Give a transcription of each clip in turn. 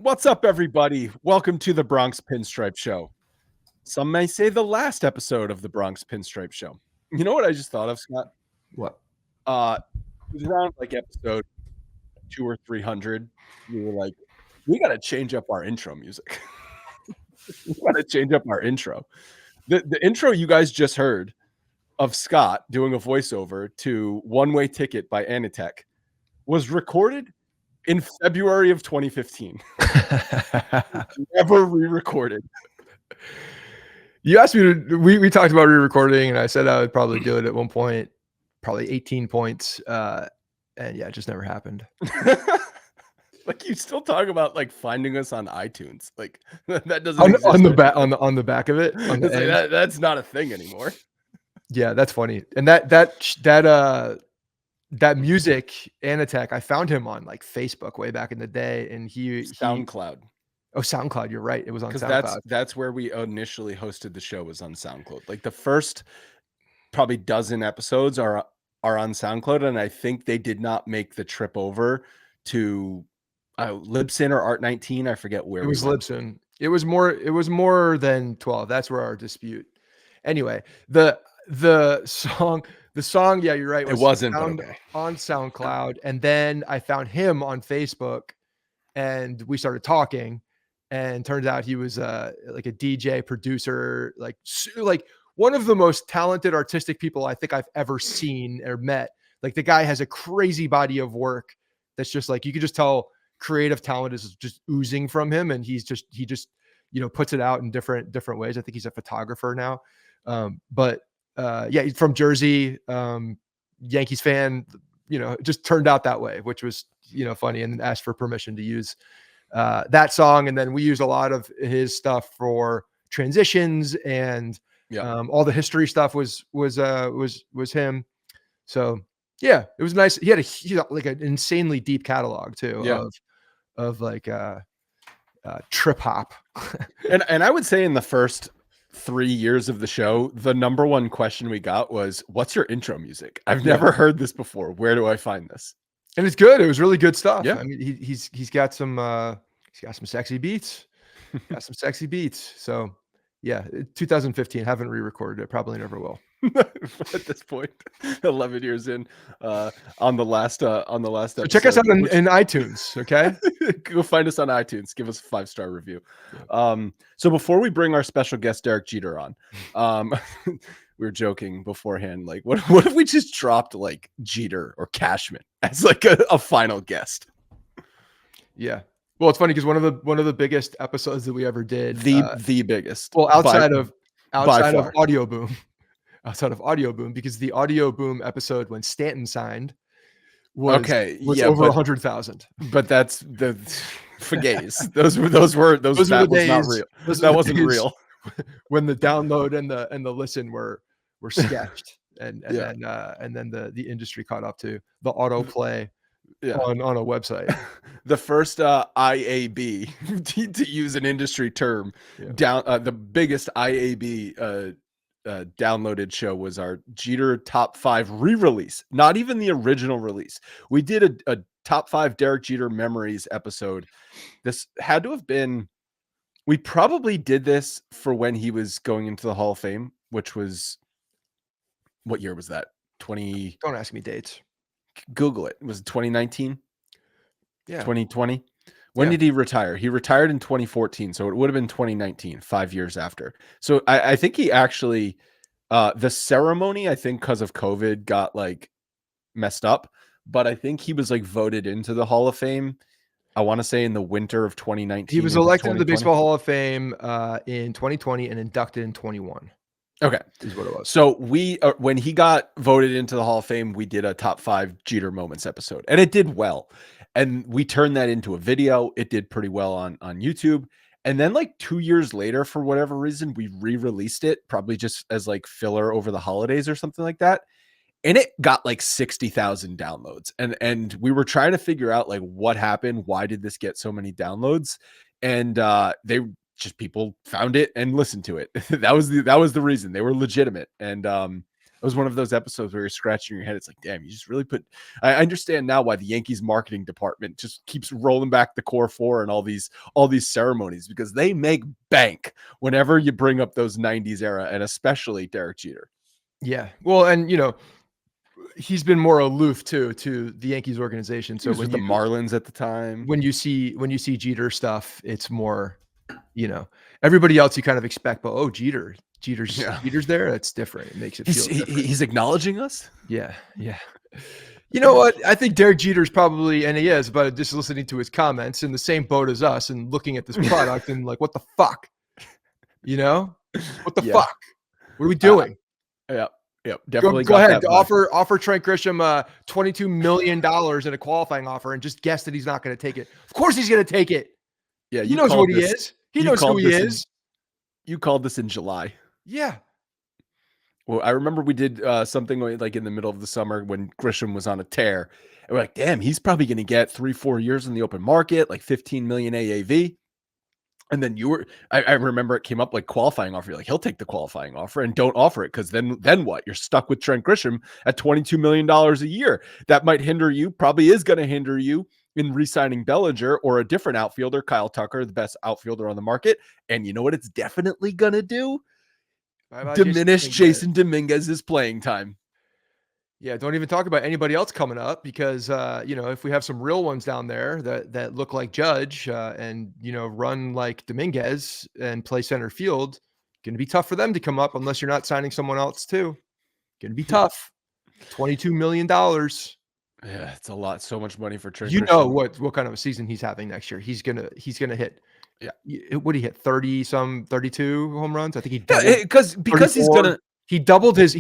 What's up, everybody? Welcome to the Bronx Pinstripe Show. Some may say the last episode of the Bronx Pinstripe Show. You know what I just thought of, Scott? What? It was around like episode 200 or 300. We were like, we got to change up our intro music. We got to change up our intro. The intro you guys just heard of Scott doing a voiceover to One Way Ticket by Anitech was recorded in February of 2015. Never re-recorded. You asked me to, we talked about re-recording, and I said I would probably do it at one point, probably 18 points. And yeah, it just never happened. Like, you still talk about like finding us on iTunes. Like, that doesn't exist on the back on the back of it. On the like that's not a thing anymore. Yeah, that's funny. And that music, Anitech, I found him on like Facebook way back in the day, and SoundCloud. SoundCloud. You're right. It was on SoundCloud. That's where we initially hosted the show, was on SoundCloud. Like the first probably dozen episodes are on SoundCloud, and I think they did not make the trip over to Libsyn or Art19. I forget where it was. Libsyn. It was more than 12. That's where our dispute. Anyway, the song, yeah, you're right. It wasn't found on SoundCloud, and then I found him on Facebook, and we started talking, and turns out he was like a DJ producer, like one of the most talented artistic people I think I've ever seen or met. Like, the guy has a crazy body of work that's just like, you could just tell creative talent is just oozing from him, and he just puts it out in different ways. I think he's a photographer now, but yeah, he's from Jersey, Yankees fan. It just turned out that way, which was funny, and asked for permission to use that song, and then we used a lot of his stuff for transitions, and all the history stuff was him. So yeah, it was nice. He had like an insanely deep catalog too, of like trip hop. and I would say in the first 3 years of the show, the number one question we got was, what's your intro music? I've never heard this before. Where do I find this? And it's good. It was really good stuff. Yeah. I mean, he's got some sexy beats. So yeah, 2015. Haven't re-recorded it. Probably never will. At this point, 11 years in, on the last episode. So check us out in iTunes. Okay. Go find us on iTunes. Give us a 5-star review. So before we bring our special guest Derek Jeter on, we were joking beforehand, like, what if we just dropped like Jeter or Cashman as like a final guest? Yeah. Well, it's funny because one of the biggest episodes that we ever did, the biggest. Well, outside of Audio Boom. Outside of Audio Boom, because the Audio Boom episode when Stanton signed was over 100,000. But that's the Fugazi. Those were that was not real. That wasn't real. When the download and the listen were sketched, and then the industry caught up to the autoplay on a website. The first IAB, to use an industry term, the biggest IAB downloaded show was our Jeter top 5 re-release, not even the original release. We did a top 5 Derek Jeter memories episode. This had to have been, we probably did this for when he was going into the Hall of Fame, which was, what year was that? Don't ask me dates. Google it. Was it 2019? Yeah. 2020? When did he retire? He retired in 2014, so it would have been 2019, 5 years after. So I think he actually, the ceremony, I think because of COVID, got like messed up, but I think he was like voted into the Hall of Fame, I want to say in the winter of 2019. He was elected to the Baseball Hall of Fame in 2020 and inducted in 21. Okay. Is what it was. So we, when he got voted into the Hall of Fame, we did a top 5 Jeter moments episode, and it did well. And we turned that into a video. It did pretty well on YouTube. And then like 2 years later, for whatever reason, we re-released it, probably just as like filler over the holidays or something like that. And it got like 60,000 downloads. And we were trying to figure out like what happened. Why did this get so many downloads? And people found it and listened to it. That was the reason. They were legitimate. And It was one of those episodes where you're scratching your head. It's like, damn, you just really put. I understand now why the Yankees marketing department just keeps rolling back the core four and all these ceremonies, because they make bank whenever you bring up those '90s era, and especially Derek Jeter. Yeah, well, and he's been more aloof to the Yankees organization. So with the Marlins at the time, when you see Jeter stuff, it's more, everybody else you kind of expect, but Jeter's there. That's different. It makes it feel different. He's acknowledging us. Yeah. You know what? I think Derek Jeter's probably, and he is, but just listening to his comments, in the same boat as us and looking at this product and like, what the fuck? What the fuck? What are we doing? Yep. Definitely. Go ahead. Offer Trent Gisham $22 million in a qualifying offer and just guess that he's not going to take it. Of course he's going to take it. Yeah, he knows what he is. He knows who he is. You called this in July. Yeah. Well, I remember we did something like in the middle of the summer when Grisham was on a tear. And we're like, damn, he's probably going to get 3-4 years in the open market, like 15 million AAV. And then I remember it came up like qualifying offer. You're like, he'll take the qualifying offer and don't offer it. Cause then what? You're stuck with Trent Gisham at $22 million a year. That might hinder you, probably is going to hinder you in re-signing Bellinger or a different outfielder, Kyle Tucker, the best outfielder on the market. And you know what it's definitely going to do? Diminish Jason Dominguez's playing time. Yeah, don't even talk about anybody else coming up, because if we have some real ones down there that look like Judge and run like Dominguez and play center field, going to be tough for them to come up unless you're not signing someone else too. Going to be tough. $22 million. Yeah, it's a lot. So much money for Trent. What kind of a season he's having next year? He's gonna hit. Yeah, what did he hit? 32 home runs. I think he doubled, because he's gonna. He doubled his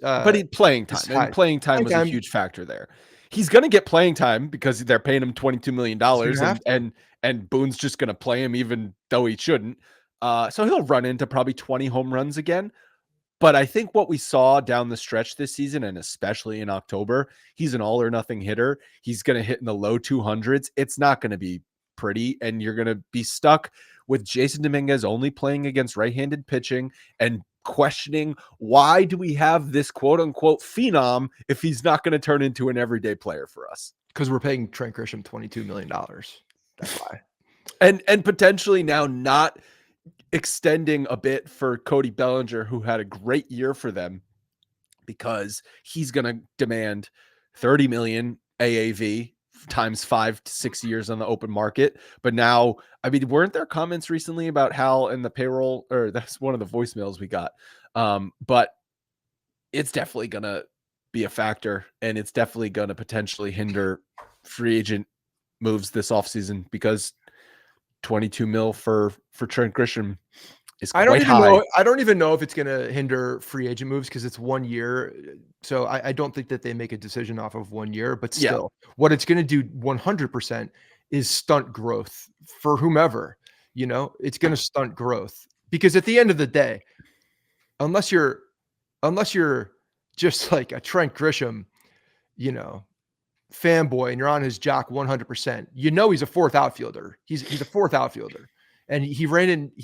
but playing time. And playing time was a huge factor there. He's going to get playing time because they're paying him $22 million and Boone's just going to play him even though he shouldn't. So he'll run into probably 20 home runs again. But I think what we saw down the stretch this season, and especially in October, he's an all or nothing hitter. He's going to hit in the low 200s. It's not going to be pretty, and you're going to be stuck with Jason Dominguez only playing against right-handed pitching and questioning, why do we have this quote unquote phenom if he's not going to turn into an everyday player for us? Because we're paying Trent Gisham $22 million. That's why. And potentially now not extending a bit for Cody Bellinger, who had a great year for them, because he's going to demand 30 million AAV times 5 to 6 years on the open market. But now, I mean, weren't there comments recently about how in the payroll, or that's one of the voicemails we got. But it's definitely going to be a factor, and it's definitely going to potentially hinder free agent moves this offseason, because 22 mil for Trent Gisham is quite high. I don't even know if it's going to hinder free agent moves, because it's 1 year. So I don't think that they make a decision off of 1 year, but still, what it's going to do 100% is stunt growth for whomever. It's going to stunt growth, because at the end of the day, unless you're just like a Trent Gisham, fanboy, and you're on his jock 100%, he's a fourth outfielder. He's a fourth outfielder. And he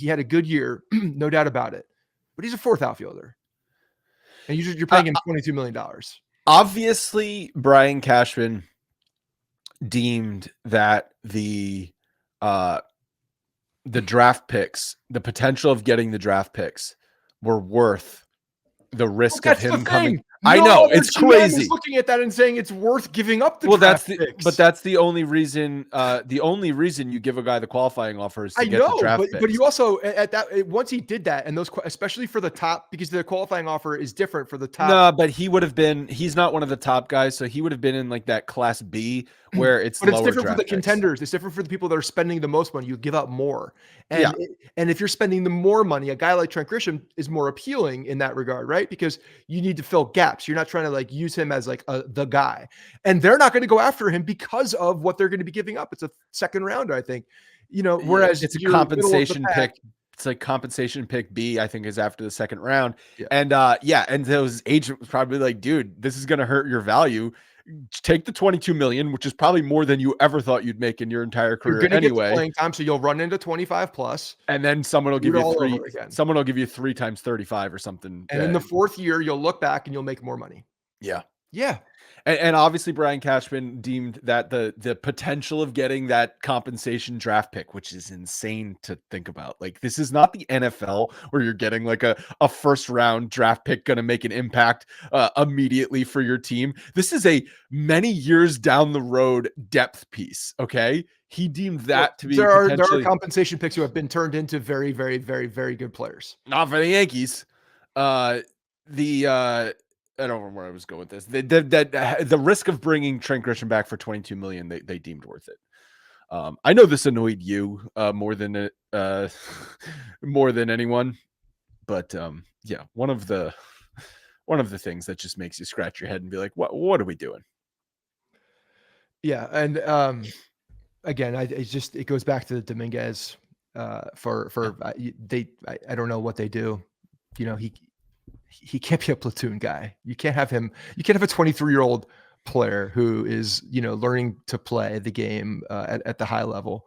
had a good year, no doubt about it. But he's a fourth outfielder. And you're paying him $22 million. Obviously, Brian Cashman deemed that the draft picks, the potential of getting the draft picks, were worth the risk of him coming. I know, it's crazy. Looking at that and saying it's worth giving up the draft picks. But that's the only reason. The only reason you give a guy the qualifying offer is to get the draft picks. But you also once he did that, and those, especially for the top, because the qualifying offer is different for the top. No, but he would have been. He's not one of the top guys, so he would have been in like that Class B where it's. But it's different for the contenders. It's different for the people that are spending the most money. You give up more, and if you're spending the more money, a guy like Trent Gisham is more appealing in that regard, right? Because you need to fill gaps. You're not trying to like use him as like the guy, and they're not going to go after him because of what they're going to be giving up. It's a second rounder, I think. Whereas it's a compensation pick. It's like compensation pick B, I think, is after the second round. Yeah. And those agents was probably like, dude, this is going to hurt your value. take the 22 million, which is probably more than you ever thought you'd make in your entire You're career gonna get the anyway. playing time, so you'll run into 25 plus. And then someone will Do give it you all three. over again. Someone will give you 3 times 35 or something. And in the 4th year, you'll look back and you'll make more money. Yeah. Yeah. And obviously Brian Cashman deemed that the potential of getting that compensation draft pick, which is insane to think about. Like, this is not the NFL where you're getting like a first round draft pick going to make an impact immediately for your team. This is a many years down the road depth piece. Okay. He deemed that to be there are potentially compensation picks who have been turned into very, very, very, very good players. not for the Yankees. I don't remember where I was going with this. The risk of bringing Trent Gisham back for 22 million, they deemed worth it. I know this annoyed you more than more than anyone, but yeah, one of the things that just makes you scratch your head and be like, what are we doing? Yeah, and again, it goes back to the Dominguez I don't know what they do. You know, he can't be a platoon guy. You can't have him. You can't have a 23-year-old player who is, you know, learning to play the game at the high level,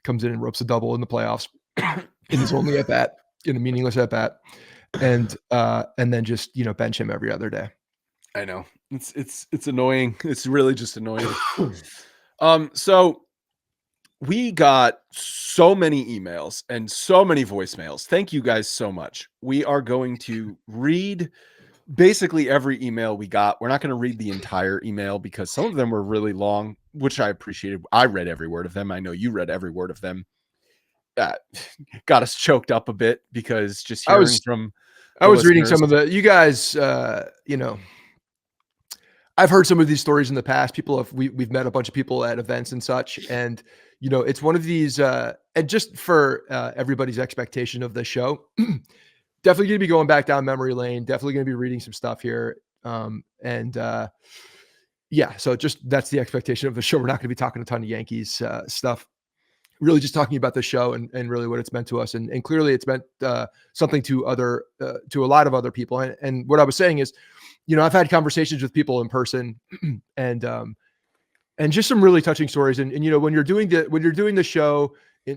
comes in and ropes a double in the playoffs in his only at bat, in a meaningless at bat, and then just, you know, bench him every other day. I know it's annoying. It's really just annoying. So we got so many emails and so many voicemails. Thank you guys so much. We are going to read basically every email we got. We're not going to read the entire email because some of them were really long, which I appreciated. I read every word of them. I know you read every word of them. Got us choked up a bit because just hearing from I was reading some of you guys, you know, I've heard some of these stories in the past. We've met a bunch of people at events and such. And, you know, it's one of these, and just for everybody's expectation of the show, definitely going to be going back down memory lane, definitely going to be reading some stuff here. Yeah, so just, that's the expectation of the show. We're not going to be talking a ton of Yankees stuff, really just talking about the show and really what it's meant to us. And clearly it's meant something to a lot of other people. And what I was saying is, you know, I've had conversations with people in person and just some really touching stories. And you know, when you're doing the show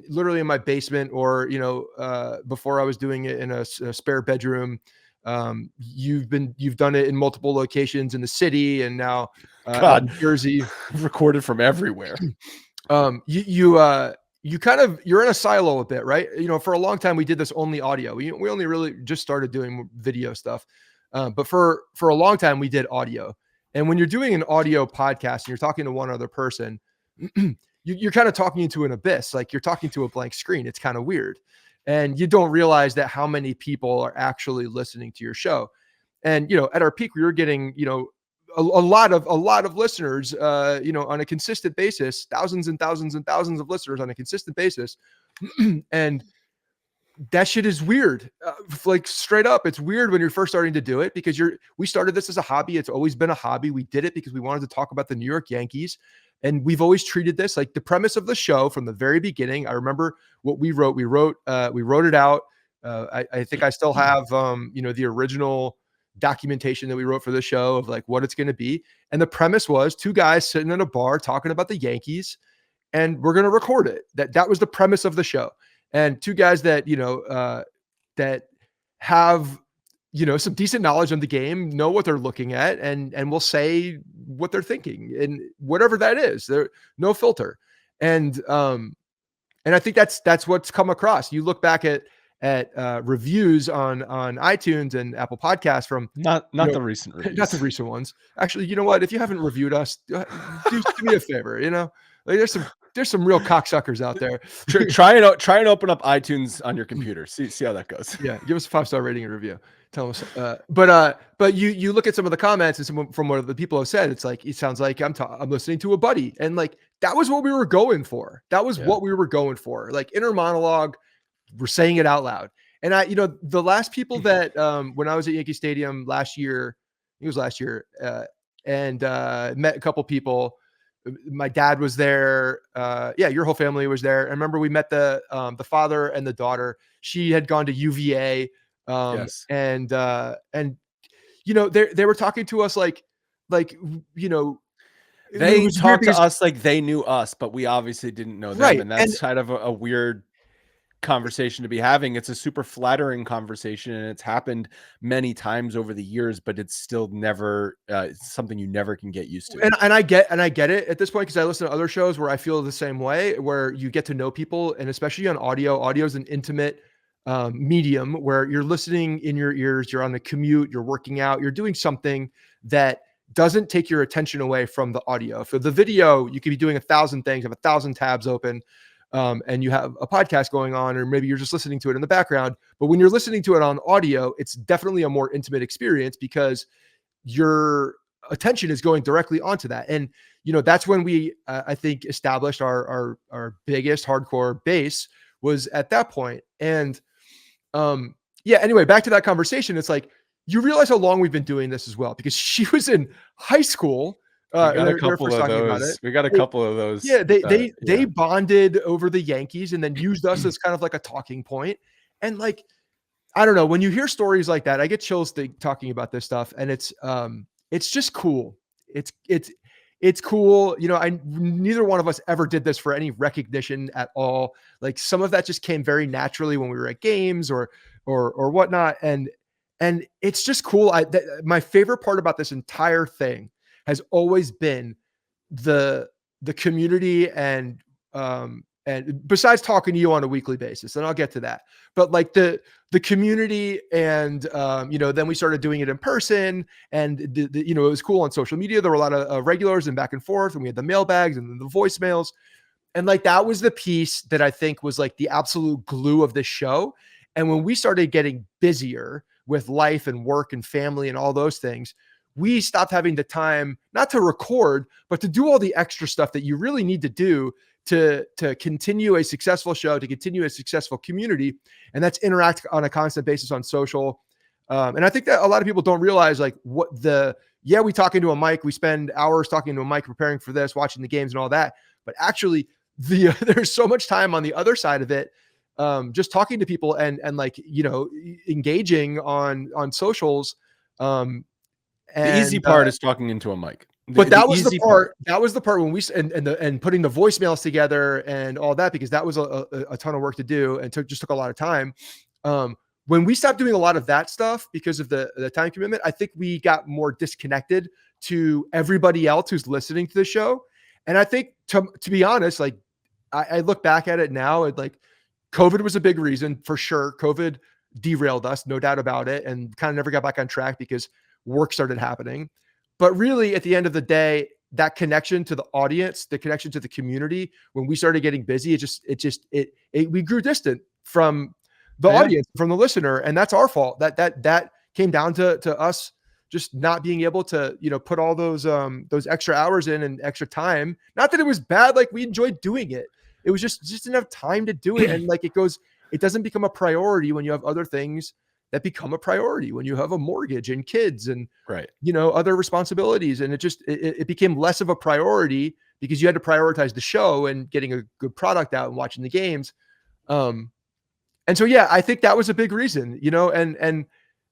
literally in my basement, or, you know, before I was doing it in a spare bedroom, you've done it in multiple locations in the city, and now in Jersey, recorded from everywhere. You're in a silo a bit, right? You know, for a long time we did this only audio. We only really just started doing video stuff. But for a long time we did audio. And when you're doing an audio podcast and you're talking to one other person, you're kind of talking into an abyss. Like, you're talking to a blank screen. It's kind of weird. And you don't realize that how many people are actually listening to your show. And, you know, at our peak, we were getting, you know, a lot of listeners, you know, on a consistent basis, thousands and thousands and thousands of listeners on a consistent basis. And that shit is weird. Like, straight up, it's weird when you're first starting to do it, because we started this as a hobby. It's always been a hobby. We did it because we wanted to talk about the New York Yankees. And we've always treated this like the premise of the show from the very beginning. I remember what we wrote. We wrote it out. I think I still have, you know, the original documentation that we wrote for the show of like what it's going to be. And the premise was two guys sitting in a bar talking about the Yankees, and we're going to record it. That was the premise of the show. And two guys that, you know, that have, you know, some decent knowledge on the game, know what they're looking at, and will say what they're thinking, and whatever that is, there, no filter. And I think that's what's come across. You look back at reviews on iTunes and Apple Podcasts from not the recent reviews. Not the recent ones. Actually, you know what? If you haven't reviewed us, do me a favor. You know, like, there's some real cocksuckers out there. Try and open up iTunes on your computer. See how that goes. Yeah, give us a 5-star rating and review. Tell us. But you look at some of the comments and from what the people have said, it's like, it sounds like I'm listening to a buddy, and like, that was what we were going for. That was what we were going for. Like, inner monologue, we're saying it out loud. And you know, the last people that when I was at Yankee Stadium last year, and met a couple people. My dad was there. Yeah, your whole family was there. I remember we met the father and the daughter. She had gone to UVA. Yes. And you know, they were talking to us like like, you know, it They was weird talked to because us like they knew us, but we obviously didn't know them, right, and and that's kind of a weird conversation to be having. It's a super flattering conversation, and it's happened many times over the years, but it's still never it's something you never can get used to. and I get it at this point because I listen to other shows where I feel the same way, where you get to know people, and especially on audio. Audio is an intimate medium where you're listening in your ears, you're on the commute, you're working out, you're doing something that doesn't take your attention away from the audio. For the video, you could be doing 1,000 things, have 1,000 tabs open, and you have a podcast going on, or maybe you're just listening to it in the background. But when you're listening to it on audio, it's definitely a more intimate experience because your attention is going directly onto that. And that's when we I think established our biggest hardcore base was at that point. And yeah, anyway, back to that conversation. It's like you realize how long we've been doing this as well, because she was in high school. We got a They're couple first of talking about those. it. We got a They- couple of those. yeah, they Yeah. bonded over the Yankees and then used us as kind of like a talking point. And like, I don't know, when you hear stories like that, I get chills talking about this stuff, and it's just cool. It's cool. Neither one of us ever did this for any recognition at all. Like some of that just came very naturally when we were at games or whatnot, and it's just cool. My favorite part about this entire thing has always been the community and besides talking to you on a weekly basis, and I'll get to that, but like the community and then we started doing it in person, and it was cool on social media. There were a lot of regulars and back and forth, and we had the mailbags and then the voicemails, and like that was the piece that I think was like the absolute glue of this show. And when we started getting busier with life and work and family and all those things, we stopped having the time not to record, but to do all the extra stuff that you really need to do to continue a successful show, to continue a successful community. And that's interact on a constant basis on social. And I think that a lot of people don't realize like we talk into a mic, we spend hours talking to a mic, preparing for this, watching the games and all that. But actually there's so much time on the other side of it. Just talking to people and like, engaging on socials. The easy part is talking into a mic. But that was the part. That was the part when we and putting the voicemails together and all that, because that was a ton of work to do and just took a lot of time. When we stopped doing a lot of that stuff because of the time commitment, I think we got more disconnected to everybody else who's listening to the show. And I think to be honest, like I look back at it now, and like COVID was a big reason for sure. COVID derailed us, no doubt about it, and kind of never got back on track because work started happening. But really, at the end of the day, that connection to the audience, the connection to the community, when we started getting busy, we grew distant from the audience, from the listener, and that's our fault. That came down to us just not being able to, put all those extra hours in and extra time. Not that it was bad; like we enjoyed doing it. It was just didn't have time to do it, and like it doesn't become a priority when you have other things that become a priority, when you have a mortgage and kids and other responsibilities. And it became less of a priority because you had to prioritize the show and getting a good product out and watching the games. And so, yeah, I think that was a big reason, and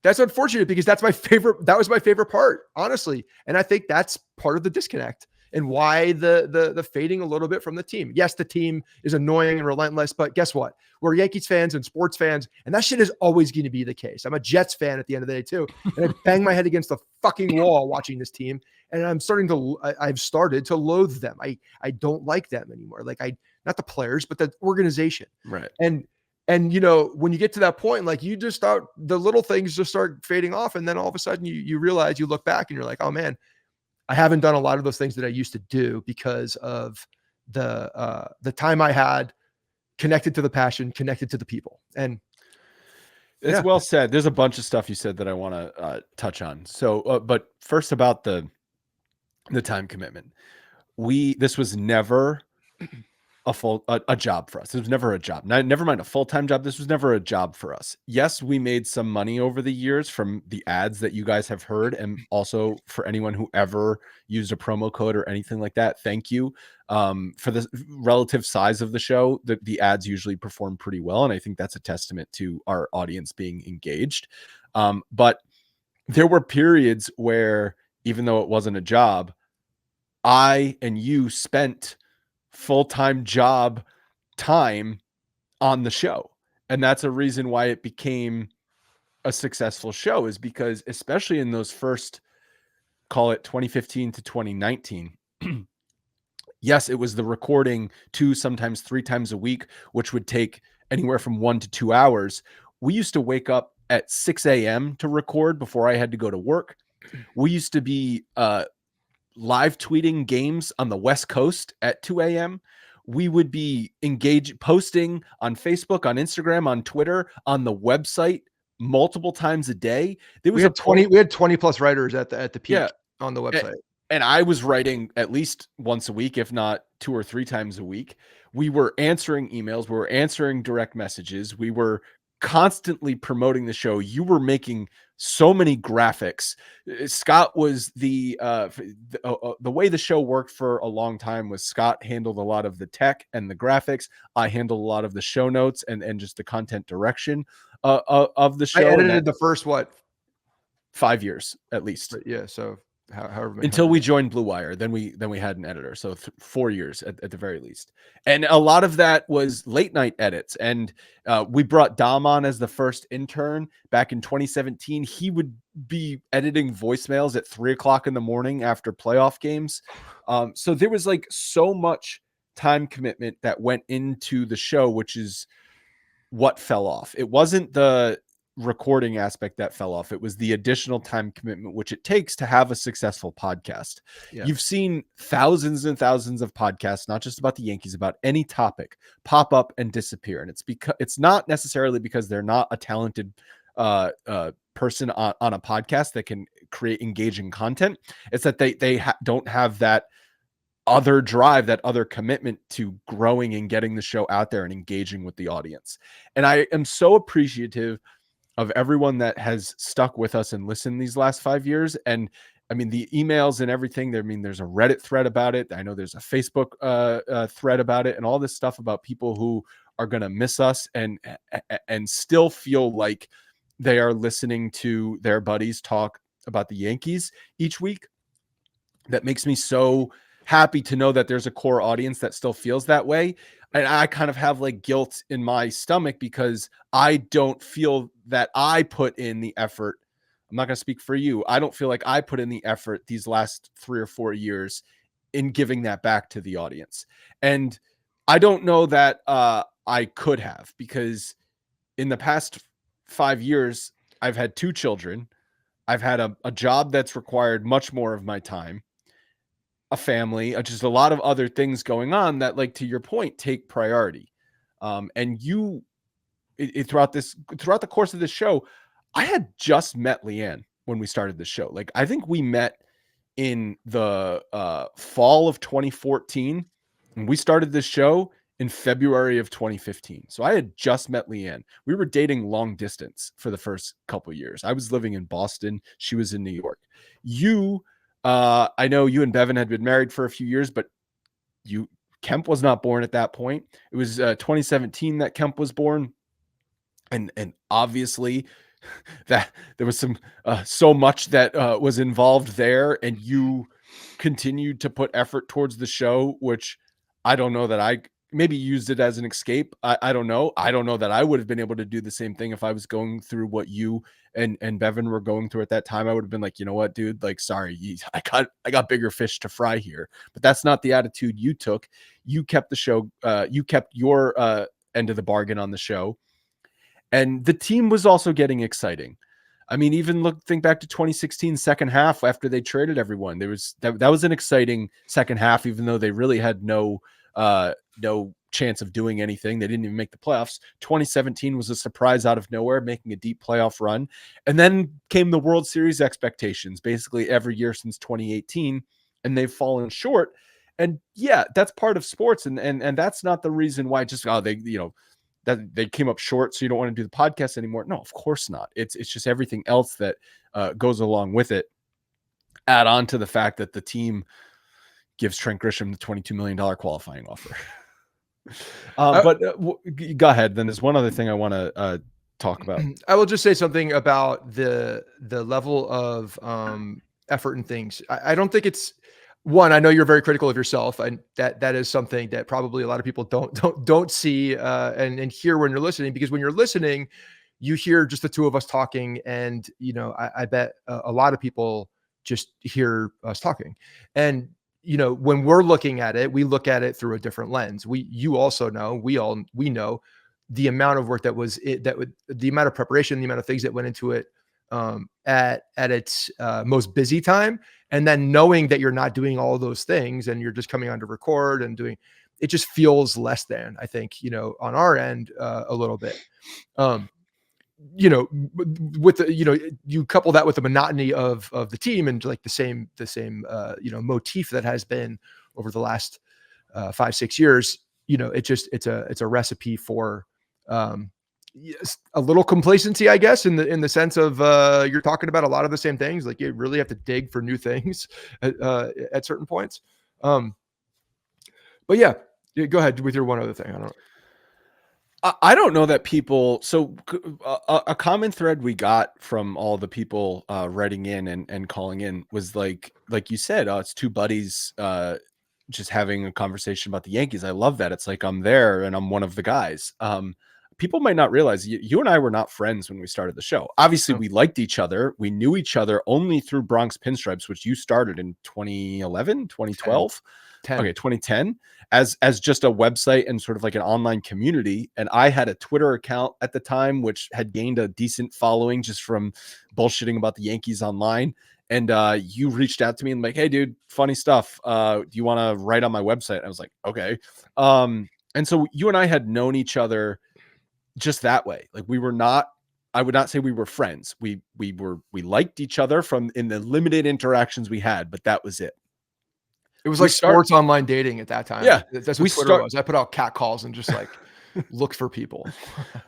that's unfortunate because that was my favorite part, honestly. And I think that's part of the disconnect and why the fading a little bit from the team. Yes, the team is annoying and relentless, but guess what? We're Yankees fans and sports fans, and that shit is always going to be the case. I'm a Jets fan at the end of the day too, and I bang my head against the fucking wall watching this team, and I've started to loathe them. I don't like them anymore. Like not the players, but the organization. Right. And when you get to that point, like you just start, the little things just start fading off, and then all of a sudden you realize, you look back and you're like, oh man, I haven't done a lot of those things that I used to do because of the time I had connected to the passion, connected to the people. And it's well said. There's a bunch of stuff you said that I want to touch on. So, but first about the time commitment. This was never a job for us. It was never a job. Never mind a full-time job. This was never a job for us. Yes, we made some money over the years from the ads that you guys have heard. And also for anyone who ever used a promo code or anything like that, thank you. For the relative size of the show, the ads usually perform pretty well. And I think that's a testament to our audience being engaged. But there were periods where even though it wasn't a job, I and you spent full-time job time on the show. And that's a reason why it became a successful show, is because especially in those first, call it 2015 to 2019, yes, it was the recording 2, sometimes 3 times a week, which would take anywhere from 1 to 2 hours. We used to wake up at 6 a.m. to record before I had to go to work. We used to be live tweeting games on the West Coast at 2 a.m. We would be posting on Facebook, on Instagram, on Twitter, on the website multiple times a day. There was we had 20 plus writers at the peak on the website. And I was writing at least once a week, if not 2 or 3 times a week. We were answering emails. We were answering direct messages. We were constantly promoting the show. You were making so many graphics. Scott was the way the show worked for a long time was Scott handled a lot of the tech and the graphics. I handled a lot of the show notes and just the content direction of the show. I edited the first 5 years at least. Yeah. So however until we joined Blue Wire, then we had an editor. So 4 years at the very least. And a lot of that was late night edits. And we brought Dom on as the first intern back in 2017. He would be editing voicemails at 3:00 in the morning after playoff games. So there was like so much time commitment that went into the show, which is what fell off. It wasn't the recording aspect that fell off. It was the additional time commitment which it takes to have a successful podcast. Yeah. You've seen thousands and thousands of podcasts, not just about the Yankees, about any topic, pop up and disappear. And it's not necessarily because they're not a talented person on a podcast that can create engaging content. It's that they don't have that other drive, that other commitment to growing and getting the show out there and engaging with the audience. And I am so appreciative of everyone that has stuck with us and listened these last 5 years. And I mean, the emails and everything, there's a Reddit thread about it. I know there's a Facebook thread about it, and all this stuff about people who are going to miss us and still feel like they are listening to their buddies talk about the Yankees each week. That makes me so happy to know that there's a core audience that still feels that way. And I kind of have like guilt in my stomach because I don't feel that I put in the effort. I'm not going to speak for you. I don't feel like I put in the effort these last 3 or 4 years in giving that back to the audience. And I don't know that I could have, because in the past 5 years, I've had 2 children. I've had a job that's required much more of my time, a family, just a lot of other things going on that, like, to your point, take priority. And you, throughout the course of this show, I had just met Leanne when we started the show. Like, I think we met in the fall of 2014, and we started this show in February of 2015. So I had just met Leanne. We were dating long distance for the first couple of years. I was living in Boston. She was in New York. I know you and Bevan had been married for a few years, but Kemp was not born at that point. It was 2017 that Kemp was born. And obviously that there was so much that was involved there, and you continued to put effort towards the show, which I don't know that I maybe used it as an escape. I don't know. I don't know that I would have been able to do the same thing if I was going through what you and Bevan were going through at that time. I would have been like, you know what, dude, like, sorry, I got bigger fish to fry here. But that's not the attitude you took. You kept the show. You kept your end of the bargain on the show. And the team was also getting exciting. I mean, even think back to 2016 second half after they traded everyone. There was that was an exciting second half, even though they really had no chance of doing anything. They didn't even make the playoffs. 2017 was a surprise out of nowhere, making a deep playoff run. And then came the World Series expectations basically every year since 2018, and they've fallen short. And yeah, that's part of sports. And that's not the reason why that they came up short, so you don't want to do the podcast anymore. No, of course not. It's just everything else that goes along with it. Add on to the fact that the team gives Trent Gisham the $22 million qualifying offer. But go ahead. Then there's one other thing I want to talk about. I will just say something about the level of effort in things. I don't think it's one. I know you're very critical of yourself, and that is something that probably a lot of people don't see and hear when you're listening. Because when you're listening, you hear just the two of us talking, and I bet a lot of people just hear us talking. And when we're looking at it, we look at it through a different lens. You also know, we know the amount of work that was it, the amount of preparation, the amount of things that went into it at its most busy time. And then knowing that you're not doing all of those things and you're just coming on to record and doing, it just feels less than, I think, on our end, a little bit. With the, you couple that with the monotony of the team and like the same motif that has been over the last 5-6 years, it's a recipe for yes, a little complacency, I guess, in the sense of you're talking about a lot of the same things. Like you really have to dig for new things at certain points. But yeah, go ahead with your one other thing. I don't know that people. So a common thread we got from all the people writing in and calling in was like you said, it's two buddies just having a conversation about the Yankees. I love that. It's like I'm there and I'm one of the guys. People might not realize you and I were not friends when we started the show. Obviously, we liked each other. We knew each other only through Bronx Pinstripes, which you started in 2011, 2012. 10. Okay, 2010 as just a website and sort of like an online community. And I had a Twitter account at the time, which had gained a decent following just from bullshitting about the Yankees online. And you reached out to me and like, hey, dude, funny stuff. Do you want to write on my website? And I was like, okay. And so you and I had known each other just that way. Like we were not, I would not say we were friends. We liked each other from in the limited interactions we had, but that was it. It was like sports online dating at that time. Yeah. That's what Twitter was. I put out cat calls and just like looked for people.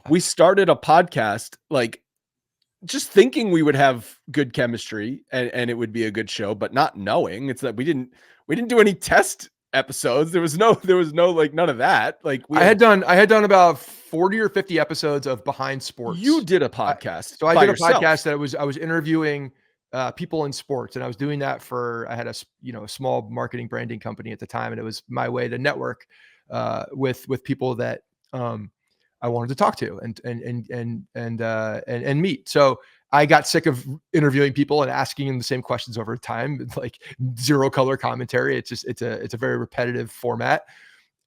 We started a podcast, like just thinking we would have good chemistry and it would be a good show, but not knowing. It's that we didn't do any test episodes. There was no like none of that. Like I had done about 40 or 50 episodes of Behind Sports. You did a podcast. I did a podcast that I was interviewing people in sports, and I was doing that I had a small marketing branding company at the time, and it was my way to network with people that I wanted to talk to and meet. So I got sick of interviewing people and asking them the same questions over time, like zero color commentary. It's a very repetitive format.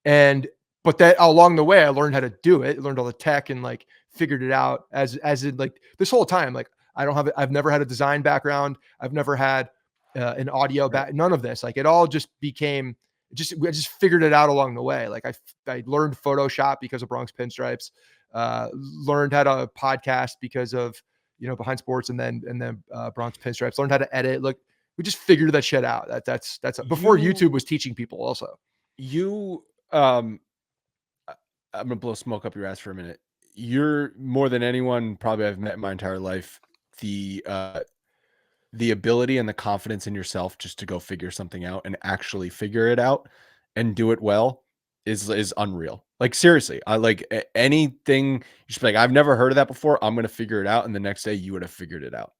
But that along the way, I learned how to do it, learned all the tech and like figured it out as in like this whole time. Like I've never had a design background. I've never had an audio none of this. Like it all just became I just figured it out along the way. Like I learned Photoshop because of Bronx Pinstripes, learned how to podcast because of, Behind Sports and then Bronx Pinstripes, learned how to edit. Look, we just figured that shit out. That's before YouTube was teaching people also. I'm going to blow smoke up your ass for a minute. You're more than anyone probably I've met in my entire life. The ability and the confidence in yourself just to go figure something out and actually figure it out and do it well is unreal. Like seriously, I like anything. You should be like, I've never heard of that before. I'm going to figure it out. And the next day you would have figured it out.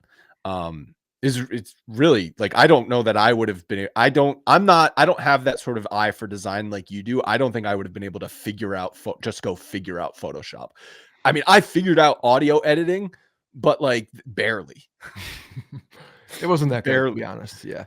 It's really like, I don't know that I would have been, I don't have that sort of eye for design like you do. I don't think I would have been able to figure out Photoshop. I mean, I figured out audio editing, but like barely. It wasn't that good, to be honest. Yeah.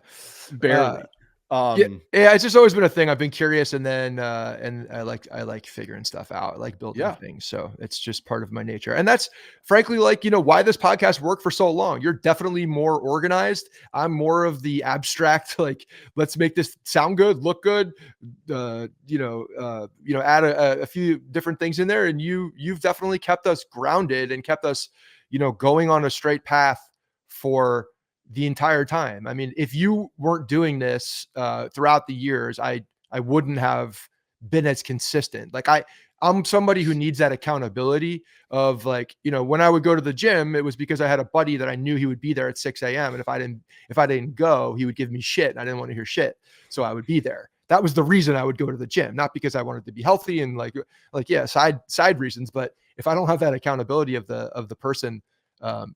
Barely. Yeah, it's just always been a thing. I've been curious, and then and I like figuring stuff out. I like building things, so it's just part of my nature. And that's frankly like why this podcast worked for so long. You're definitely more organized. I'm more of the abstract, like let's make this sound good, look good, add a few different things in there. And you've definitely kept us grounded and kept us going on a straight path for the entire time. I mean, if you weren't doing this throughout the years, I wouldn't have been as consistent. Like I'm somebody who needs that accountability of like, when I would go to the gym, it was because I had a buddy that I knew he would be there at 6 a.m. And if I didn't go, he would give me shit and I didn't want to hear shit. So I would be there. That was the reason I would go to the gym, not because I wanted to be healthy and side reasons. But if I don't have that accountability of the person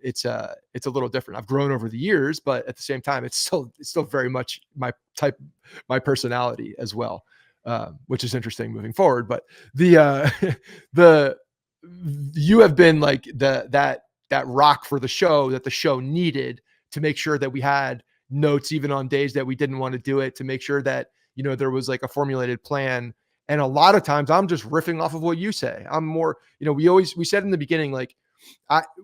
It's a little different. I've grown over the years, but at the same time, it's still very much my personality as well, which is interesting moving forward. But the you have been like that rock for the show that the show needed to make sure that we had notes even on days that we didn't want to do it, to make sure that, there was like a formulated plan. And a lot of times I'm just riffing off of what you say. I'm more, we said in the beginning, like,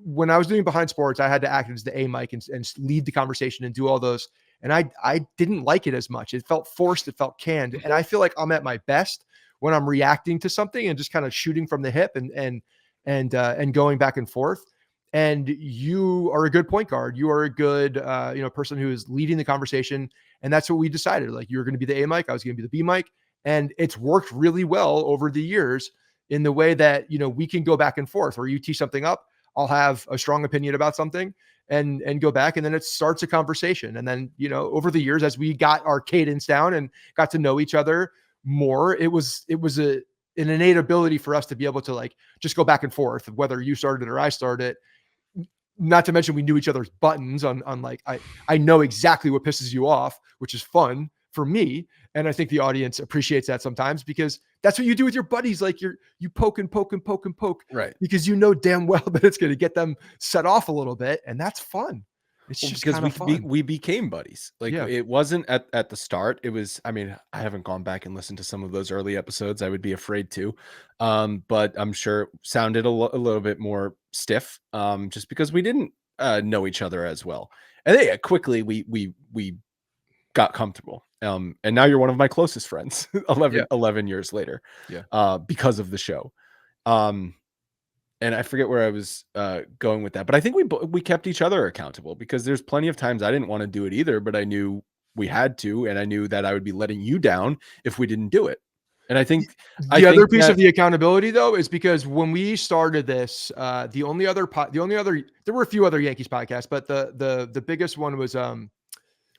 when I was doing Behind Sports, I had to act as the A mic and lead the conversation and do all those. And I didn't like it as much. It felt forced. It felt canned. And I feel like I'm at my best when I'm reacting to something and just kind of shooting from the hip and going back and forth. And you are a good point guard. You are a good, person who is leading the conversation. And that's what we decided. Like, you were going to be the A mic. I was going to be the B mic. And it's worked really well over the years in the way that, we can go back and forth, where you tee something up, I'll have a strong opinion about something and go back, and then it starts a conversation. And then, over the years, as we got our cadence down and got to know each other more, it was an innate ability for us to be able to, like, just go back and forth, whether you started or I started. Not to mention we knew each other's buttons on like, I know exactly what pisses you off, which is fun for me. And I think the audience appreciates that sometimes, because that's what you do with your buddies. Like, you poke and poke and poke and poke, right? Because you know damn well that it's going to get them set off a little bit. And that's fun. It's just because we became buddies. Like, it wasn't at the start. It was, I mean, I haven't gone back and listened to some of those early episodes. I would be afraid to, but I'm sure it sounded a little bit more stiff, just because we didn't know each other as well. And then quickly we got comfortable. And now you're one of my closest friends 11 years later, because of the show. And I forget where I was going with that, but I think we kept each other accountable, because there's plenty of times I didn't want to do it either, but I knew we had to, and I knew that I would be letting you down if we didn't do it. And I think the other piece of the accountability, though, is because when we started this, there were a few other Yankees podcasts, but the biggest one was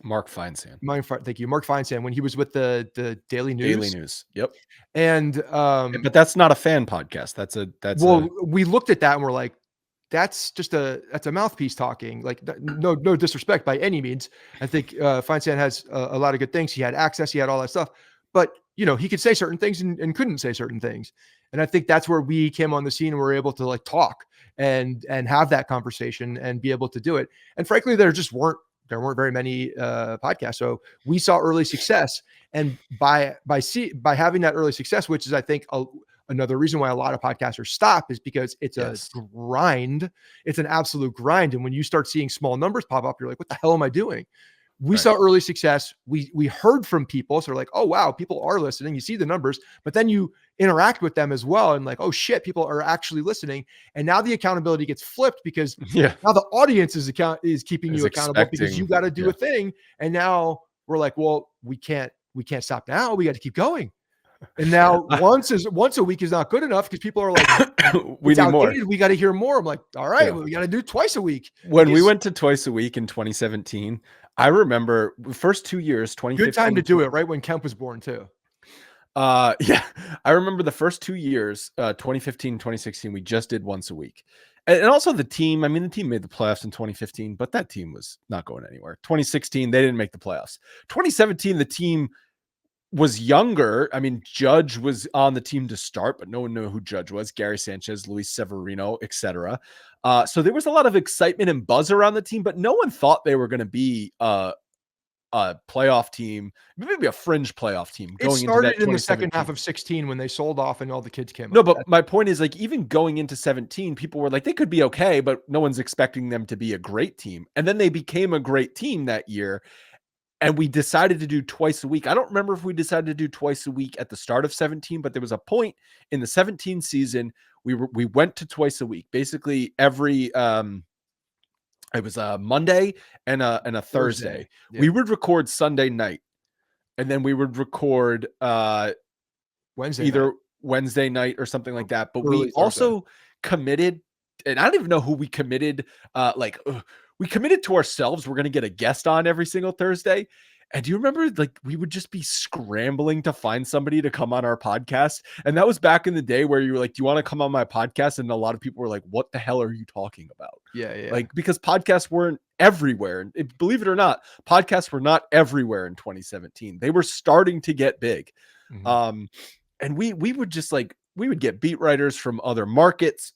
Mark Feinsand. Thank you, Mark Feinsand, when he was with the Daily News. Daily News. Yep. And but that's not a fan podcast. We looked at that and we're like, that's a mouthpiece talking. Like, no disrespect by any means. I think Feinsand has a lot of good things. He had access, he had all that stuff, but he could say certain things and couldn't say certain things. And I think that's where we came on the scene and were able to, like, talk and have that conversation and be able to do it. And frankly, there weren't very many podcasts. So we saw early success, and by having that early success, which is, I think, another reason why a lot of podcasters stop, is because it's a grind. It's an absolute grind. And when you start seeing small numbers pop up, you're like, what the hell am I doing? We saw early success. We heard from people. So we're like, oh, wow, people are listening. You see the numbers, but then you interact with them as well. And like, oh shit, people are actually listening. And now the accountability gets flipped, because now the audience is keeping you accountable, because you got to do a thing. And now we're like, well, we can't stop now. We got to keep going. And now once a week is not good enough, because people are like, we need more. We got to hear more. I'm like, all right, well, we got to do twice a wey. When we went to twice a week in 2017, I remember the first 2 years, 2015. Good time to do it, right when Kemp was born too. I remember the first 2 years, 2015, 2016, we just did once a week. And also the team made the playoffs in 2015, but that team was not going anywhere. 2016, they didn't make the playoffs. 2017, the team was younger. I mean, Judge was on the team to start, but no one knew who Judge was. Gary Sanchez, Luis Severino, etc. So there was a lot of excitement and buzz around the team, but no one thought they were going to be a playoff team, maybe a fringe playoff team. It started in the second half of 16 when they sold off and all the kids came. No, but my point is, like, even going into 17, people were like, they could be okay, but no one's expecting them to be a great team. And then they became a great team that year. And we decided to do twice a week. I don't remember if we decided to do twice a week at the start of 17, but there was a point in the 17 season we went to twice a week. Basically every it was a Monday and a Thursday. Yeah. We would record Sunday night, and then we would record Wednesday night or something like that. But we also committed, and I don't even know who we committed. We committed to ourselves. We're going to get a guest on every single Thursday. And do you remember, like, we would just be scrambling to find somebody to come on our podcast? And that was back in the day where you were like, do you want to come on my podcast? And a lot of people were like, what the hell are you talking about? Yeah. Like, because podcasts weren't everywhere. And believe it or not, podcasts were not everywhere in 2017. They were starting to get big. Mhm. And we would just like, we would get beat writers from other markets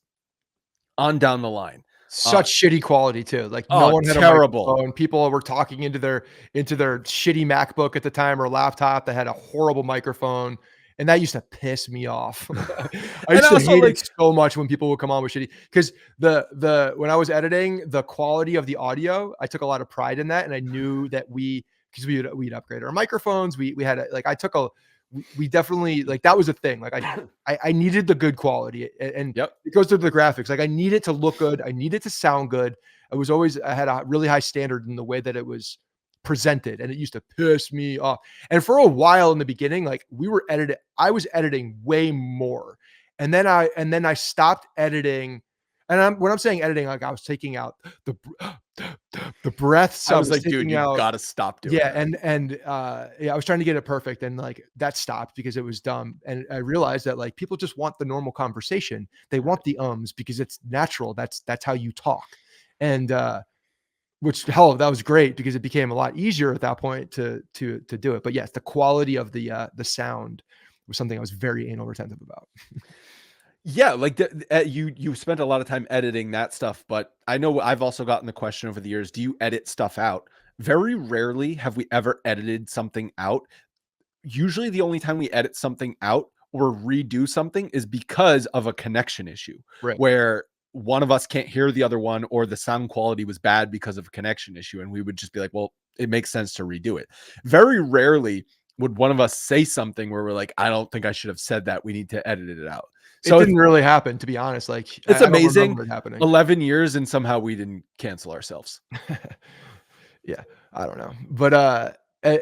on down the line. Such shitty quality too. Like no Oh, one had a terrible. microphone. People were talking into their shitty MacBook at the time or laptop that had a horrible microphone. And that used to piss me off. I And used to also, hate it like, so much when people would come on with shitty because when I was editing, the quality of the audio, I took a lot of pride in that. And I knew that because we'd upgrade our microphones. We had like I took a we definitely like that was a thing. Like I needed the good quality and yep. it goes to the graphics. Like I need it to look good. I need it to sound good. I had a really high standard in the way that it was presented and it used to piss me off. And for a while in the beginning, like I was editing way more. And then I stopped editing. And when I'm saying editing, like I was taking out the breaths. I I was was like, dude, taking you out got to stop doing yeah, that. yeah, I was trying to get it perfect, and like that stopped because it was dumb. And I realized that like people just want the normal conversation. They want the ums because it's natural. That's how you talk. And which hell, that was great because it became a lot easier at that point to do it. But yes, the quality of the sound was something I was very anal retentive about. Yeah, like you spent a lot of time editing that stuff, but I know I've also gotten the question over the years, do you edit stuff out? Very rarely have we ever edited something out. Usually the only time we edit something out or redo something is because of a connection issue Right. where one of us can't hear the other one or the sound quality was bad because of a connection issue. And we would just be like, well, it makes sense to redo it. Very rarely would one of us say something where we're like, I don't think I should have said that. We need to edit it out. It So didn't really happen, to be honest. Like it's I don't amazing. remember it happening. 11 years and somehow we didn't cancel ourselves. Yeah, I don't know, but eh,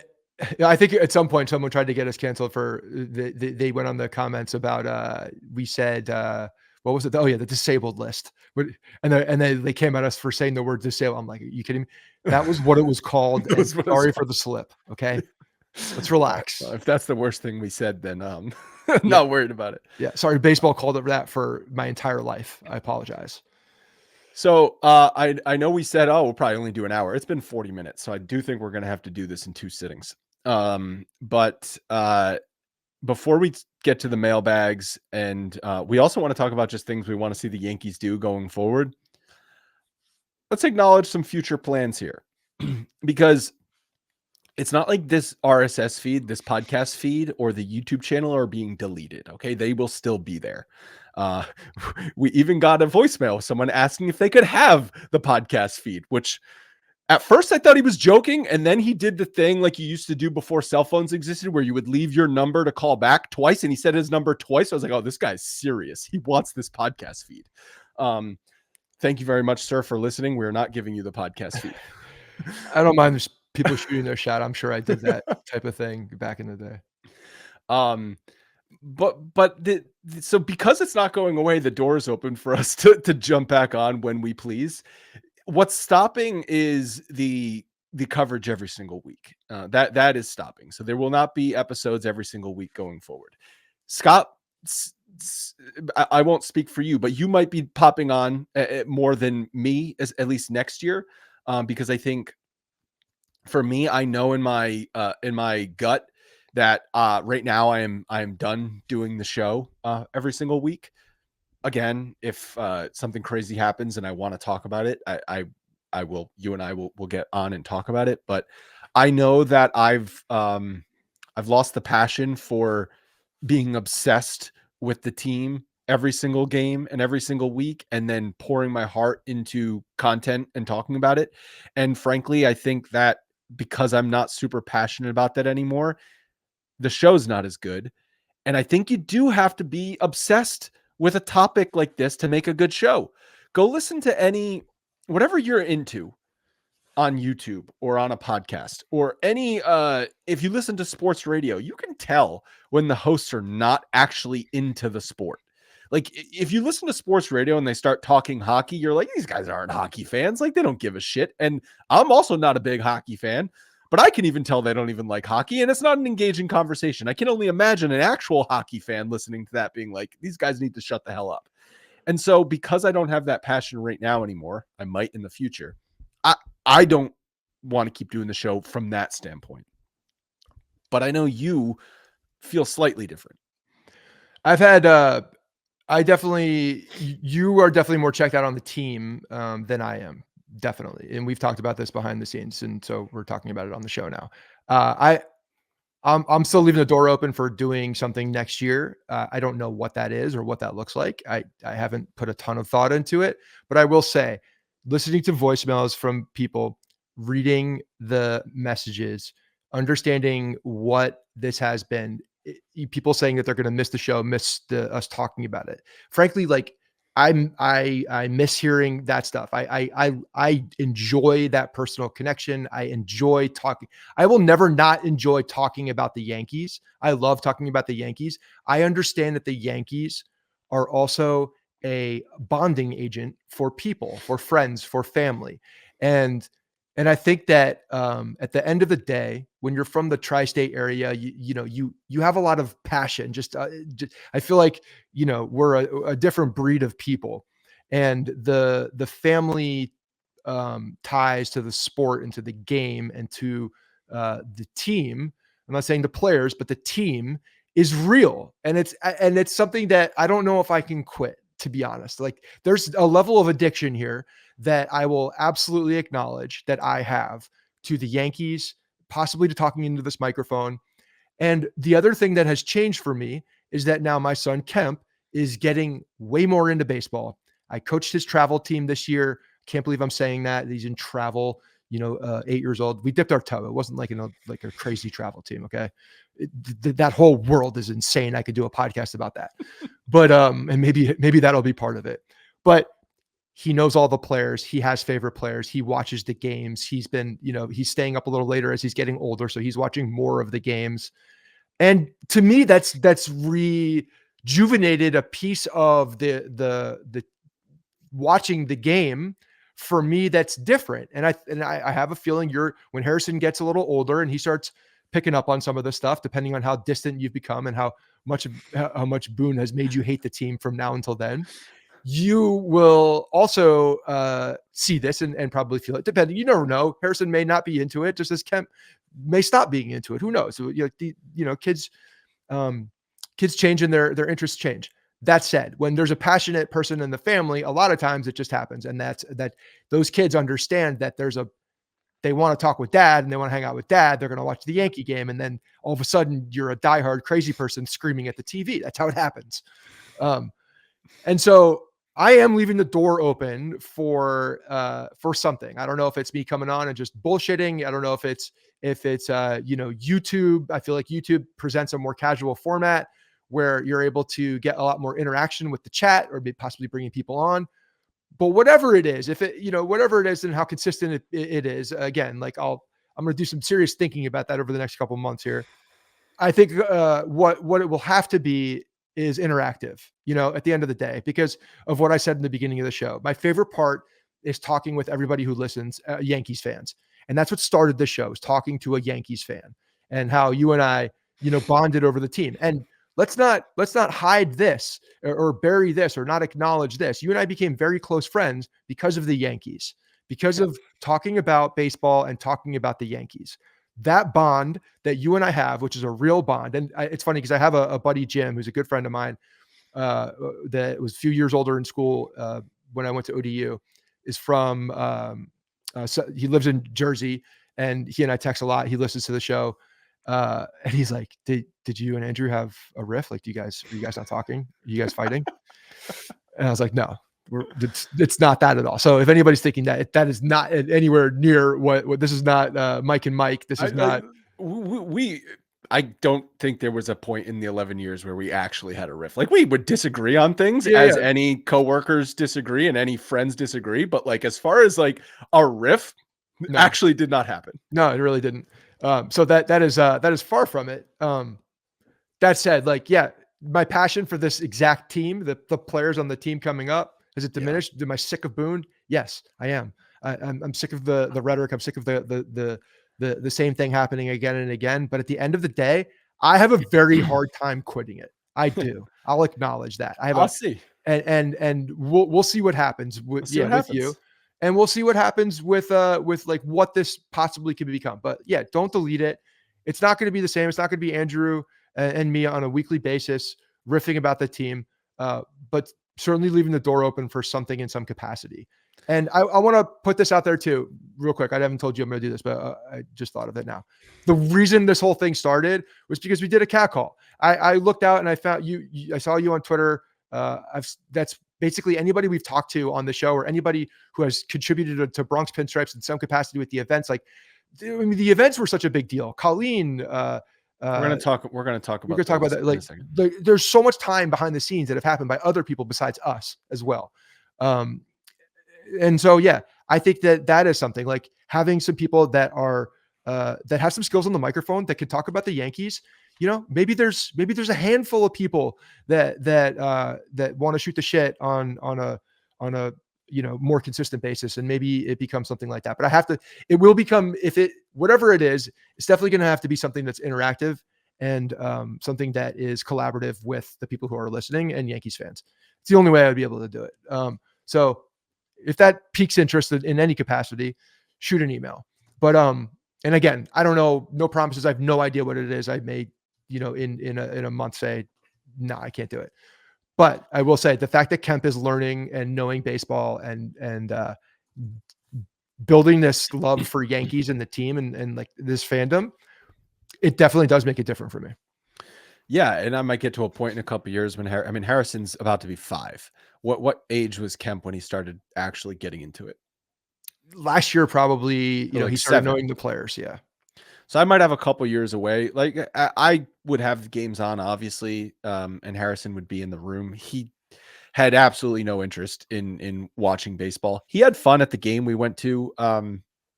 I think at some point someone tried to get us canceled for they went on the comments about we said what was it? Oh yeah, the disabled list. And they came at us for saying the word disabled. I'm like, are you kidding me? That was what it was called. It And was what it was sorry for called. the slip. Okay, let's All right. relax. Well, if that's the worst thing we said, then Yeah, not worried about it. yeah. Sorry, baseball called it that for my entire life. I apologize. So I know we said, oh, we'll probably only do an hour. It's been 40 minutes. So I do think we're gonna have to do this in 2 sittings. But before we get to the mailbags, and we also want to talk about just things we want to see the Yankees do going forward. Let's acknowledge some future plans here. Because it's not like this RSS feed, this podcast feed, or the YouTube channel are being deleted. Okay, they will still be there. Uh, we even got a voicemail, someone asking if they could have the podcast feed, which at first I thought he was joking, and then he did the thing like you used to do before cell phones existed, where you would leave your number to call back twice, and he said his number twice. I was like, oh, this guy's serious. He wants this podcast feed. Thank you very much, sir, for listening. We're not giving you the podcast feed. I don't mind people shooting their shot. I'm sure I did that type of thing back in the day. So because it's not going away, the door is open for us to jump back on when we please. What's stopping is the coverage every single week. That is stopping. So there will not be episodes every single week going forward. Scott, I won't speak for you, but you might be popping on more than me, at least next year, because I think for me, I know in my gut that right now I am done doing the show every single week. Again, if something crazy happens and I want to talk about it, I will. You and I will get on and talk about it. But I know that I've lost the passion for being obsessed with the team every single game and every single week, and then pouring my heart into content and talking about it. And frankly, I think that because I'm not super passionate about that anymore, the show's not as good. And I think you do have to be obsessed with a topic like this to make a good show. Go listen to whatever you're into on YouTube or on a podcast or if you listen to sports radio, you can tell when the hosts are not actually into the sport. Like if you listen to sports radio and they start talking hockey, you're like, these guys aren't hockey fans. Like they don't give a shit. And I'm also not a big hockey fan, but I can even tell they don't even like hockey, and it's not an engaging conversation. I can only imagine an actual hockey fan listening to that being like, these guys need to shut the hell up. And so because I don't have that passion right now anymore, I might in the future. I don't want to keep doing the show from that standpoint. But I know you feel slightly different. I've had you are definitely more checked out on the team than I am, definitely. And we've talked about this behind the scenes, and so we're talking about it on the show now. I'm still leaving the door open for doing something next year. I don't know what that is or what that looks like. I haven't put a ton of thought into it, but I will say, listening to voicemails from people, reading the messages, understanding what this has been, people saying that they're going to miss the show, miss us talking about it. Frankly, like I miss hearing that stuff. I enjoy that personal connection. I enjoy talking. I will never not enjoy talking about the Yankees. I love talking about the Yankees. I understand that the Yankees are also a bonding agent for people, for friends, for family. And I think that at the end of the day, when you're from the tri-state area, you have a lot of passion. Just I feel like we're a different breed of people, and the family ties to the sport and to the game and to the team. I'm not saying the players, but the team is real, and it's something that I don't know if I can quit. To be honest, like there's a level of addiction here that I will absolutely acknowledge that I have to the Yankees, possibly to talking into this microphone. And the other thing that has changed for me is that now my son Kemp is getting way more into baseball. I coached his travel team this year. Can't believe I'm saying that. He's in travel, 8 years old. We dipped our toe. It wasn't like a crazy travel team. Okay. That whole world is insane. I could do a podcast about that, but, and maybe that'll be part of it, but he knows all the players. He has favorite players. He watches the games. He's been, he's staying up a little later as he's getting older. So he's watching more of the games. And to me, that's rejuvenated a piece of the watching the game for me that's different. And I have a feeling when Harrison gets a little older and he starts picking up on some of the stuff, depending on how distant you've become and how much Boone has made you hate the team from now until then, you will also see this and probably feel it. Depending, you never know. Harrison may not be into it, just as Kemp may stop being into it. Who knows? So, kids change and their interests change. That said, when there's a passionate person in the family, a lot of times it just happens, and that those kids understand that they want to talk with dad and they want to hang out with dad. They're going to watch the Yankee game, and then all of a sudden you're a diehard crazy person screaming at the TV. That's how it happens. And so I am leaving the door open for something. I don't know if it's me coming on and just bullshitting. I don't know if it's YouTube. I feel like YouTube presents a more casual format where you're able to get a lot more interaction with the chat or possibly bringing people on. But whatever it is, whatever it is and how consistent it is, again, like I'm going to do some serious thinking about that over the next couple of months here. I think what it will have to be is interactive, at the end of the day, because of what I said in the beginning of the show. My favorite part is talking with everybody who listens, Yankees fans. And that's what started the show, is talking to a Yankees fan and how you and I, bonded over the team. And let's not hide this or bury this or not acknowledge this. You and I became very close friends because of the Yankees, because of talking about baseball and talking about the Yankees. That bond that you and I have, which is a real bond. And it's funny because I have a buddy, Jim, who's a good friend of mine, that was a few years older in school when I went to ODU, is from, so he lives in Jersey, and he and I text a lot. He listens to the show. And he's like, did you and Andrew have a riff? Like, are you guys not talking? Are you guys fighting? And I was like, no. It's not that at all. So if anybody's thinking that is not anywhere near what this is not Mike and Mike. This is not. I don't think there was a point in the 11 years where we actually had a riff. Like, we would disagree on things as any coworkers disagree and any friends disagree. But like, as far as like a riff, actually did not happen. No, it really didn't. So that is far from it. That said, like, yeah, my passion for this exact team, the players on the team coming up, has it diminished? Am I sick of Boone? Yes, I am. I'm sick of the rhetoric. I'm sick of the the same thing happening again and again. But at the end of the day, I have a very hard time quitting it. I do. I'll acknowledge that. I have I'll a see. and we'll see what happens with We'll see what with happens. you. And we'll see what happens with like what this possibly could become. But yeah, don't delete it. It's not going to be the same. It's not going to be Andrew and me on a weekly basis riffing about the team. But certainly leaving the door open for something in some capacity. And I want to put this out there too, real quick. I haven't told you I'm going to do this, but I just thought of it now. The reason this whole thing started was because we did a cat call. I looked out and I found you. I saw you on Twitter. That's basically anybody we've talked to on the show or anybody who has contributed to Bronx Pinstripes in some capacity with the events. Like, I mean, the events were such a big deal. Colleen, We're gonna talk about that. in Like, a second. there's so much time behind the scenes that have happened by other people besides us as well. And so, yeah, I think that is something like having some people that are that have some skills on the microphone that can talk about the Yankees. You know, maybe there's a handful of people that want to shoot the shit on a more consistent basis, and maybe it becomes something like that. But it will become, whatever it is, it's definitely going to have to be something that's interactive and something that is collaborative with the people who are listening and Yankees fans. It's the only way I'd be able to do it. So if that piques interest in any capacity, shoot an email. But and again, I don't know, no promises. I have no idea what it is. I may, in a month say, no, I can't do it. But I will say the fact that Kemp is learning and knowing baseball and building this love for Yankees and the team and like this fandom, it definitely does make it different for me. Yeah, and I might get to a point in a couple of years when Harrison's about to be 5. What age was Kemp when he started actually getting into it? Last year, probably, Like he started 7. knowing the players. Yeah. So I might have a couple years away. Like I would have games on, obviously, and Harrison would be in the room. He had absolutely no interest in watching baseball. He had fun at the game we went to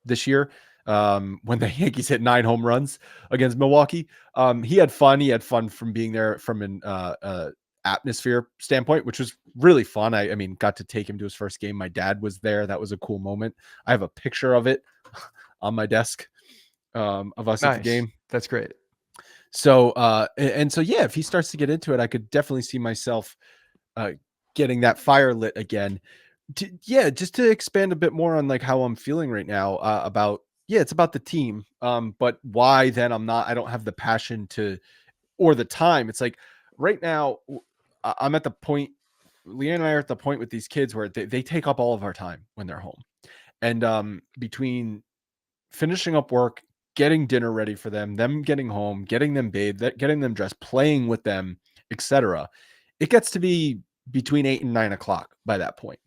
this year when the Yankees hit 9 home runs against Milwaukee. He had fun. He had fun from being there from an atmosphere standpoint, which was really fun. I mean, got to take him to his first game. My dad was there. That was a cool moment. I have a picture of it on my desk of us at the game. That's great. So and so yeah, if he starts to get into it, I could definitely see myself getting that fire lit again. Just to expand a bit more on like how I'm feeling right now about it's about the team. But why then I don't have the passion or the time. It's like right now I'm at the point, Leanne and I are at the point with these kids where they take up all of our time when they're home. And between finishing up work, getting dinner ready for them getting home, getting them bathed, getting them dressed, playing with them, etc., it gets to be between 8 and 9 o'clock by that point.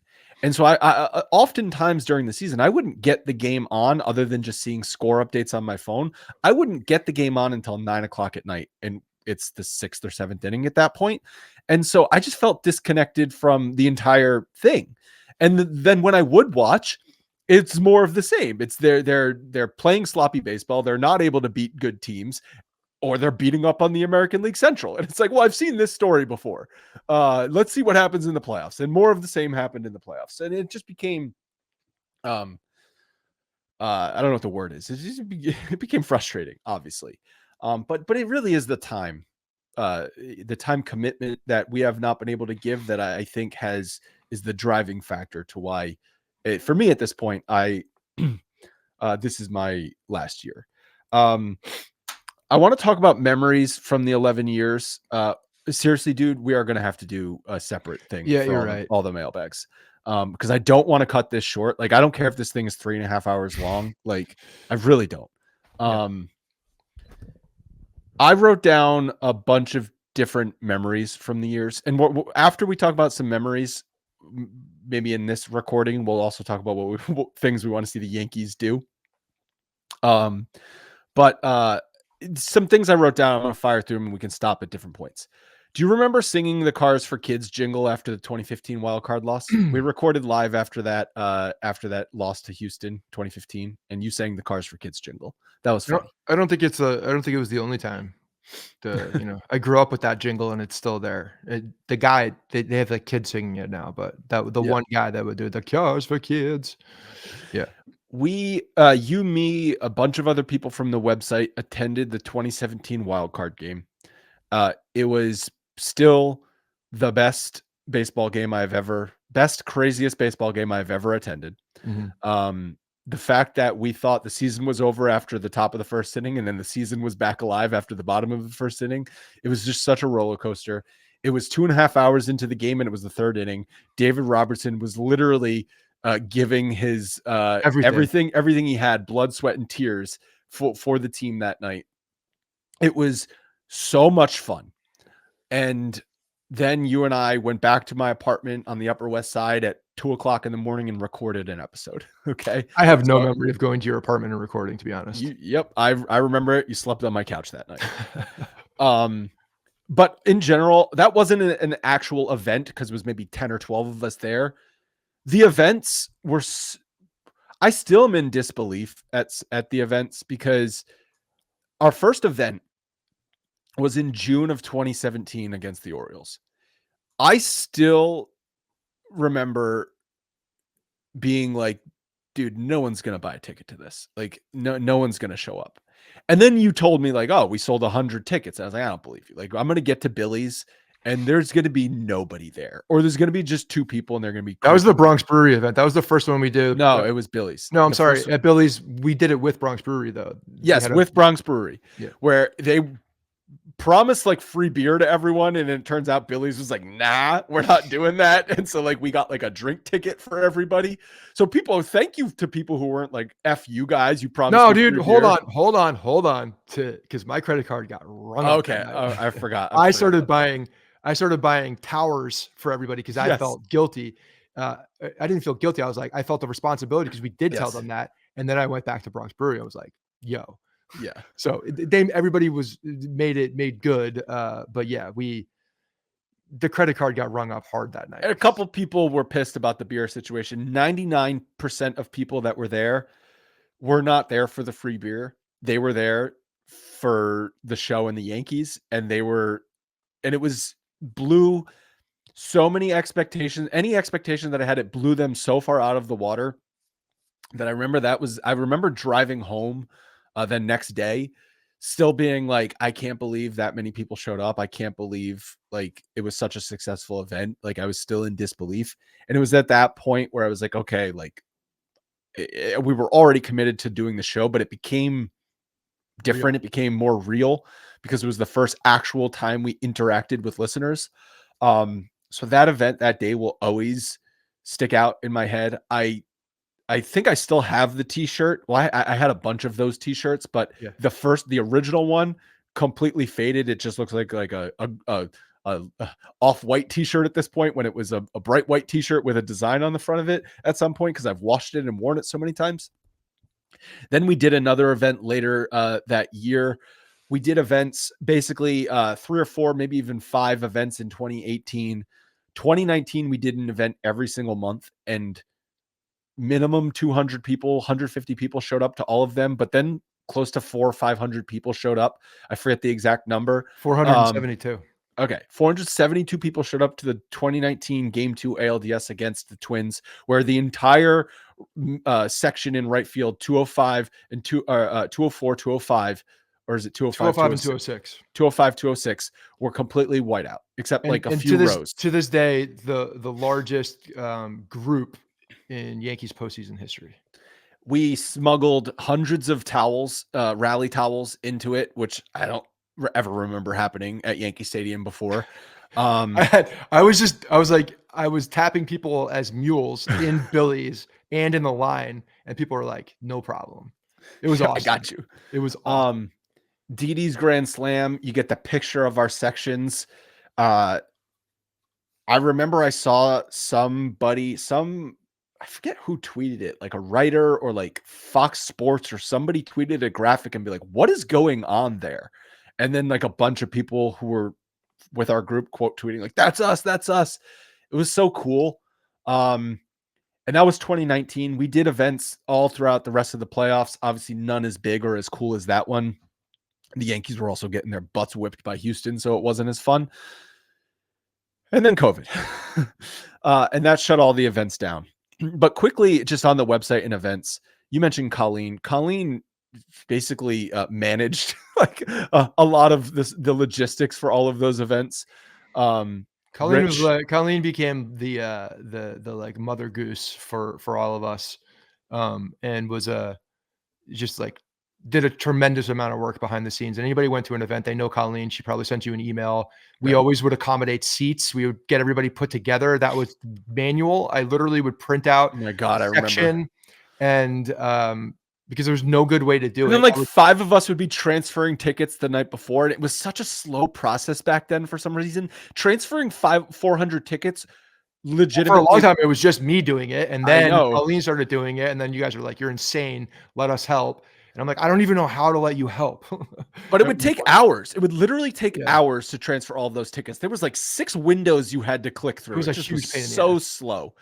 And so I oftentimes during the season, I wouldn't get the game on other than just seeing score updates on my phone. I wouldn't get the game on until 9 o'clock at night. And it's the 6th or 7th inning at that point. And so I just felt disconnected from the entire thing. And then when I would watch, it's more of the same. It's they're playing sloppy baseball. They're not able to beat good teams, or they're beating up on the American League Central. And it's like, well, I've seen this story before. Let's see what happens in the playoffs. And more of the same happened in the playoffs. And it just became, I don't know what the word is. It became frustrating, obviously. But it really is the time commitment that we have not been able to give that I think is the driving factor to why, for me at this point, this is my last year. I want to talk about memories from the 11 years. Seriously, dude, we are going to have to do a separate thing. Yeah, for you're right. All the mailbags. Because I don't want to cut this short. Like, I don't care if this thing is 3.5 hours long. Like, I really don't. I wrote down a bunch of different memories from the years. And after we talk about some memories, maybe in this recording, we'll also talk about what things we want to see the Yankees do. But some things I wrote down, I'm going to fire through them and we can stop at different points. Do you remember singing the Cars for Kids jingle after the 2015 wildcard loss? We recorded live after that loss to Houston 2015, and you sang the Cars for Kids jingle. That was funny. I don't think it was the only time. I grew up with that jingle and it's still there. The guy, they have like kids singing it now, but the one guy that would do the Cars for Kids. Yeah. You, me, a bunch of other people from the website attended the 2017 wildcard game. It was still the best craziest baseball game I've ever attended. The fact that we thought the season was over after the top of the first inning and then the season was back alive after the bottom of the first inning, it was just such a roller coaster. It was 2.5 hours into the game and it was the third inning. David Robertson was literally giving his everything he had, blood, sweat, and tears for the team that night. It was so much fun. And then you and I went back to my apartment on the Upper West Side at 2:00 in the morning and recorded an episode. Okay. I have no memory of going to your apartment and recording, to be honest. Yep. I remember it. You slept on my couch that night. But in general, that wasn't an actual event because it was maybe 10 or 12 of us there. The events were, I still am in disbelief at the events because our first event was in June of 2017 against the Orioles. I still remember being like, dude, no one's going to buy a ticket to this. Like, no one's going to show up. And then you told me like, oh, we sold 100 tickets. And I was like, I don't believe you. Like, I'm going to get to Billy's and there's going to be nobody there, or there's going to be just 2 people and they're going to be. That was the Bronx Brewery event. That was the first one we did. No, it was Billy's. No, I'm sorry. At Billy's, we did it with Bronx Brewery though. Yes, with Bronx Brewery, where they promised like free beer to everyone, and it turns out Billy's was like, nah, we're not doing that. And so like we got like a drink ticket for everybody. So people, thank you to people who weren't like, F you guys, you promised. No, dude, hold on. Because my credit card got rung up. Okay, I forgot. I started buying towers for everybody because I felt guilty. I didn't feel guilty. I was like, I felt the responsibility because we did tell them that. And then I went back to Bronx Brewery. I was like, yo. Yeah. So everybody made good. But yeah, the credit card got rung up hard that night. And a couple people were pissed about the beer situation. 99% of people that were there were not there for the free beer. They were there for the show and the Yankees, and it blew so many expectations. Any expectation that I had, it blew them so far out of the water that I remember driving home the next day still being like, I can't believe that many people showed up. I can't believe like it was such a successful event. Like I was still in disbelief. And it was at that point where I was like, okay, like we were already committed to doing the show, but it became different. It became more real because it was the first actual time we interacted with listeners. So that event that day will always stick out in my head. I think I still have the t-shirt. Well, I had a bunch of those t-shirts, but the original one completely faded. It just looks like a off-white t-shirt at this point, when it was a bright white t-shirt with a design on the front of it at some point, because I've washed it and worn it so many times. Then we did another event later that year. We did events, basically 3 or 4, maybe even 5 events in 2018. 2019, we did an event every single month, and minimum 200 people, 150 people showed up to all of them, but then close to 400 or 500 people showed up. I forget the exact number. 472. Okay. 472 people showed up to the 2019 Game 2 ALDS against the Twins, where the entire section in right field, 205 and 204, 205, or is it 205, 205 and 206? 205, 206 were completely white out, except like a few rows. To this day, the largest group in Yankees postseason history. We smuggled hundreds of towels, rally towels, into it, which I don't ever remember happening at Yankee Stadium before. I was tapping people as mules in Billy's and in the line, and people were like, no problem. It was awesome. I got you. It was awesome. DD's Grand Slam, you get the picture of our sections. I remember I saw I forget who tweeted it, like a writer or like Fox Sports or somebody tweeted a graphic and be like, what is going on there? And then like a bunch of people who were with our group quote tweeting like, that's us. It was so cool. And that was 2019. We did events all throughout the rest of the playoffs. Obviously none as big or as cool as that one. The Yankees were also getting their butts whipped by Houston, so it wasn't as fun. And then COVID. And that shut all the events down. But quickly, just on the website and events, you mentioned Colleen. Colleen basically managed like a lot of the logistics for all of those events. Rich, Colleen became the like mother goose for all of us, and was just like did a tremendous amount of work behind the scenes. And anybody went to an event, they know Colleen. She probably sent you an email. We always would accommodate seats. We would get everybody put together. That was manual. I literally would print out oh my God, I section, remember. and because there was no good way to do And it. then like 5 of us would be transferring tickets the night before, and it was such a slow process back then for some reason. Transferring 400 tickets legitimately. For a long time, it was just me doing it, and I then know. Colleen started doing it, and then you guys were like, "You're insane. Let us help." And I'm like, "I don't even know how to let you help." But it would take hours. It would literally take Yeah. hours to transfer all of those tickets. There was like 6 windows you had to click through. It was a just huge pain in the so ass. slow.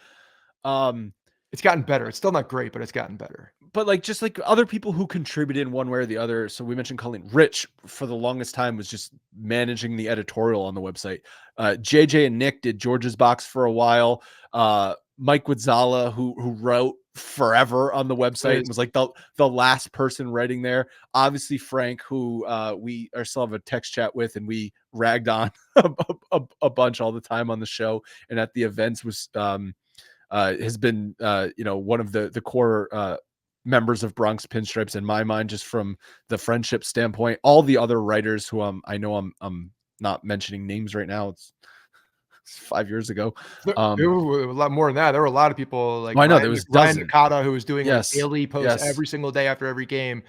It's gotten better. It's still not great, but it's gotten better. But like just like other people who contributed in one way or the other. So we mentioned Colleen. Rich for the longest time was just managing the editorial on the website. JJ and Nick did George's Box for a while. Mike Wadzala, who wrote forever on the website and was like the last person writing there. Obviously Frank, who we are still have a text chat with, and we ragged on a bunch all the time on the show and at the events, was has been one of the core members of Bronx Pinstripes in my mind, just from the friendship standpoint. All the other writers who I know I'm not mentioning names right now. It's 5 years ago. There were a lot more than that. There were a lot of people like I know there was Ryan dozen. Nakata, who was doing like Yes. daily posts Yes. every single day after every game.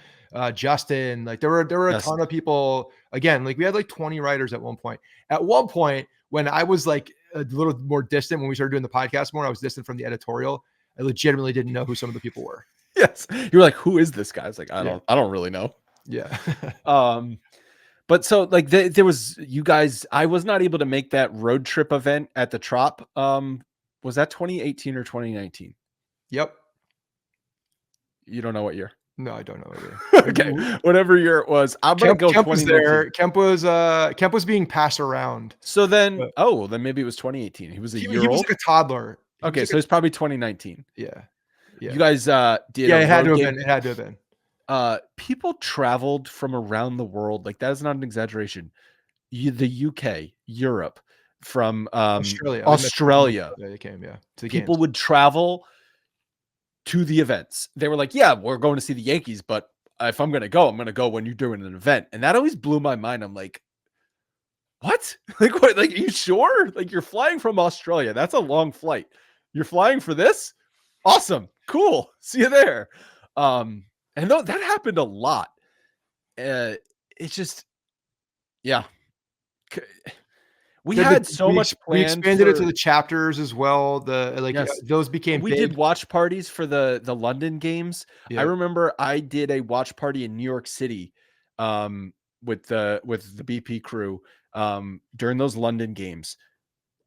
Justin, like there were a Yes. ton of people. Again, like we had like 20 writers at one point. At one point, when I was like a little more distant, when we started doing the podcast more, I was distant from the editorial. I legitimately didn't know who some of the people were. Yes. You're like, who is this guy? I was like, I don't really know. Yeah. But so like there was you guys, I was not able to make that road trip event at the Trop. Was that 2018 or 2019? Yep. You don't know what year? No, I don't know what year. Okay. Whatever year it was. I'm gonna go Kemp was 2019. there. Kemp was being passed around. So then then maybe it was 2018. He was a year He was old. like a toddler. Okay, so it's probably 2019. Yeah. You guys did it had to have been. It had to have been. People traveled from around the world. Like that is not an exaggeration. The UK, Europe, from Australia. They came, to the people games. would travel to the events. They were like, yeah, we're going to see the Yankees, but if I'm going to go, I'm going to go when you're doing an event. And that always blew my mind. I'm like, what? Like, what? Like, are you sure? Like, you're flying from Australia. That's a long flight. You're flying for this? Awesome. Cool. See you there. And that happened a lot. It's just, yeah. We had so much planned. We expanded it to the chapters as well. Those became we big. did watch parties for the London games. Yeah. I remember I did a watch party in New York City with the BP crew during those London games.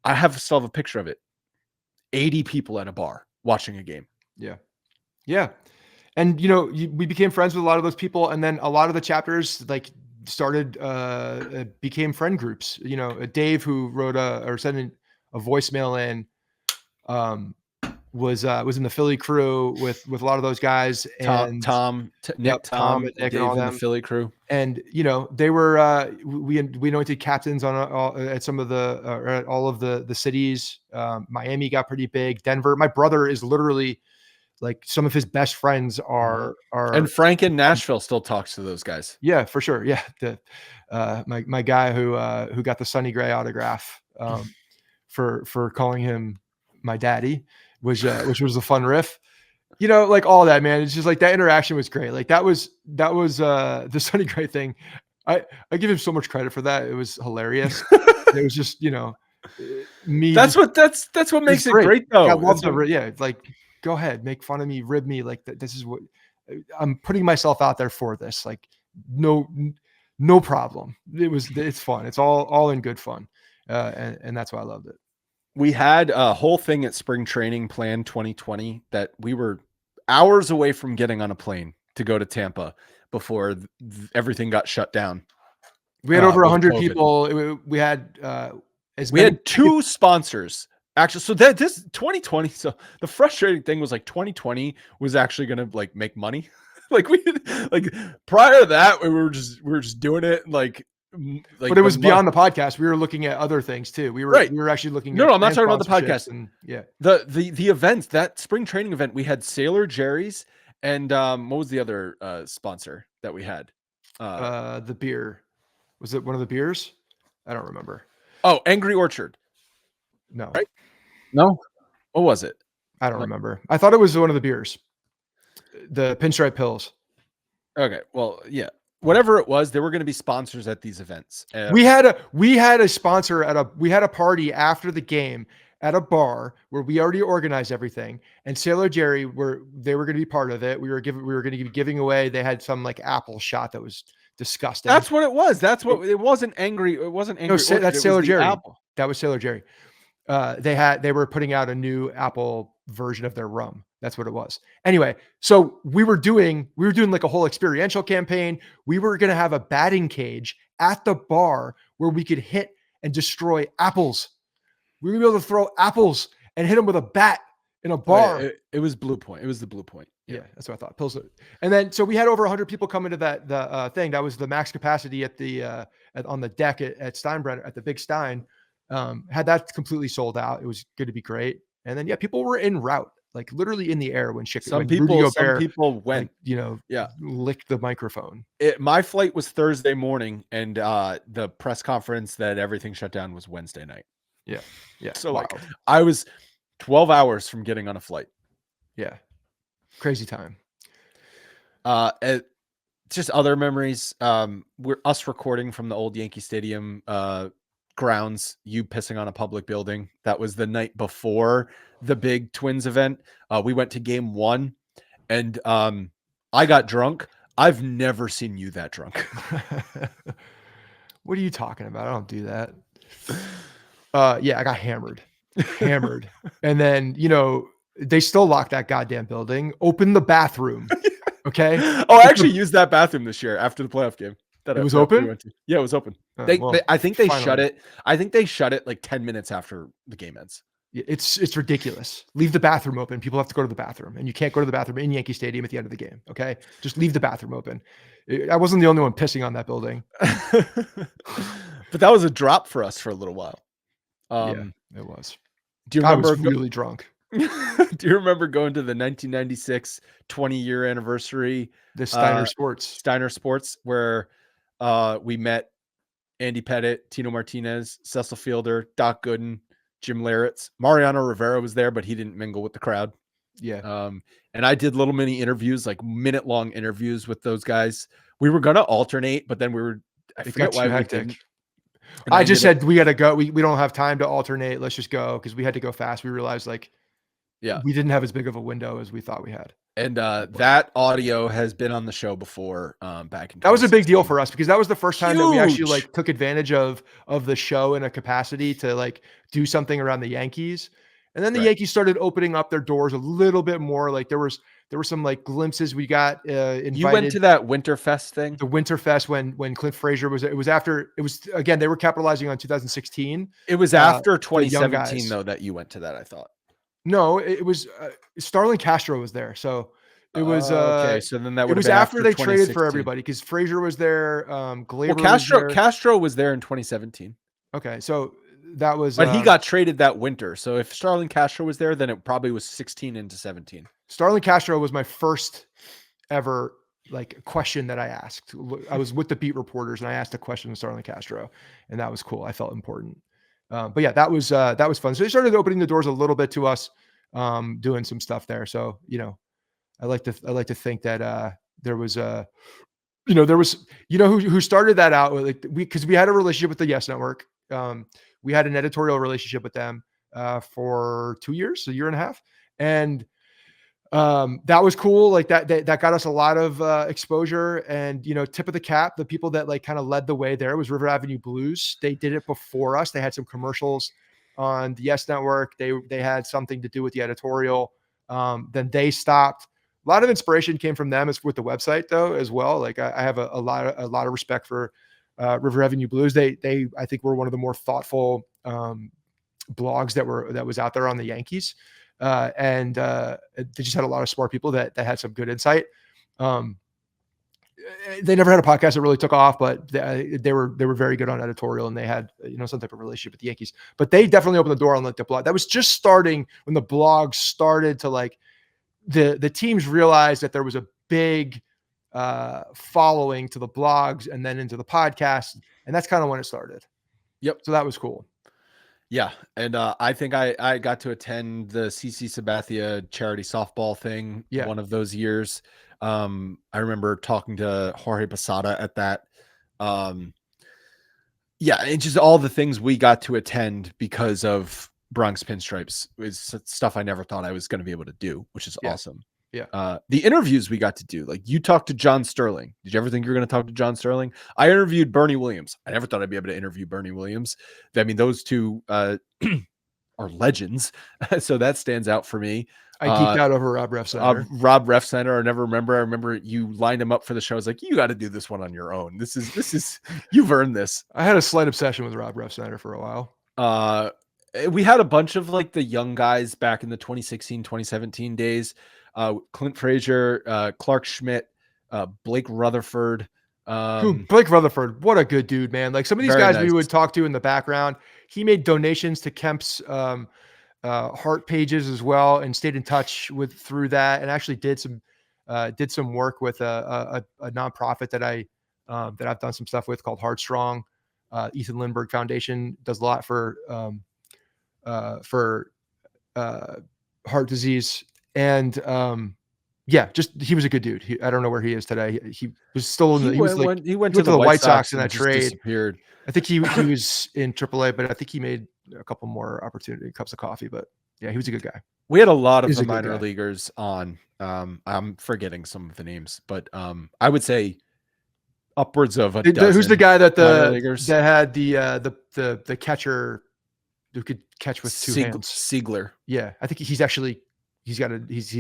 I still have a picture of it. 80 people at a bar watching a game. Yeah. Yeah. And we became friends with a lot of those people, and then a lot of the chapters started became friend groups. Dave, who wrote or sent a voicemail in, was in the Philly crew with a lot of those guys, and Nick, Tom, and Nick, Dave, and all in them. the Philly crew. And they were we anointed captains at some of at all of the cities. Miami got pretty big. Denver. My brother is literally like some of his best friends are and Frank in Nashville still talks to those guys. Yeah, for sure. Yeah. My guy who got the Sonny Gray autograph for calling him my daddy, which was a fun riff. Like all that, man. It's just like that interaction was great. Like that was the Sonny Gray thing. I give him so much credit for that. It was hilarious. It was just, me. That's what makes it great though. I love like, go ahead, make fun of me, rib me. Like this is what I'm putting myself out there for this. Like no problem. It's fun. It's all in good fun. And that's why I loved it. We had a whole thing at spring training planned 2020 that we were hours away from getting on a plane to go to Tampa before everything got shut down. We had over 100 people. We had 2 sponsors Actually, so that this 2020, so the frustrating thing was like 2020 was actually gonna like make money. Like prior to that, we were just doing it But it the was money. beyond the podcast. We were looking at other things too. Right. We were actually looking No, at no, I'm not brand talking about the sponsorships podcast. and yeah. The events, that spring training event, we had Sailor Jerry's and what was the other sponsor that we had? The beer. Was it one of the beers? I don't remember. Oh, Angry Orchard. No. Right? No. What was it? I don't remember. I thought it was one of the beers. The Pinstripe Pills. Okay. Well, yeah. Whatever it was, there were going to be sponsors at these events. We had a sponsor we had a party after the game at a bar where we already organized everything, and Sailor Jerry they were going to be part of it. We were going to be giving away. They had some like apple shot that was disgusting. That's what it was. That's what it wasn't angry. It wasn't angry. No, that's Sailor Jerry. Apple. That was Sailor Jerry. They were putting out a new apple version of their rum. That's what it was. Anyway, so we were doing like a whole experiential campaign. We were going to have a batting cage at the bar where we could hit and destroy apples. We were going to be able to throw apples and hit them with a bat in a bar. Oh, yeah, it was Blue Point. It was the Blue Point. Yeah, that's what I thought. Pills. And then, so we had over 100 people coming to the thing. That was the max capacity at the on the deck at Steinbrenner at the Big Stein. Had that completely sold out. It was going to be great. And then, yeah, people were en route, like literally in the air when some people went, like, licked the microphone. My flight was Thursday morning, and the press conference that everything shut down was Wednesday night. Yeah. Yeah. So wild. Like I was 12 hours from getting on a flight. Yeah. Crazy time. Just other memories. We're us recording from the old Yankee Stadium grounds, you pissing on a public building. That was the night before the big Twins event. We went to game 1, and I got drunk. I've never seen you that drunk. What are you talking about? I don't do that. Yeah, I got hammered. And then, they still locked that goddamn building, opened the bathroom. Okay. Oh, I actually used that bathroom this year after the playoff game. It was open? We went to. Yeah, it was open. I think they shut it. I think they shut it like 10 minutes after the game ends. It's ridiculous. Leave the bathroom open. People have to go to the bathroom, and you can't go to the bathroom in Yankee Stadium at the end of the game. Okay. Just leave the bathroom open. I wasn't the only one pissing on that building. But that was a drop for us for a little while. Yeah, it was. Do you remember? I was really drunk. Do you remember going to the 1996 20-year anniversary? The Steiner Sports, where we met Andy Pettit, Tino Martinez, Cecil Fielder, Doc Gooden, Jim Larritz. Mariano Rivera was there, but he didn't mingle with the crowd. Yeah. And I did little mini interviews, like minute-long interviews with those guys. We were gonna alternate, but then I forget why we didn't. I just said we got to go. We don't have time to alternate. Let's just go, because we had to go fast. We realized we didn't have as big of a window as we thought we had. And that audio has been on the show before. Back in that was a big deal for us, because that was the first time that we actually took advantage of the show in a capacity to do something around the Yankees. And then the Yankees started opening up their doors a little bit more. Like there were some glimpses we got invited. You went to that Winterfest thing? The Winterfest when Clint Frazier again, they were capitalizing on 2016. It was after 2017 though that you went to that, I thought. No, it was Starlin Castro was there. So it was okay. So then that it was after they traded for everybody, because Frazier was there. Castro was there in 2017. Okay, so that was, but he got traded that winter. So if Starlin Castro was there, then it probably was 16 into 17. Starlin Castro was my first ever question that I asked. I was with the beat reporters, and I asked a question of Starlin Castro, and that was cool. I felt important. But yeah, that was fun. So they started opening the doors a little bit to us, doing some stuff there. So, I like to think that there was who started that out, because we had a relationship with the Yes Network. We had an editorial relationship with them for 2 years, a year and a half. And that was cool. That got us a lot of exposure, and tip of the cap, the people that kind of led the way there was River Avenue Blues. They did it before us. They had some commercials on the Yes Network. They had something to do with the editorial. Then they stopped. A lot of inspiration came from them with the website though, as well. I have a lot of respect for River Avenue Blues. They I think were one of the more thoughtful blogs that was out there on the Yankees. And they just had a lot of smart people that had some good insight. They never had a podcast that really took off, but they were very good on editorial, and they had, some type of relationship with the Yankees. But they definitely opened the door on like the blog. That was just starting when the blog started to like the teams realized that there was a big following to the blogs and then into the podcast, and that's kind of when it started. Yep. So that was cool. Yeah. And I think I got to attend the CC Sabathia charity softball thing one of those years. I remember talking to Jorge Posada at that. Yeah, it's just all the things we got to attend because of Bronx Pinstripes is stuff I never thought I was going to be able to do, which is awesome. Yeah. The interviews we got to do, like you talked to John Sterling. Did you ever think you were going to talk to John Sterling? I interviewed Bernie Williams. I never thought I'd be able to interview Bernie Williams. I mean, those two are legends. So that stands out for me. I geeked out over Rob Refsnyder. Rob Refsnyder, I remember you lined him up for the show. I was like, you got to do this one on your own. This is you've earned this. I had a slight obsession with Rob Refsnyder for a while. We had a bunch of like the young guys back in the 2016, 2017 days. Clint Frazier, Clark Schmidt, Blake Rutherford. Blake Rutherford, what a good dude, man. Like some of these guys we would talk to in the background. He made donations to Kemp's heart pages as well, and stayed in touch through that, and actually did some work with a nonprofit that I've done some stuff with called Heartstrong. Ethan Lindbergh Foundation does a lot for heart disease, and he was a good dude. I don't know where he is today. He was still in the he went to the White Sox in that trade. Disappeared. I think he was in AAA, but I think he made a couple more cups of coffee. But yeah, he was a good guy. We had a lot of the minor leaguers on. I'm forgetting some of the names, but I would say upwards of a dozen. Who's the guy that had the catcher who could catch with two hands? Siegler. Yeah, I think he's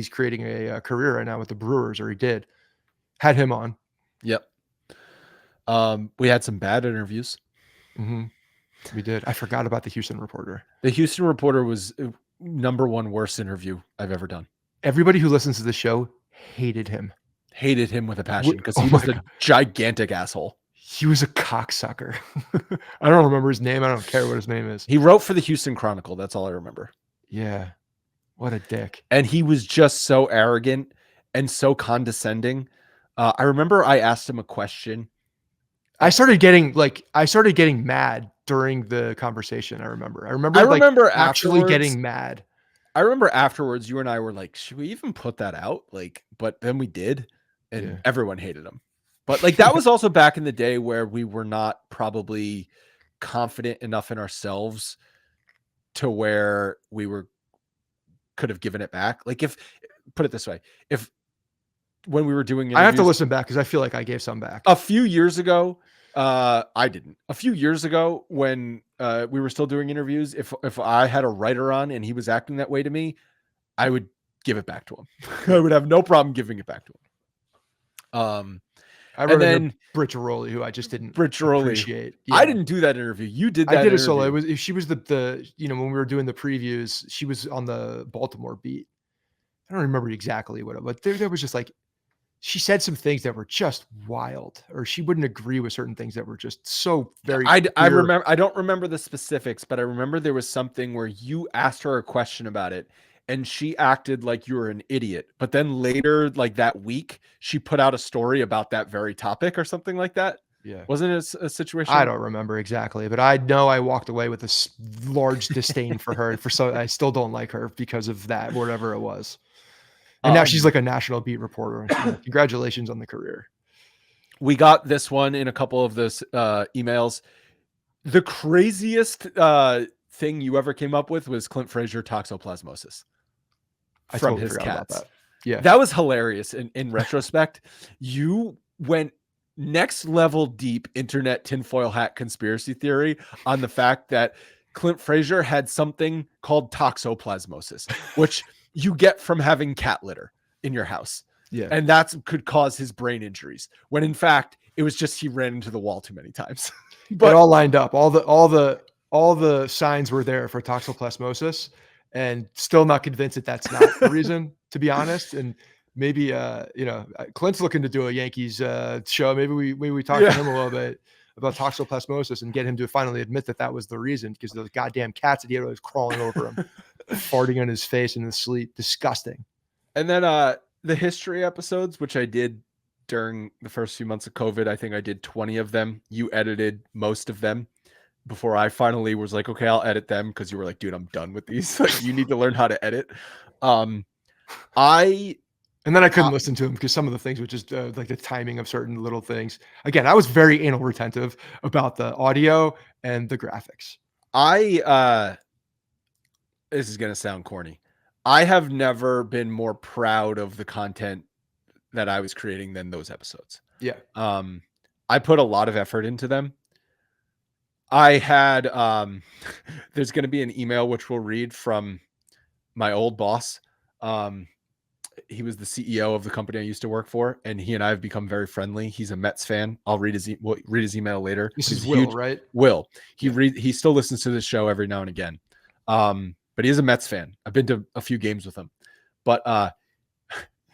creating a career right now with the Brewers, or he did. Had him on. Yep. We had some bad interviews. Mm-hmm. We did. I forgot about the Houston reporter. The Houston reporter was number one worst interview I've ever done. Everybody who listens to the show hated him. Hated him with a passion because he was a gigantic asshole. He was a cocksucker. I don't remember his name. I don't care what his name is. He wrote for the Houston Chronicle. That's all I remember. Yeah. What a dick. And he was just so arrogant and so condescending. I remember I asked him a question. I started getting mad during the conversation. I remember actually getting mad. I remember afterwards, you and I were like, should we even put that out? Like, but then we did, and everyone hated him. But like, that was also back in the day where we were not probably confident enough in ourselves to where we could have given it back. Like, put it this way, when we were doing interviews, I have to listen back because I feel like I gave some back. A few years ago, I didn't. A few years ago, when we were still doing interviews, if I had a writer on and he was acting that way to me, I would give it back to him. I would have no problem giving it back to hم. I remember Britt Giroli, who I just didn't appreciate. Yeah. I didn't do that interview. You did that. I did a solo. She was the when we were doing the previews, she was on the Baltimore beat. I don't remember exactly what it was. There was just like, she said some things that were just wild, or she wouldn't agree with certain things that were just so very. I don't remember the specifics, but I remember there was something where you asked her a question about it, and she acted like you were an idiot. But then later, like that week, she put out a story about that very topic or something like that. Yeah. Wasn't it a situation? I don't remember exactly, but I know I walked away with a large disdain for her. I still don't like her because of that, whatever it was. And now she's like a national beat reporter. Congratulations on the career. We got this one in a couple of those emails. The craziest thing you ever came up with was Clint Frazier toxoplasmosis from his cats. Yeah, that was hilarious. In retrospect, you went next level deep internet tinfoil hat conspiracy theory on the fact that Clint Frazier had something called toxoplasmosis, which you get from having cat litter in your house. Yeah. And that could cause his brain injuries, when in fact it was just he ran into the wall too many times. But it all lined up. All the all the signs were there for toxoplasmosis, and still not convinced that that's not the reason, to be honest. And maybe, Clint's looking to do a Yankees show. Maybe we talk to Yeah. him a little bit about toxoplasmosis and get him to finally admit that that was the reason, because those goddamn cats that he had was crawling over him, farting on his face in his sleep. Disgusting. And then the history episodes, which I did during the first few months of COVID, I think I did 20 of them. You edited most of them before I finally was like, okay, I'll edit them, because you were like, dude, I'm done with these. Like, you need to learn how to edit. And then I couldn't listen to him because some of the things were just like the timing of certain little things. Again, I was very anal retentive about the audio and the graphics. This is going to sound corny. I have never been more proud of the content that I was creating than those episodes. Yeah. I put a lot of effort into them. I had, there's going to be an email which we'll read from my old boss. He was the CEO of the company I used to work for, and he and I have become very friendly. He's a Mets fan. I'll read his email later. This is Will, right? Will. He still listens to this show every now and again. But he is a Mets fan. I've been to a few games with him. But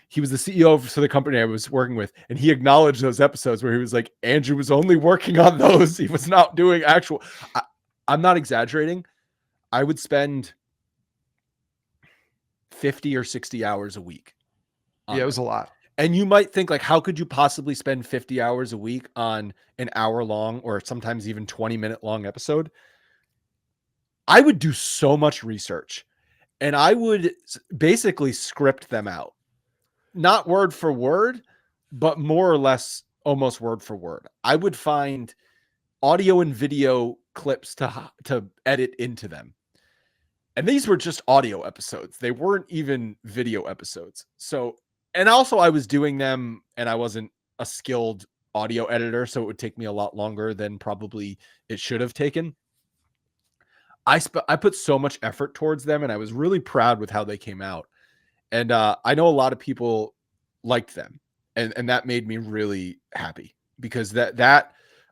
he was the CEO of the company I was working with, and he acknowledged those episodes where he was like, Andrew was only working on those. He was not doing actual. I'm not exaggerating. I would spend 50 or 60 hours a week. Yeah, it was a lot. And you might think, like, how could you possibly spend 50 hours a week on an hour long or sometimes even 20-minute long episode? I would do so much research, and I would basically script them out. Not word for word, but more or less almost word for word. I would find audio and video clips to edit into them. And these were just audio episodes. They weren't even video episodes. So, and also I was doing them and I wasn't a skilled audio editor, so it would take me a lot longer than probably it should have taken. I put so much effort towards them, and I was really proud with how they came out. And I know a lot of people liked them, and that made me really happy, because that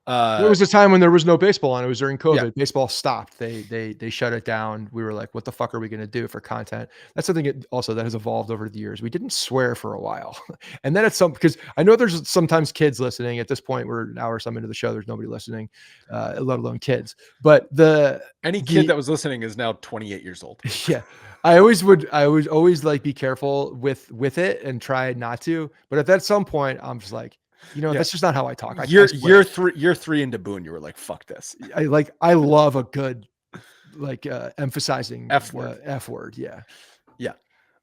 There was a time when there was no baseball on. It was during COVID. Yeah. Baseball stopped. They shut it down. We were like, what the fuck are we going to do for content? That's something that has evolved over the years. We didn't swear for a while. And then because I know there's sometimes kids listening at this point. We're an hour or some into the show. There's nobody listening, let alone kids. But any kid that was listening is now 28 years old. Yeah. I would always like be careful with it and try not to. But at some point, I'm just like, that's just not how I talk. Year 3 into Boone, you were like, fuck this. I love a good, emphasizing F word. F word. Yeah. Yeah.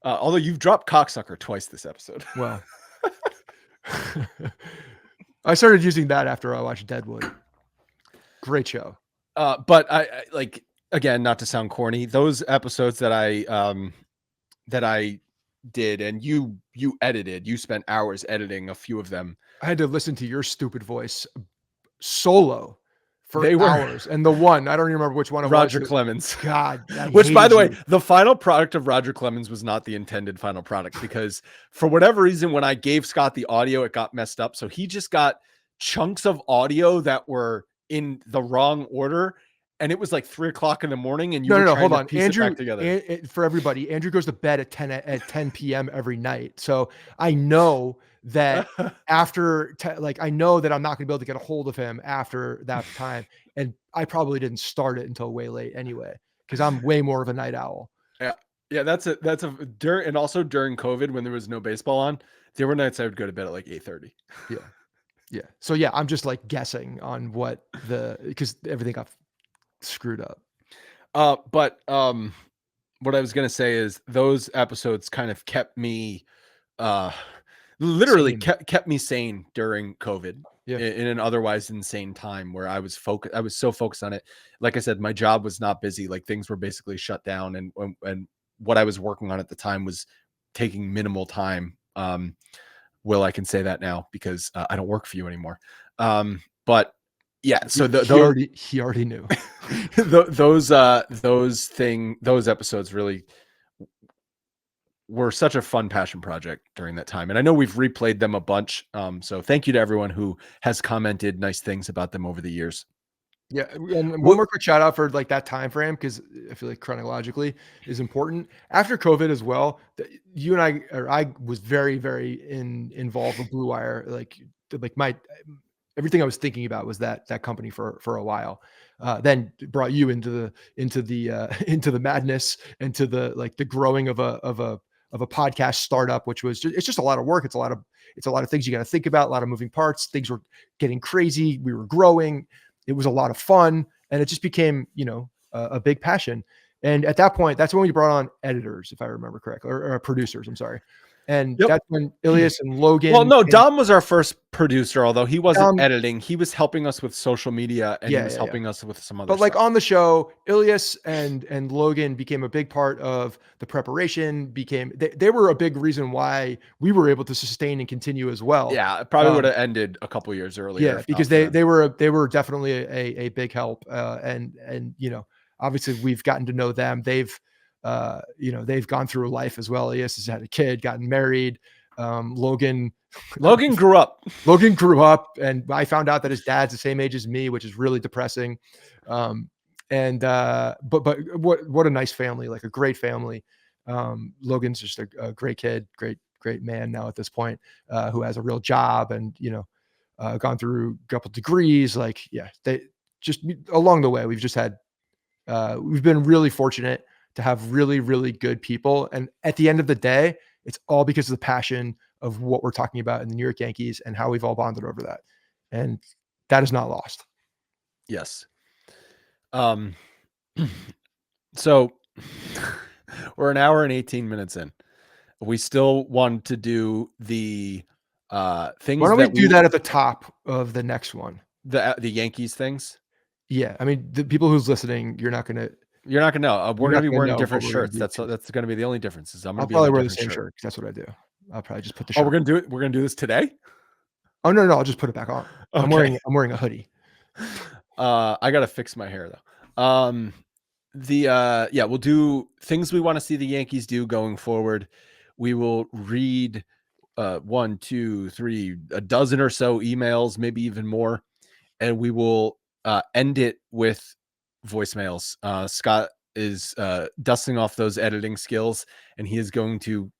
Although you've dropped cocksucker twice this episode. Well, I started using that after I watched Deadwood. Great show. But I like, again, not to sound corny, those episodes that I did and you edited, you spent hours editing a few of them. I had to listen to your stupid voice solo for hours. And the one, I don't even remember which one it was. Roger Clemens. God. Which, by the way, the final product of Roger Clemens was not the intended final product, because for whatever reason, when I gave Scott the audio, it got messed up. So he just got chunks of audio that were in the wrong order. And it was like 3:00 in the morning, and no, hold on, Andrew. It back together. For everybody, Andrew goes to bed at 10 p.m. every night, so I know that after, I know that I'm not going to be able to get a hold of him after that time, and I probably didn't start it until way late anyway, because I'm way more of a night owl. Yeah, and also during COVID when there was no baseball on, there were nights I would go to bed at like 8:30. Yeah. So yeah, I'm just like guessing on because everything got screwed up. But what I was gonna say is those episodes kind of kept me literally kept me sane during COVID. In an otherwise insane time where I was so focused on it. Like I said, my job was not busy. Like, things were basically shut down, and what I was working on at the time was taking minimal time. Will, I can say that now because I don't work for you anymore. But yeah, so he already knew. those episodes really were such a fun passion project during that time. And I know we've replayed them a bunch. So thank you to everyone who has commented nice things about them over the years. Yeah, and one more quick shout out for like that time frame, because I feel like chronologically is important. After COVID as well, you and I, or I was very, very involved with Blue Wire. Like my everything I was thinking about was that company for a while. Then brought you into the into the madness, into the like the growing of a podcast startup, which was it's just a lot of work. It's a lot of things you got to think about, a lot of moving parts. Things were getting crazy. We were growing. It was a lot of fun, and it just became, a big passion. And at that point, that's when we brought on editors, if I remember correctly, or producers. I'm sorry. And Yep. that's when Ilias and Well, Logan. no, Dom was our first producer, although he wasn't Dom, editing. He was helping us with social media, and he was yeah. helping us with some other But like stuff. on the show, Ilias and Logan became a big part of the preparation. They were a big reason why we were able to sustain and continue as well. Yeah, it probably would have ended a couple years earlier Yeah, if not because for them. they were definitely a big help. And obviously we've gotten to know them. They've gone through life as well. Elias has had a kid, gotten married. Logan Grew up. Logan grew up, and I found out that his dad's the same age as me, which is really depressing. But what a nice family, like a great family. Logan's just a great kid, great man now at this point, who has a real job, and gone through a couple degrees. Like, yeah, they just along the way, we've been really fortunate to have really, really good people. And at the end of the day, it's all because of the passion of what we're talking about in the New York Yankees and how we've all bonded over that. And that is not lost. Yes. So we're an hour and 18 minutes in. We still want to do the things. Why don't we do that at the top of the next one? The Yankees things. Yeah, I mean, the people who's listening, you're not gonna know. We're gonna be wearing different what we're shirts. That's gonna be the only difference. Is I'm gonna I'll be in probably a wear the different same shirt. shirt, 'cause that's what I do. I'll probably just put the Oh, shirt. we're gonna do this today. Oh no, I'll just put it back on. Okay. I'm wearing a hoodie. I gotta fix my hair though. We'll do things we want to see the Yankees do going forward. We will read 1, 2, 3, a dozen or so emails, maybe even more, and we will end it with voicemails. Scott is dusting off those editing skills, and he is going to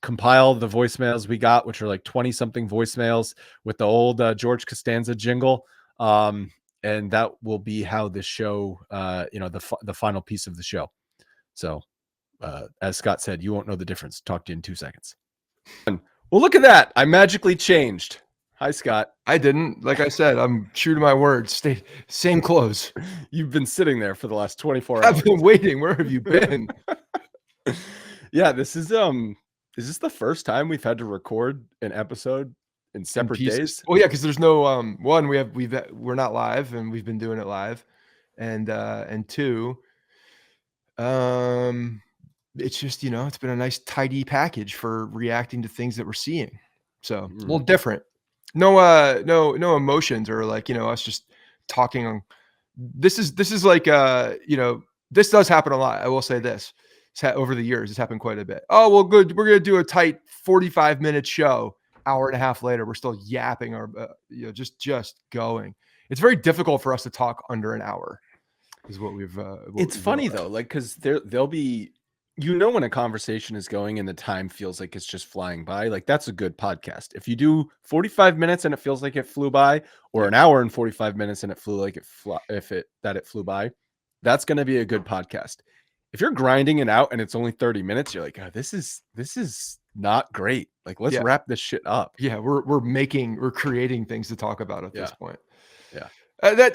compile the voicemails we got, which are like 20 something voicemails with the old George Costanza jingle. And that will be how this show, the final piece of the show. So, as Scott said, you won't know the difference. Talk to you in 2 seconds. Well, look at that. I magically changed. Hi, Scott. I didn't. Like I said, I'm true to my word. Stay same clothes. You've been sitting there for the last 24 hours. I've been waiting. Where have you been? Yeah, this is this the first time we've had to record an episode in separate days? Oh yeah, because there's no one, we're not live, and we've been doing it live. And two, it's just, it's been a nice tidy package for reacting to things that we're seeing. So a little different. No emotions, or like, us just talking on. This is like this does happen a lot. I will say this. Over the years, it's happened quite a bit. Oh, well, good. We're gonna do a tight 45-minute show. Hour and a half later, we're still yapping our, just going. It's very difficult for us to talk under an hour. Is what we've. It's funny though, like, because there'll be, when a conversation is going and the time feels like it's just flying by, like that's a good podcast. If you do 45 minutes and it feels like it flew by, or an hour and 45 minutes and it flew like it flew by, that's going to be a good podcast. If you're grinding it out and it's only 30 minutes, you're like, oh, this is not great. Like, let's wrap this shit up. Yeah, we're creating things to talk about at this point. Yeah. That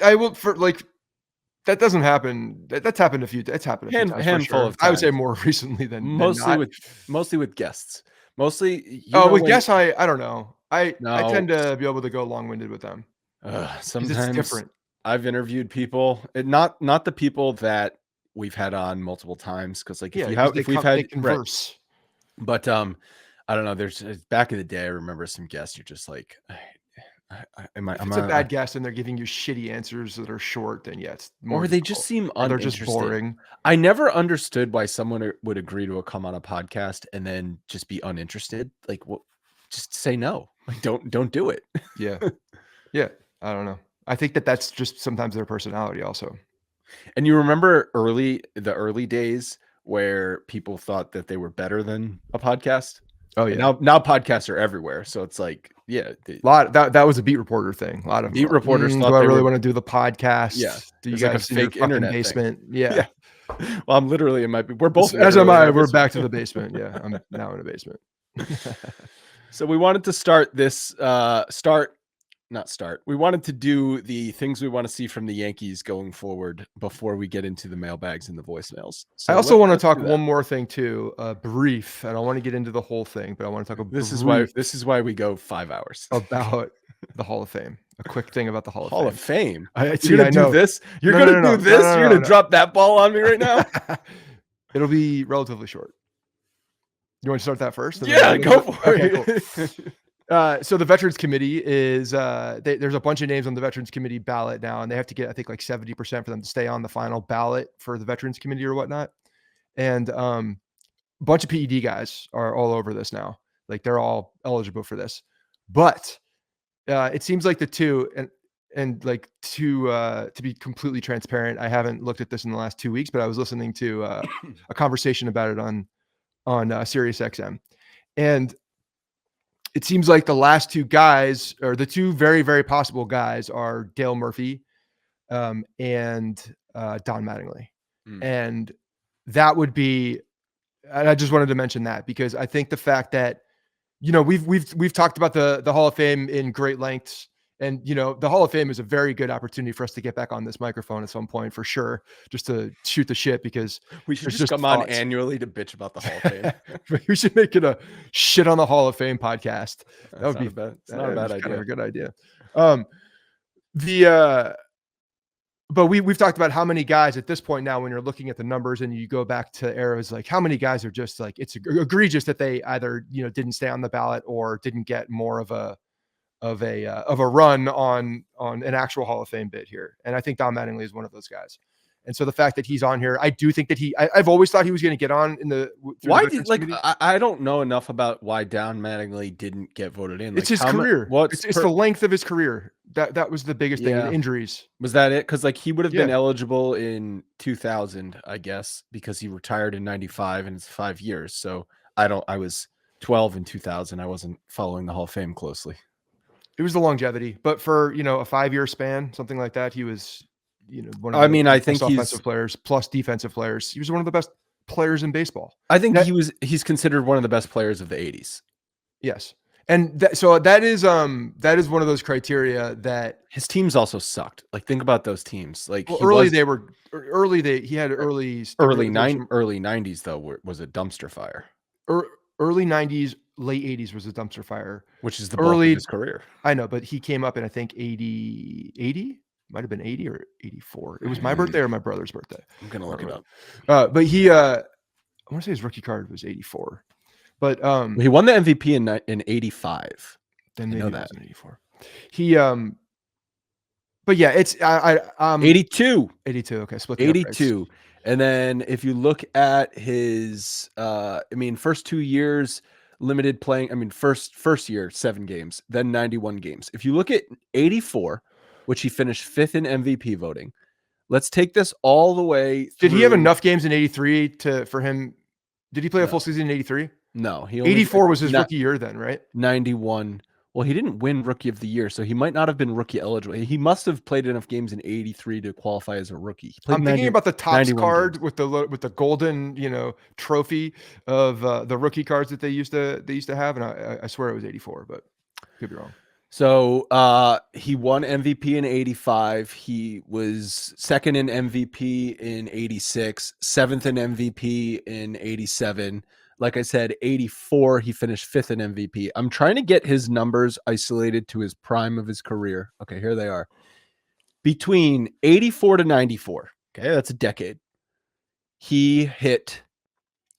doesn't happen. That's happened a few. That's happened a few times, handful of times. I would say more recently than mostly with guests. Mostly. With guests, I don't know. I tend to be able to go long-winded with them. Sometimes it's different. I've interviewed people, not the people that we've had on multiple times, because like if we've had converse. Right. But I don't know. There's back in the day, I remember some guests. You're just like, I'm a bad guest and they're giving you shitty answers that are short, then yes, or they just seem uninterested. They're just boring. I never understood why someone would agree to come on a podcast and then just be uninterested. Like, just say no. Like, don't do it. Yeah. I don't know. I think that's just sometimes their personality also. And you remember the early days where people thought that they were better than a podcast? Oh And yeah. now podcasts are everywhere. So it's like, yeah. A lot that was a beat reporter thing. A lot of them Beat were like, reporters do thought I they really were, want to do the podcast? yeah. Do you It's like a guys in your fake fucking internet thing. basement? Yeah. Yeah. Well, I'm literally in we're both As am literally in I. our We're basement. back to the basement. Yeah. I'm now in a basement. So we wanted to start this we wanted to do the things we want to see from the Yankees going forward before we get into the mailbags and the voicemails. So I also want to let's talk do that. one more thing too, brief. I don't want to get into the whole thing, but I want to talk This brief is why we go 5 hours about the Hall of Fame. A quick thing about the Hall Hall of of Fame. Fame. You're gonna do this? You're gonna do this? You're gonna drop that ball on me right now? It'll be relatively short. You want to start that first? Yeah, go for it. Cool. So the Veterans Committee is there's a bunch of names on the Veterans Committee ballot now, and they have to get, I think, like 70% for them to stay on the final ballot for the Veterans Committee or whatnot. And a bunch of PED guys are all over this now. Like they're all eligible for this. But it seems like the two and like to be completely transparent, I haven't looked at this in the last 2 weeks, but I was listening to a conversation about it on Sirius XM. And it seems like the last two guys, or the two very, very possible guys, are Dale Murphy and Don Mattingly. And that would be, and I just wanted to mention that because I think the fact that, we've talked about the Hall of Fame in great lengths. And, the Hall of Fame is a very good opportunity for us to get back on this microphone at some point for sure, just to shoot the shit, because we should just come on annually to bitch about the Hall of Fame. We should make it a shit on the Hall of Fame podcast. That would be it's not a bad idea. Kind of a good idea. But we've talked about how many guys at this point now, when you're looking at the numbers and you go back to eras, like how many guys are just like, it's egregious that they either, didn't stay on the ballot or didn't get more of a run on an actual Hall of Fame bid here. And I think Don Mattingly is one of those guys. And so the fact that he's on here, I do think that I've always thought he was going to get on in the. I don't know enough about why Don Mattingly didn't get voted in. It's his career. It's the length of his career. That was the biggest thing. The injuries. Was that it? Because he would have been eligible in 2000, I guess, because he retired in 95 and it's 5 years. So I was 12 in 2000. I wasn't following the Hall of Fame closely. It was the longevity, but for, a 5-year span, something like that, he was, one of I think offensive players plus defensive players. He was one of the best players in baseball. I think he's considered one of the best players of the 80s. Yes. And so that is one of those criteria that his teams also sucked. Like, think about those teams. Like, he had early 90s though was a dumpster fire. Early 90s, late 80s was a dumpster fire, which is the bulk of his career. I know, but he came up in, I think, 80 might have been 80 or 84. It was my birthday or my brother's birthday. I'm gonna look it up. But he I want to say his rookie card was 84. But he won the MVP in 85. Then maybe that in 84. He but yeah, it's 82. 82. Okay, split 82. And then if you look at his first 2 years limited playing, first year 7 games, then 91 games. If you look at 84, which he finished 5th in MVP voting, let's take this all the way through. Did he have enough games in 83 for him? Did he play a full season in 83? No, 84 was his rookie year then, right? 91. Well, he didn't win Rookie of the Year, so he might not have been rookie eligible. He must have played enough games in 83 to qualify as a rookie. I'm thinking about the Topps card with the golden, trophy of the rookie cards that they used to have, and I swear it was 84, but could be wrong. So he won MVP in 85. He was 2nd in MVP in 86, 7th in MVP in 87. Like I said, 84, he finished 5th in MVP. I'm trying to get his numbers isolated to his prime of his career. Okay, here they are. Between 84 to 94, okay, that's a decade. He hit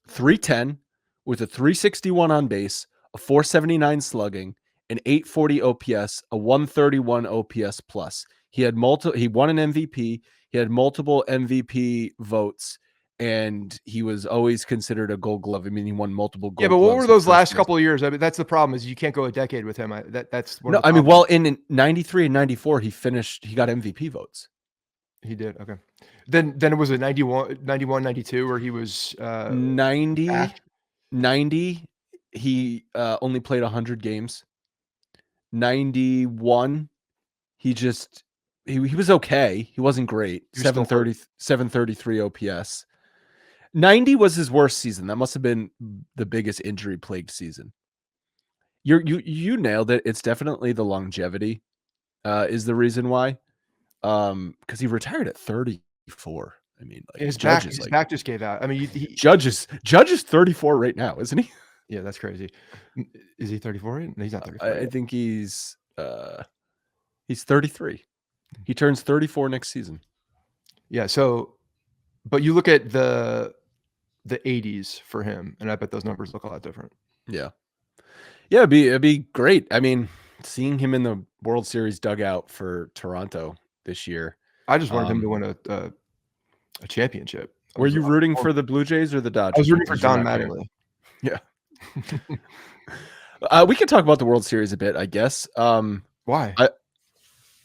310 with a 361 on base, a 479 slugging, an 840 OPS, a 131 OPS plus. He won an MVP. He had multiple MVP votes. and he was always considered a Gold Glove. I mean, he won multiple Yeah, Gold but what Gloves were at those first last base. couple of years? I mean, that's the problem is you can't go a decade with him. That's one No, of the I mean, problems. well, in 93 and 94, he got MVP votes. He did. Okay. Then it was a 91, 92 where he was 90, back. 90, he only played 100 games. 91, he was okay. He wasn't great. He was still hurt. 733 OPS. 90 was his worst season. That must have been the biggest injury plagued season. You nailed it. It's definitely the longevity is the reason why. Because he retired at 34. I mean, like His Judge back just gave out. I mean, Judge is 34 right now, isn't he? yeah, that's crazy. Is he 34? No, he's not 34. I think he's 33. He turns 34 next season. Yeah. So, but you look at the 80s for him, and I bet those numbers look a lot different. Yeah. Yeah, it'd be great. I mean, seeing him in the World Series dugout for Toronto this year. I just wanted him to win a championship. Were you rooting for the Blue Jays or the Dodgers? I was rooting for Don Mattingly. Yeah. We can talk about the World Series a bit, I guess. Why?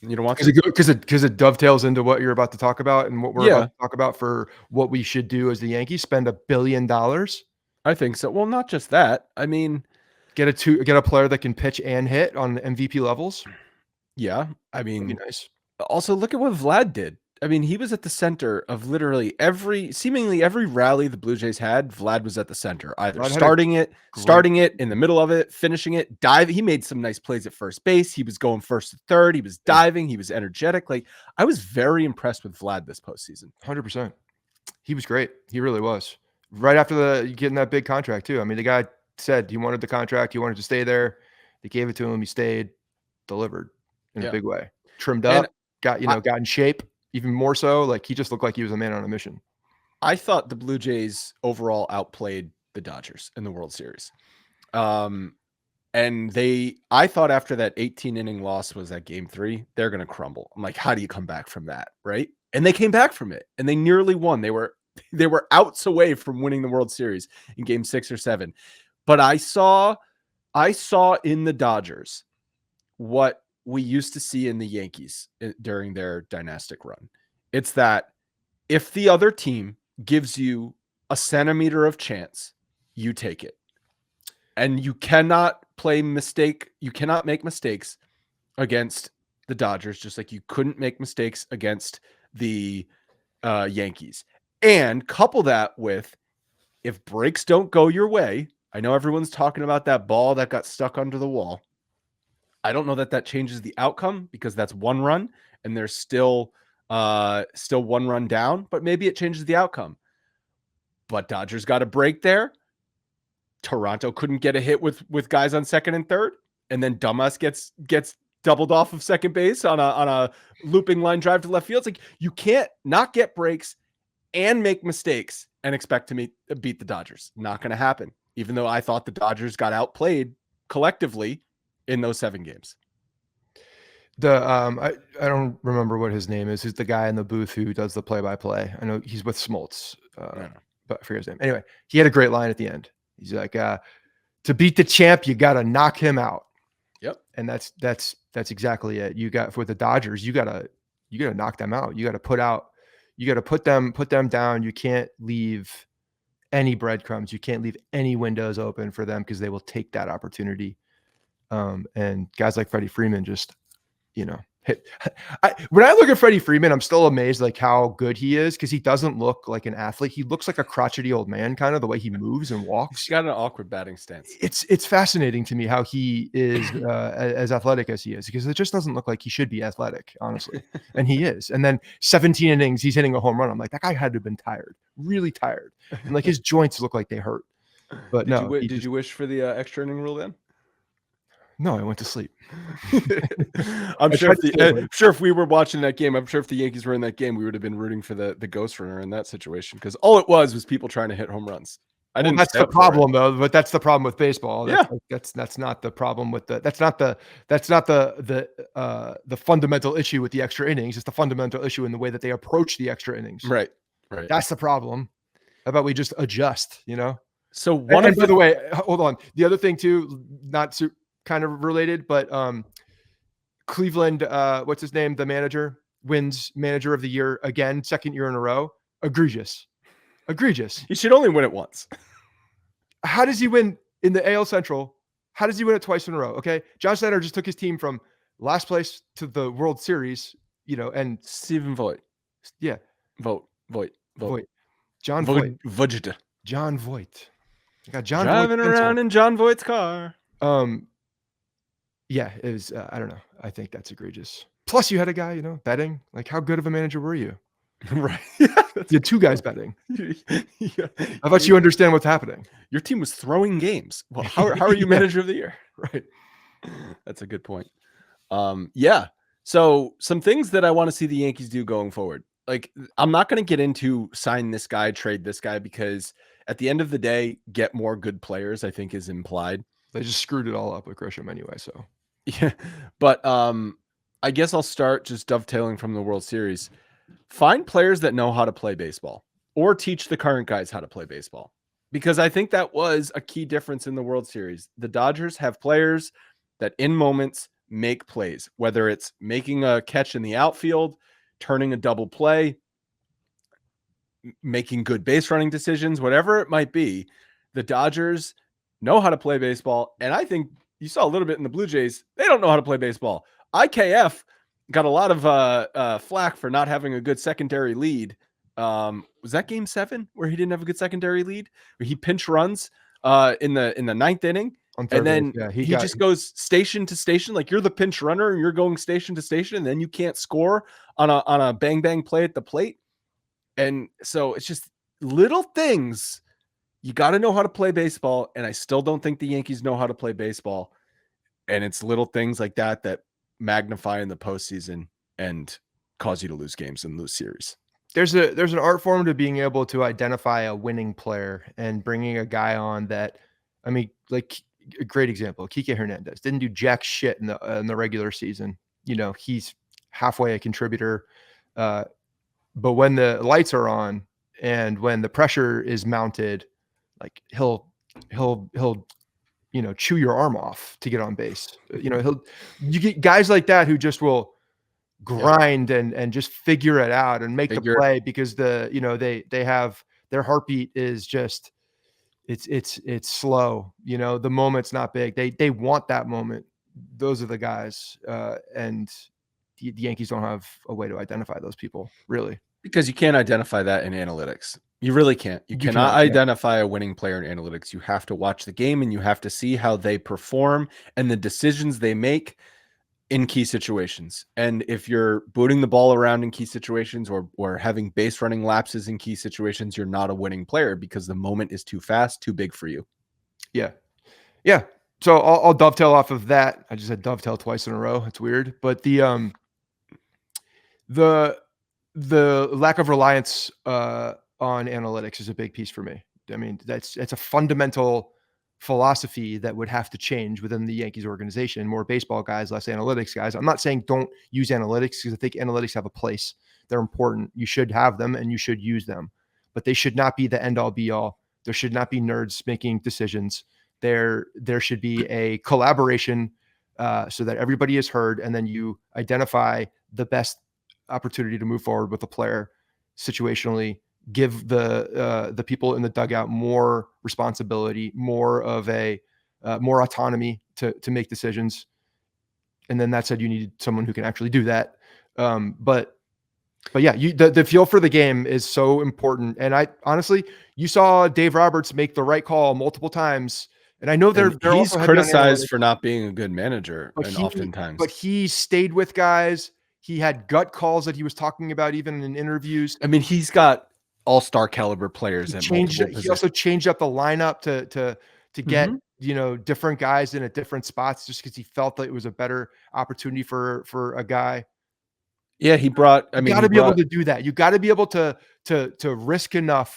You don't want to? Because it dovetails into what you're about to talk about and what we're about to talk about for what we should do as the Yankees. Spend $1 billion. I think so. Well, not just that. I mean, get a player that can pitch and hit on MVP levels. Yeah, I mean, that'd be nice. Also, look at what Vlad did. I mean, he was at the center of literally seemingly every rally the Blue Jays had. Vlad was at the center, either starting it in the middle of it, finishing it, diving. He made some nice plays at first base. He was going first to third. He was diving. He was energetic. Like, I was very impressed with Vlad this postseason. 100%. He was great. He really was. Right after getting that big contract too. I mean, the guy said he wanted the contract. He wanted to stay there. They gave it to him. He stayed, delivered in a big way. Trimmed up, got in shape. Even more so, like he just looked like he was a man on a mission. I thought the Blue Jays overall outplayed the Dodgers in the World Series. And I thought after that 18-inning loss was that game 3, they're going to crumble. I'm like, how do you come back from that? Right. And they came back from it and they nearly won. They were outs away from winning the World Series in game 6 or 7. But I saw in the Dodgers what we used to see in the Yankees during their dynastic run. It's that if the other team gives you a centimeter of chance, you take it. And you cannot make mistakes against the Dodgers, just like you couldn't make mistakes against the Yankees. And couple that with, if breaks don't go your way, I know everyone's talking about that ball that got stuck under the wall. I don't know that changes the outcome because that's 1 run and there's still 1 run down, but maybe it changes the outcome. But Dodgers got a break there. Toronto couldn't get a hit with guys on second and third, and then dumbass gets doubled off of second base on a looping line drive to left field. It's like you can't not get breaks and make mistakes and expect to beat the Dodgers. Not going to happen. Even though I thought the Dodgers got outplayed collectively in those 7 games. I don't remember what his name is. He's the guy in the booth who does the play-by-play. I know he's with Smoltz, but I forget his name. Anyway, he had a great line at the end. He's like, to beat the champ, you got to knock him out. Yep. And that's exactly it. You got for the Dodgers, you got to knock them out. You got to put them down. You can't leave any breadcrumbs. You can't leave any windows open for them because they will take that opportunity. And guys like Freddie Freeman just, hit. When I look at Freddie Freeman, I'm still amazed like how good he is because he doesn't look like an athlete. He looks like a crotchety old man, kind of the way he moves and walks. He's got an awkward batting stance. It's fascinating to me how he is as athletic as he is because it just doesn't look like he should be athletic, honestly. And he is. And then 17 innings, he's hitting a home run. I'm like, that guy had to have been tired, really tired. And like his joints look like they hurt. But did you wish for the extra inning rule then? No, I went to sleep. I'm sure if we were watching that game, I'm sure if the Yankees were in that game, we would have been rooting for the ghost runner in that situation because all it was people trying to hit home runs. That's the problem though, but that's the problem with baseball. That's not the problem with that's not the fundamental issue with the extra innings. It's the fundamental issue in the way that they approach the extra innings. Right. That's the problem. How about we just adjust, you know? So one And of by the the way, hold on. The other thing too, not kind of related, but Cleveland, what's his name? The manager wins manager of the year again, second year in a row. Egregious. Egregious. he should only win it once. How does he win in the AL Central? How does he win it twice in a row? Okay. John Schneider just took his team from last place to the World Series, you know, and Stephen Voigt. yeah, Voigt. Voigt. John Voigt. Voigt. John Voigt. I got John Voight's Driving pencil. around in John Voight's car. Yeah, it was, I don't know. I think that's egregious. Plus, you had a guy, you know, betting. Like, how good of a manager were you? Right. You had two guys betting. Yeah. How about you understand what's happening? Your team was throwing games. Well, how are you Yeah. manager of the year? Right. That's a good point. Yeah. So some things that I want to see the Yankees do going forward. Like, I'm not going to get into sign this guy, trade this guy, because at the end of the day, get more good players, I think, is implied. They just screwed it all up with Grisham anyway. So Yeah. But I guess I'll start just dovetailing from the World Series. Find players that know how to play baseball or teach the current guys how to play baseball. Because I think that was a key difference in the World Series. The Dodgers have players that in moments make plays, whether it's making a catch in the outfield, turning a double play, making good base running decisions, whatever it might be. The Dodgers know how to play baseball. And I think you saw a little bit in the Blue Jays. They don't know how to play baseball. IKF got a lot of flack for not having a good secondary lead. Was that game 7 where he didn't have a good secondary lead, where he pinch runs in the ninth inning? And then he just goes station to station. Like, you're the pinch runner and you're going station to station, and then you can't score on a bang bang play at the plate. And so it's just little things. You got to know how to play baseball. And I still don't think the Yankees know how to play baseball. And it's little things like that that magnify in the postseason and cause you to lose games and lose series. there's an art form to being able to identify a winning player and bringing a guy on that, I mean, like a great example, Kike Hernandez didn't do jack shit in the regular season. You know, he's halfway a contributor. But when the lights are on and when the pressure is mounted, like he'll chew your arm off to get on base. You know, you get guys like that who just will grind and just figure it out and make the play because they have their heartbeat is just it's slow. You know, the moment's not big. They want that moment. Those are the guys, and the Yankees don't have a way to identify those people, really. Because you can't identify that in analytics. You really can't. You cannot identify a winning player in analytics. You have to watch the game and you have to see how they perform and the decisions they make in key situations. And if you're booting the ball around in key situations or having base running lapses in key situations, you're not a winning player because the moment is too fast, too big for you. Yeah. Yeah. So I'll dovetail off of that. I just said dovetail twice in a row. It's weird. But the lack of reliance on analytics is a big piece for me. I mean, it's a fundamental philosophy that would have to change within the Yankees organization. More baseball guys, less analytics guys. I'm not saying don't use analytics because I think analytics have a place. They're important. You should have them and you should use them, but they should not be the end all be all. There should not be nerds making decisions. There should be a collaboration so that everybody is heard, and then you identify the best opportunity to move forward with a player situationally, give the people in the dugout more responsibility, more of a more autonomy to make decisions. And then that said, you need someone who can actually do that. But yeah, the feel for the game is so important. And I honestly, you saw Dave Roberts make the right call multiple times. And I know they're he's criticized for not being a good manager, and oftentimes. But he stayed with guys. He had gut calls that he was talking about even in interviews. I mean, he's got all-star caliber players at multiple positions. He also changed up the lineup to get different guys in at different spots just because he felt that it was a better opportunity for a guy. Yeah, you got to be able to do that. You got to be able to risk enough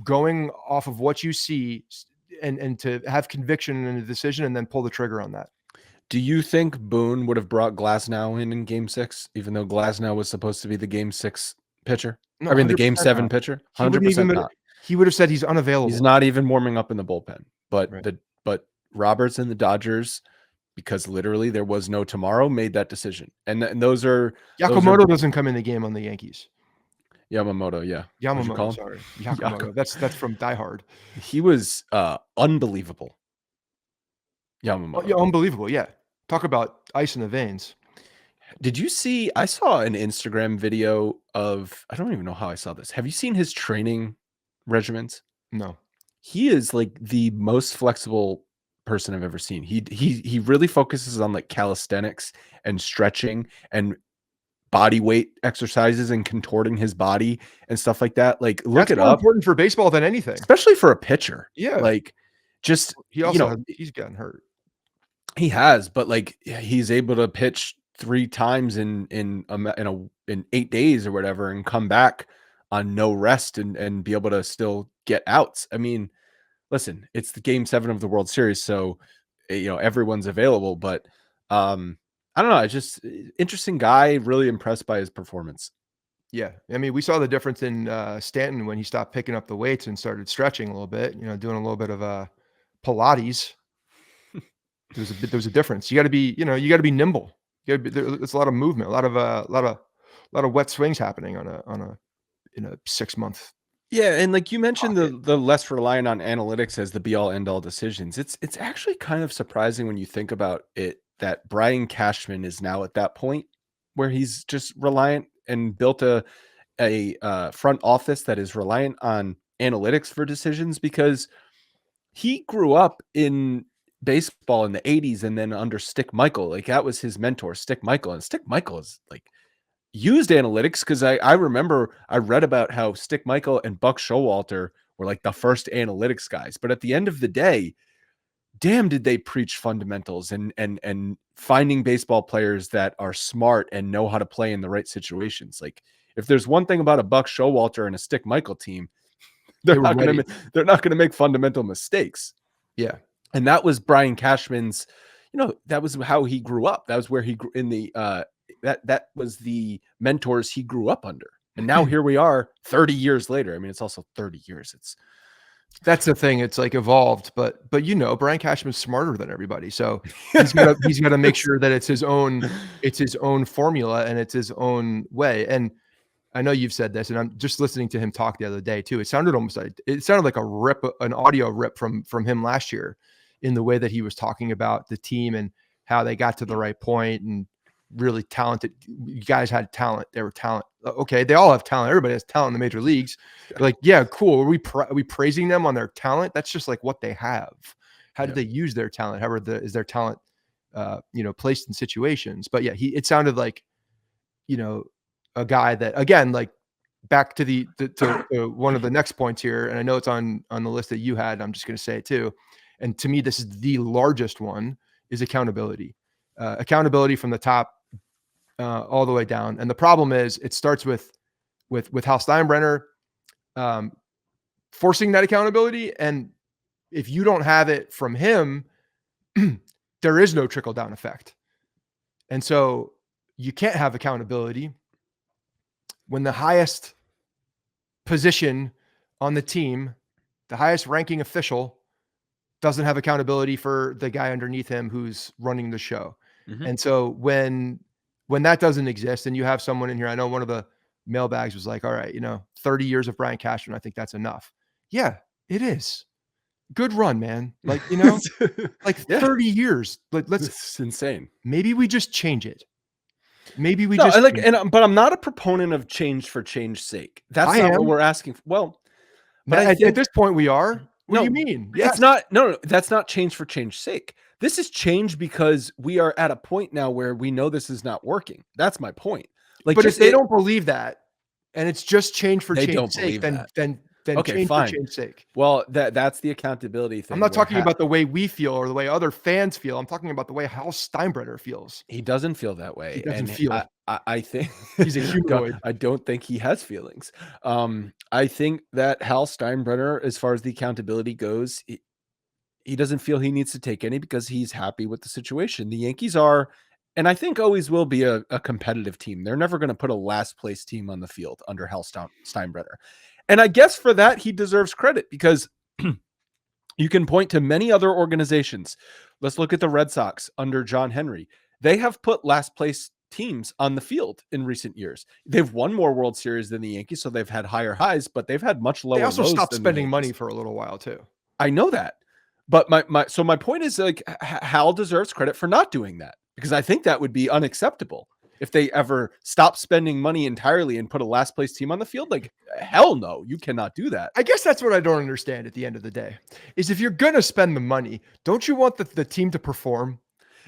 going off of what you see and to have conviction in a decision and then pull the trigger on that. Do you think Boone would have brought Glasnow in Game 6, even though Glasnow was supposed to be the Game 6 pitcher? No, I mean, the Game 7 not. pitcher? 100% not. He would have said he's unavailable. He's not even warming up in the bullpen. But Right. but Roberts and the Dodgers, because literally there was no tomorrow, made that decision. And those are Yamamoto doesn't come in the game on the Yankees. Yamamoto, yeah. What'd you call Yamamoto, him? sorry. Yamamoto. That's from Die Hard. He was unbelievable. Yamamoto. Yeah, unbelievable. Yeah. Talk about ice in the veins. Did you see? I saw an Instagram video of, I don't even know how I saw this. Have you seen his training regimens? No. He is like the most flexible person I've ever seen. He really focuses on like calisthenics and stretching and body weight exercises and contorting his body and stuff like that. Like, look That's it more up, important for baseball than anything. especially for a pitcher. Yeah. Like, just, He also he's gotten hurt. he has, but like he's able to pitch 3 times in 8 days or whatever and come back on no rest and be able to still get outs. I mean, listen, it's the game 7 of the World Series, so everyone's available, but I don't know, it's just interesting guy, really impressed by his performance. Yeah. I mean, we saw the difference in Stanton when he stopped picking up the weights and started stretching a little bit, doing a little bit of Pilates. There was a difference. You got to be, you got to be nimble. There's a lot of movement, a lot of wet swings happening in a 6-month. Yeah, and like you mentioned, the less reliant on analytics as the be all end all decisions. It's actually kind of surprising when you think about it that Brian Cashman is now at that point where he's just reliant and built a front office that is reliant on analytics for decisions, because he grew up in baseball in the 80s and then under Stick Michael. Like, that was his mentor, Stick Michael, and Stick Michael is like used analytics, because I remember I read about how Stick Michael and Buck Showalter were like the first analytics guys. But at the end of the day, damn, did they preach fundamentals and finding baseball players that are smart and know how to play in the right situations. Like, if there's one thing about a Buck Showalter and a Stick Michael team, they're not going to make fundamental mistakes. Yeah. And that was Brian Cashman's, that was how he grew up. That was where he grew in the that was the mentors he grew up under. And now here we are 30 years later. I mean, it's also 30 years. That's the thing. It's like evolved, but Brian Cashman's smarter than everybody. So he's got to make sure that it's his own formula and it's his own way. And I know you've said this, and I'm just listening to him talk the other day too. It sounded like an audio rip from him last year, in the way that he was talking about the team and how they got to the right point, and really talented. You guys had talent. They were talent. Okay, they all have talent. Everybody has talent in the major leagues. Like, yeah, cool. Are we praising them on their talent? That's just like what they have. How did they use their talent? How is their talent, placed in situations? But yeah, it sounded like, a guy that, again, like, back to one of the next points here, and I know it's on the list that you had. I'm just going to say it too. And to me, this is the largest one, is accountability. Accountability from the top all the way down. And the problem is, it starts with Hal Steinbrenner forcing that accountability. And if you don't have it from him, there is no trickle down effect. And so you can't have accountability when the highest position on the team, the highest ranking official, doesn't have accountability for the guy underneath him who's running the show. Mm-hmm. And so when that doesn't exist, and you have someone in here, I know one of the mailbags was like, all right, 30 years of Brian Cashman, I think that's enough. Yeah, it is. Good run, man. Like, like 30 years. It's insane. Maybe we just change it. Maybe we but I'm not a proponent of change for change's sake. That's not what we're asking for. Well, but at this point we are. What do you mean? Yes. It's not. No, that's not change for change's sake. This is change because we are at a point now where we know this is not working. That's my point. Like, but if they don't believe that, and it's just change for change's sake, then okay, change fine. for change's sake. Well, that's the accountability thing. I'm not talking about the way we feel or the way other fans feel. I'm talking about the way Hal Steinbrenner feels. He doesn't feel that way. He doesn't feel. I think he's a humanoid. I don't think he has feelings. I think that Hal Steinbrenner, as far as the accountability goes, he doesn't feel he needs to take any, because he's happy with the situation. The Yankees are, and I think always will be, a competitive team. They're never going to put a last place team on the field under Hal Steinbrenner. And I guess for that, he deserves credit because you can point to many other organizations. Let's look at the Red Sox under John Henry. They have put last place teams on the field in recent years. They've won more World Series than the Yankees, so they've had higher highs, but they've had much lower They also lows stopped than the spending money Yankees. for a little while too. I know that. But my point is, like, Hal deserves credit for not doing that, because I think that would be unacceptable if they ever stop spending money entirely and put a last place team on the field. Like, hell no, you cannot do that. I guess that's what I don't understand at the end of the day is if you're going to spend the money, don't you want the team to perform?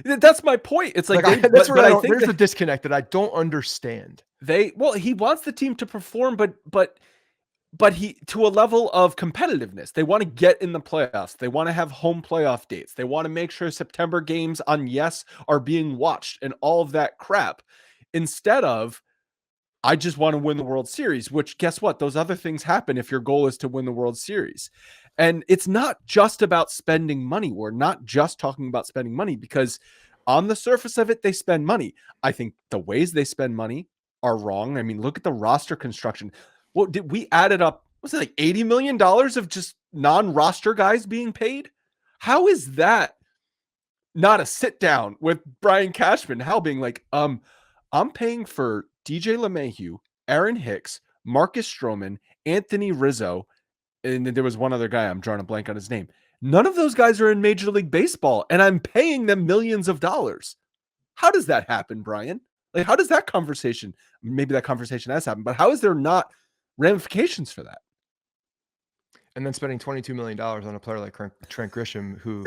That's my point. It's like, that's what I think there's that the disconnect that I don't understand. he wants the team to perform, but he, to a level of competitiveness. They want to get in the playoffs. They want to have home playoff dates. They want to make sure September games on Yes are being watched and all of that crap, instead of, I just want to win the World Series, which, guess what? Those other things happen if your goal is to win the World Series. And it's not just about spending money. We're not just talking about spending money, because on the surface of it, they spend money. I think the ways they spend money are wrong. I mean, look at the roster construction. Well, did we added up? Was it like $80 million of just non-roster guys being paid? How is that not a sit down with Brian Cashman? Hal being like, I'm paying for DJ LeMahieu, Aaron Hicks, Marcus Stroman, Anthony Rizzo, and then there was one other guy. I'm drawing a blank on his name. None of those guys are in Major League Baseball, and I'm paying them millions of dollars. How does that happen, Brian? Like, how does that conversation, maybe that conversation has happened, but how is there not ramifications for that? And then spending $22 million on a player like Trent Gisham, who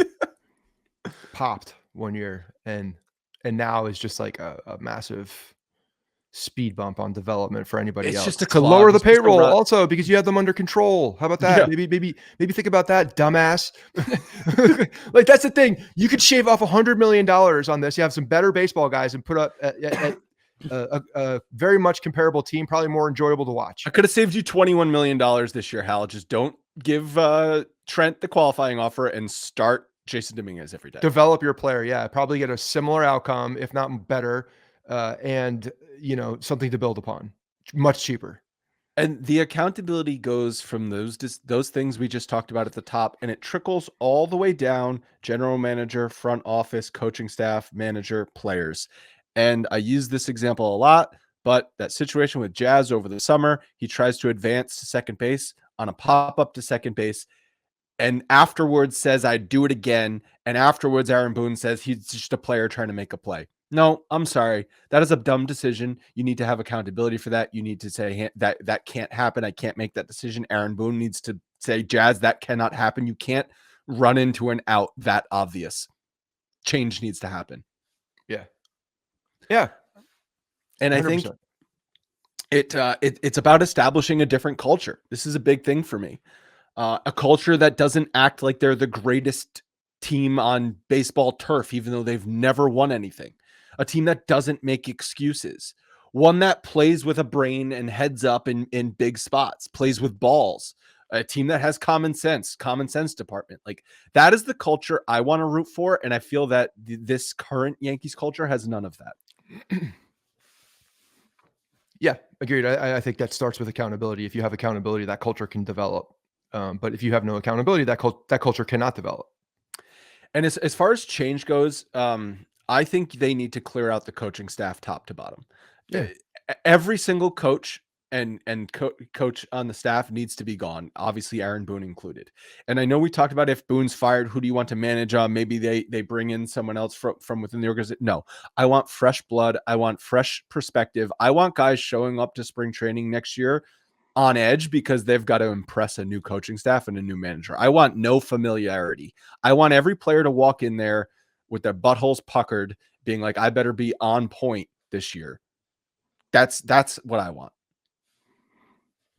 popped one year and now is just like a massive speed bump on development for anybody It's else. just a to clog. lower the It's just a payroll rut. also because you have them under control. How about that? Yeah. Maybe think about that, dumbass. Like, that's the thing. You could shave off $100 million on this. You have some better baseball guys and put up a very much comparable team, probably more enjoyable to watch. I could have saved you $21 million this year, Hal. Just don't give Trent the qualifying offer and start Jason Dominguez every day. Develop your player. Yeah. Probably get a similar outcome, if not better. And, something to build upon. Much cheaper. And the accountability goes from those things we just talked about at the top, and it trickles all the way down: general manager, front office, coaching staff, manager, players. And I use this example a lot, but that situation with Jazz over the summer, he tries to advance to second base on a pop-up to second base, and afterwards says, I'd do it again. And afterwards, Aaron Boone says he's just a player trying to make a play. No, I'm sorry. That is a dumb decision. You need to have accountability for that. You need to say that can't happen. I can't make that decision. Aaron Boone needs to say, Jazz, that cannot happen. You can't run into an out that obvious. Change needs to happen. Yeah. Yeah. And 100%. I think it's about establishing a different culture. This is a big thing for me. A culture that doesn't act like they're the greatest team on baseball turf, even though they've never won anything. A team that doesn't make excuses. One that plays with a brain and heads up in big spots, plays with balls. A team that has common sense department. Like, that is the culture I want to root for. And I feel that this current Yankees culture has none of that. Yeah, agreed. I think that starts with accountability. If you have accountability, that culture can develop. But if you have no accountability, that culture cannot develop. And as far as change goes, I think they need to clear out the coaching staff top to bottom. Yeah. Every single coach and coach on the staff needs to be gone. Obviously, Aaron Boone included. And I know we talked about, if Boone's fired, who do you want to manage? Maybe they bring in someone else from within the organization. No, I want fresh blood. I want fresh perspective. I want guys showing up to spring training next year on edge because they've got to impress a new coaching staff and a new manager. I want no familiarity. I want every player to walk in there with their buttholes puckered, being like, I better be on point this year. That's what I want.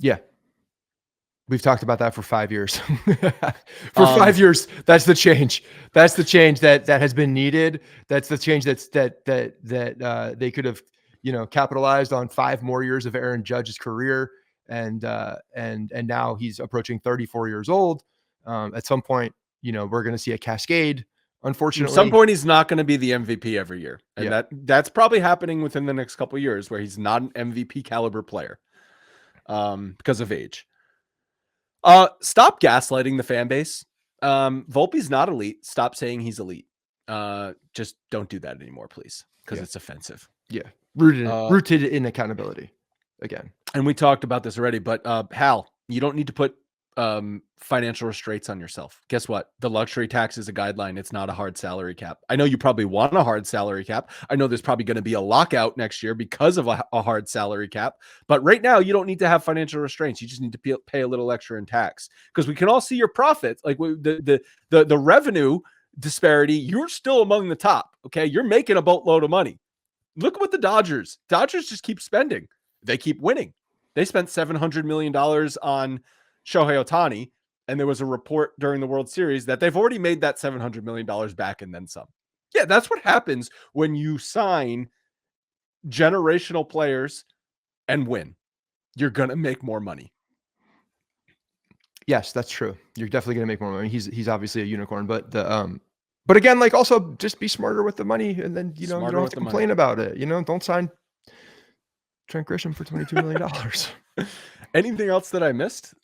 Yeah. We've talked about that for 5 years. For 5 years, that's the change. That's the change that has been needed. That's the change that they could have, capitalized on 5 more years of Aaron Judge's career. And now he's approaching 34 years old. At some point, we're going to see a cascade. Unfortunately, at some point he's not going to be the MVP every year, and yeah. that's probably happening within the next couple of years, where he's not an MVP caliber player because of age. Stop gaslighting the fan base. Volpe's not elite. Stop saying he's elite. Just don't do that anymore, please, because it's offensive. Yeah, rooted in accountability. Again, and we talked about this already, but Hal, you don't need to put financial restraints on yourself. Guess what? The luxury tax is a guideline. It's not a hard salary cap. I know you probably want a hard salary cap. I know there's probably going to be a lockout next year because of a hard salary cap. But right now, you don't need to have financial restraints. You just need to pay a little extra in tax, because we can all see your profits, like the revenue disparity. You're still among the top. Okay, you're making a boatload of money. Look at what the Dodgers just keep spending. They keep winning. They spent $700 million on Shohei Ohtani, and there was a report during the World Series that they've already made that $700 million back and then some. Yeah, that's what happens when you sign generational players and win. You're going to make more money. Yes, that's true. You're definitely going to make more money. He's obviously a unicorn, but but again, like, also just be smarter with the money, and then, you don't have to complain about it. Don't sign Trent Gisham for $22 million. Anything else that I missed?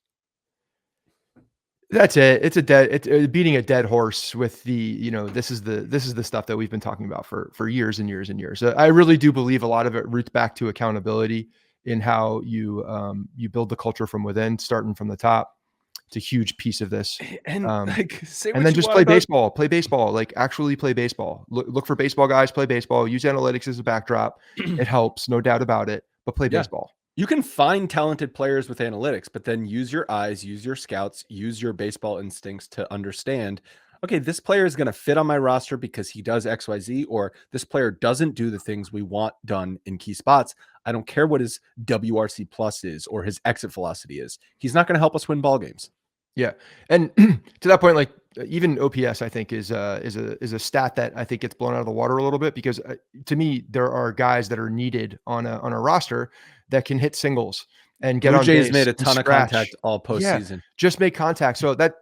That's it. It's beating a dead horse with the, this is the stuff that we've been talking about for years and years and years. I really do believe a lot of it roots back to accountability in how you build the culture from within, starting from the top. It's a huge piece of this. And then just play baseball, like actually play baseball. Look for baseball guys, play baseball, use analytics as a backdrop. It helps, no doubt about it, but play baseball. You can find talented players with analytics, but then use your eyes, use your scouts, use your baseball instincts to understand, okay, this player is going to fit on my roster because he does XYZ, or this player doesn't do the things we want done in key spots. I don't care what his WRC plus is or his exit velocity is. He's not going to help us win ball games. Yeah. And to that point, like, even OPS, I think is a stat that I think gets blown out of the water a little bit, because to me, there are guys that are needed on a roster that can hit singles and get on base. Jays made a ton of contact all postseason. Yeah, just make contact. So that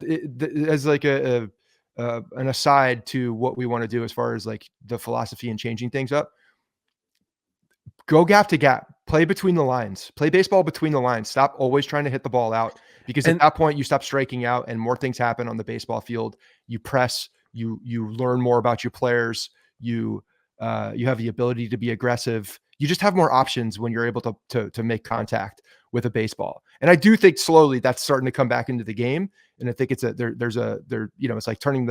as like an aside to what we want to do as far as like the philosophy and changing things up. Go gap to gap, play between the lines, play baseball between the lines. Stop always trying to hit the ball out, because at that point you stop striking out and more things happen on the baseball field. You press, you learn more about your players. You have the ability to be aggressive. You just have more options when you're able to make contact with a baseball. And I do think slowly that's starting to come back into the game. And I think it's it's like turning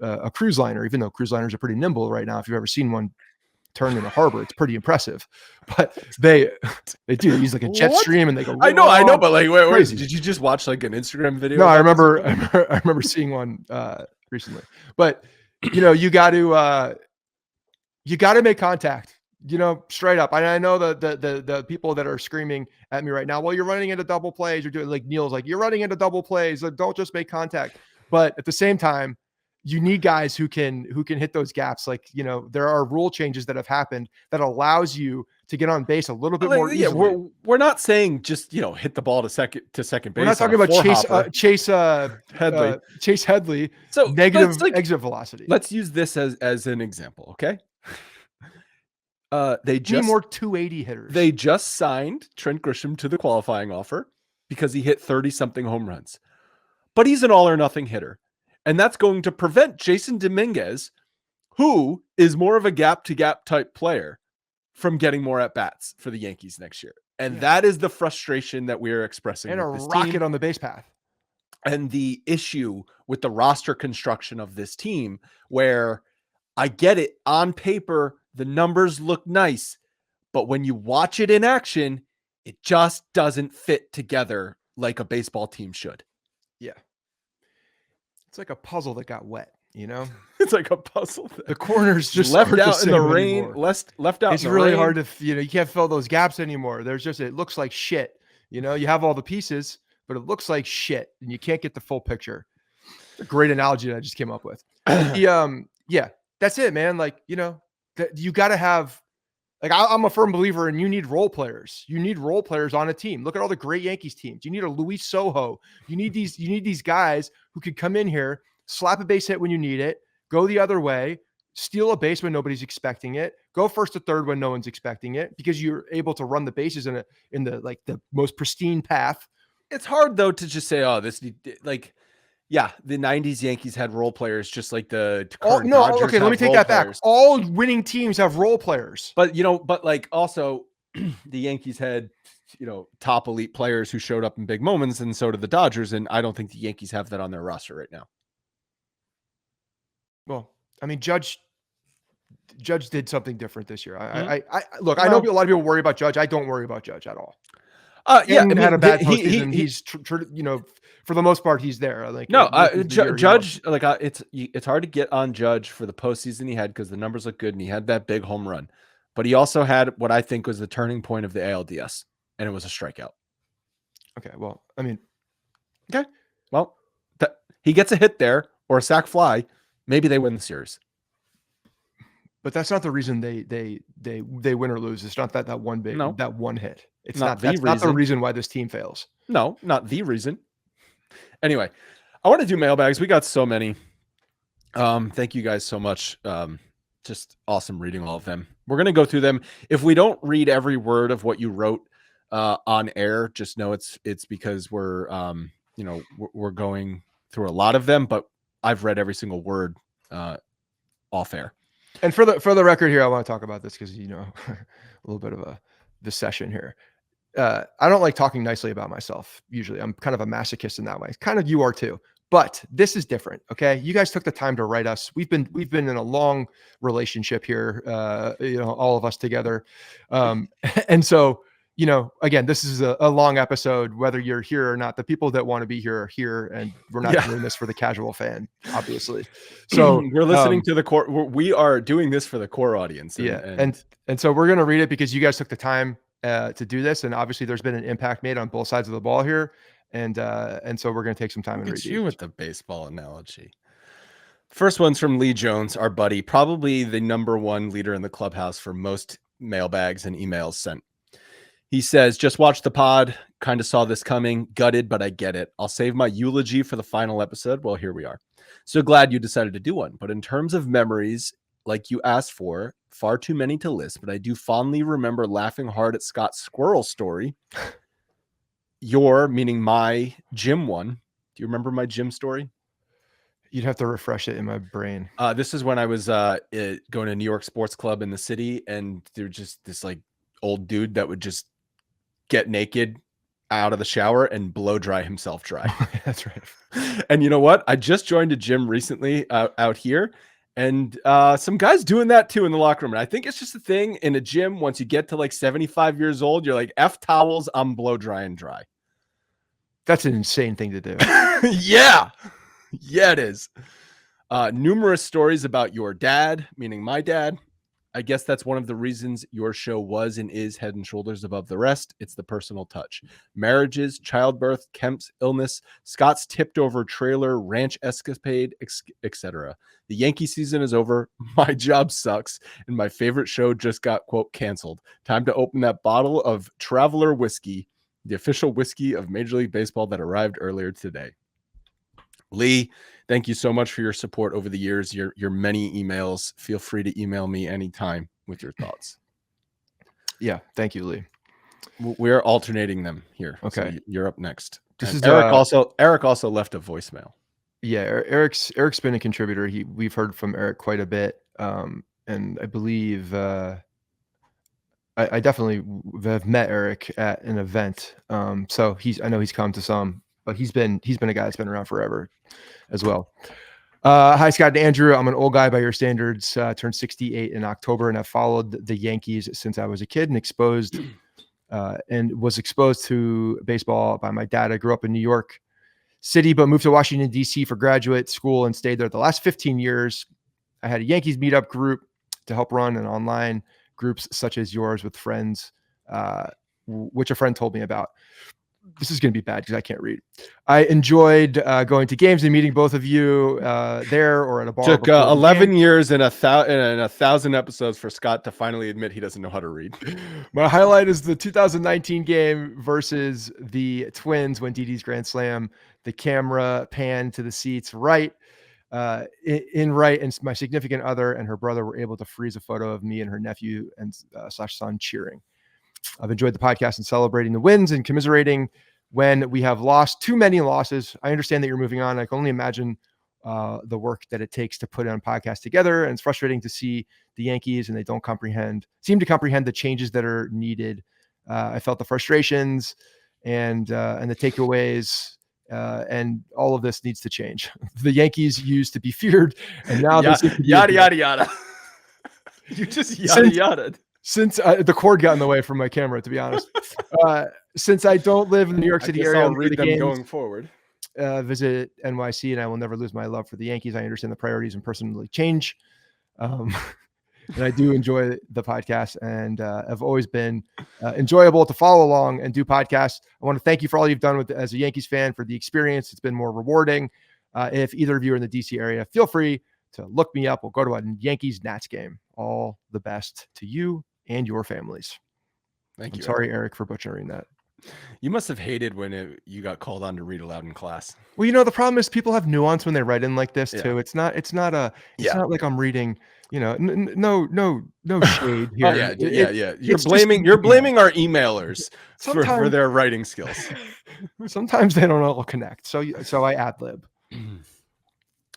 a cruise liner, even though cruise liners are pretty nimble right now. If you've ever seen one turn in a harbor, it's pretty impressive. But they do use like a jet stream, and they go. I know, but like, wait, did you just watch like an Instagram video? No, I remember seeing one recently. But you got to make contact. Straight up. I know the people that are screaming at me right now, well, you're running into double plays. You're doing, like Neil's like, you're running into double plays. Like, don't just make contact. But at the same time, you need guys who can hit those gaps. Like, there are rule changes that have happened that allows you to get on base a little bit more easily. Yeah, we're not saying just hit the ball to second base. We're not talking about Chase Headley. So negative exit velocity. Let's use this as an example, okay? They just need more 280 hitters. They just signed Trent Gisham to the qualifying offer because he hit 30-something home runs, but he's an all or nothing hitter. And that's going to prevent Jason Dominguez, who is more of a gap-to-gap type player, from getting more at-bats for the Yankees next year. And that is the frustration that we are expressing. And a rocket on the base path. And the issue with the roster construction of this team, where I get it, on paper, the numbers look nice, but when you watch it in action, it just doesn't fit together like a baseball team should. Yeah. It's like a puzzle that got wet, It's like a puzzle. The corners just left out in the rain. Left out. It's really hard to, you can't fill those gaps anymore. It looks like shit. You have all the pieces, but it looks like shit, and you can't get the full picture. It's a great analogy that I just came up with. Yeah, that's it, man. Like, you got to have, like, I'm a firm believer in, you need role players. You need role players on a team. Look at all the great Yankees teams. You need a Luis Soho. You need these guys who could come in here, slap a base hit when you need it, go the other way, steal a base when nobody's expecting it, go first to third when no one's expecting it, because you're able to run the bases in the most pristine path. It's hard though to just say, oh, like, yeah, the 90s Yankees had role players just like the current Dodgers okay, let me have take role that back. players. All winning teams have role players. But, like also the Yankees had, top elite players who showed up in big moments, and so did the Dodgers. And I don't think the Yankees have that on their roster right now. Well, I mean, Judge did something different this year. Look, Well, I know a lot of people worry about Judge. I don't worry about Judge at all. Yeah, I mean, had a bad postseason. he's for the most part, he's there. Like no, Judge. Like it's hard to get on Judge for the postseason he had because the numbers look good and he had that big home run, but he also had what I think was the turning point of the ALDS, and it was a strikeout. Okay, well, I mean, okay, well, he gets a hit there or a sac fly, maybe they win the series. But that's not the reason they win or lose. It's not that one hit. It's not that's not the reason why this team fails. No, not the reason. Anyway, I want to do mailbags. We got so many. Thank you guys so much. Just awesome reading all of them. We're going to go through them. If we don't read every word of what you wrote on air, just know it's because we're going through a lot of them, but I've read every single word off air. And for the record here, I want to talk about this because a little bit of the session here. I don't like talking nicely about myself. Usually, I'm kind of a masochist in that way. Kind of you are too. But this is different. Okay, you guys took the time to write us. We've been in a long relationship here. All of us together, and so. Again, this is a long episode, whether you're here or not. The people that want to be here are here, and we're not doing this for the casual fan, obviously. So we're listening to the core. We are doing this for the core audience. And so we're going to read it because you guys took the time to do this. And obviously there's been an impact made on both sides of the ball here. And so we're going to take some time and read you with the baseball analogy. First one's from Lee Jones, our buddy, probably the number one leader in the clubhouse for most mailbags and emails sent. He says, just watch the pod, kind of saw this coming, gutted, but I get it. I'll save my eulogy for the final episode. Well, here we are. So glad you decided to do one. But in terms of memories, like you asked for, far too many to list, but I do fondly remember laughing hard at Scott's squirrel story. Your, meaning my gym one. Do you remember my gym story? You'd have to refresh it in my brain. This is when I was going to New York Sports Club in the city, and there was just this like old dude that would just get naked out of the shower and blow dry himself dry. That's right. And you know what? I just joined a gym recently out here, and some guys doing that too in the locker room. And I think it's just a thing in a gym. Once you get to like 75 years old, you're like, F towels, I'm blow drying dry. That's an insane thing to do. Yeah, it is. Numerous stories about your dad, meaning my dad. I guess that's one of the reasons your show was and is head and shoulders above the rest. It's the personal touch. Marriages, childbirth, Kemp's illness, Scott's tipped over trailer, ranch escapade, etc. The Yankee season is over. My job sucks. And my favorite show just got, quote, canceled. Time to open that bottle of Traveler whiskey, the official whiskey of Major League Baseball that arrived earlier today. Lee, thank you so much for your support over the years, your many emails. Feel free to email me anytime with your thoughts. Yeah, thank you, Lee. We're alternating them here. Okay, so you're up next. This is Eric. Eric also left a voicemail. Yeah, Eric's been a contributor. We've heard from Eric quite a bit, and I believe I definitely have met Eric at an event. So I know he's come to some. But he's been a guy that's been around forever as well. Hi, Scott and Andrew. I'm an old guy by your standards, turned 68 in October, and I've followed the Yankees since I was a kid and was exposed to baseball by my dad. I grew up in New York City, but moved to Washington, D.C. for graduate school and stayed there the last 15 years. I had a Yankees meetup group to help run an online groups such as yours with friends, which a friend told me about. This is going to be bad because I can't read. I enjoyed going to games and meeting both of you there or at a bar. Took 11 years and 1,000 episodes for Scott to finally admit he doesn't know how to read. My highlight is the 2019 game versus the Twins when Didi's grand slam. The camera panned to the seats right, and my significant other and her brother were able to freeze a photo of me and her nephew and /son cheering. I've enjoyed the podcast and celebrating the wins and commiserating when we have lost too many losses. I understand that you're moving on. I can only imagine the work that it takes to put on podcasts together. And it's frustrating to see the Yankees and they don't seem to comprehend the changes that are needed. I felt the frustrations and the takeaways, and all of this needs to change. The Yankees used to be feared, and now they seem to be yada. You just yada. Since the cord got in the way from my camera, to be honest. Since I don't live in the New York City area, I'll read them going forward. Visit NYC, and I will never lose my love for the Yankees. I understand the priorities and personally change. And I do enjoy the podcast, and have always been enjoyable to follow along and do podcasts. I want to thank you for all you've done as a Yankees fan, for the experience. It's been more rewarding. If either of you are in the DC area, feel free to look me up. We'll go to a Yankees-Nats game. All the best to you and your families. Thank you. Sorry, Eric, for butchering that. You must have hated when you got called on to read aloud in class. Well, the problem is people have nuance when they write in like this too. It's not like I'm reading, no shade here. Yeah. You're blaming our emailers for their writing skills. Sometimes they don't all connect. So I ad lib.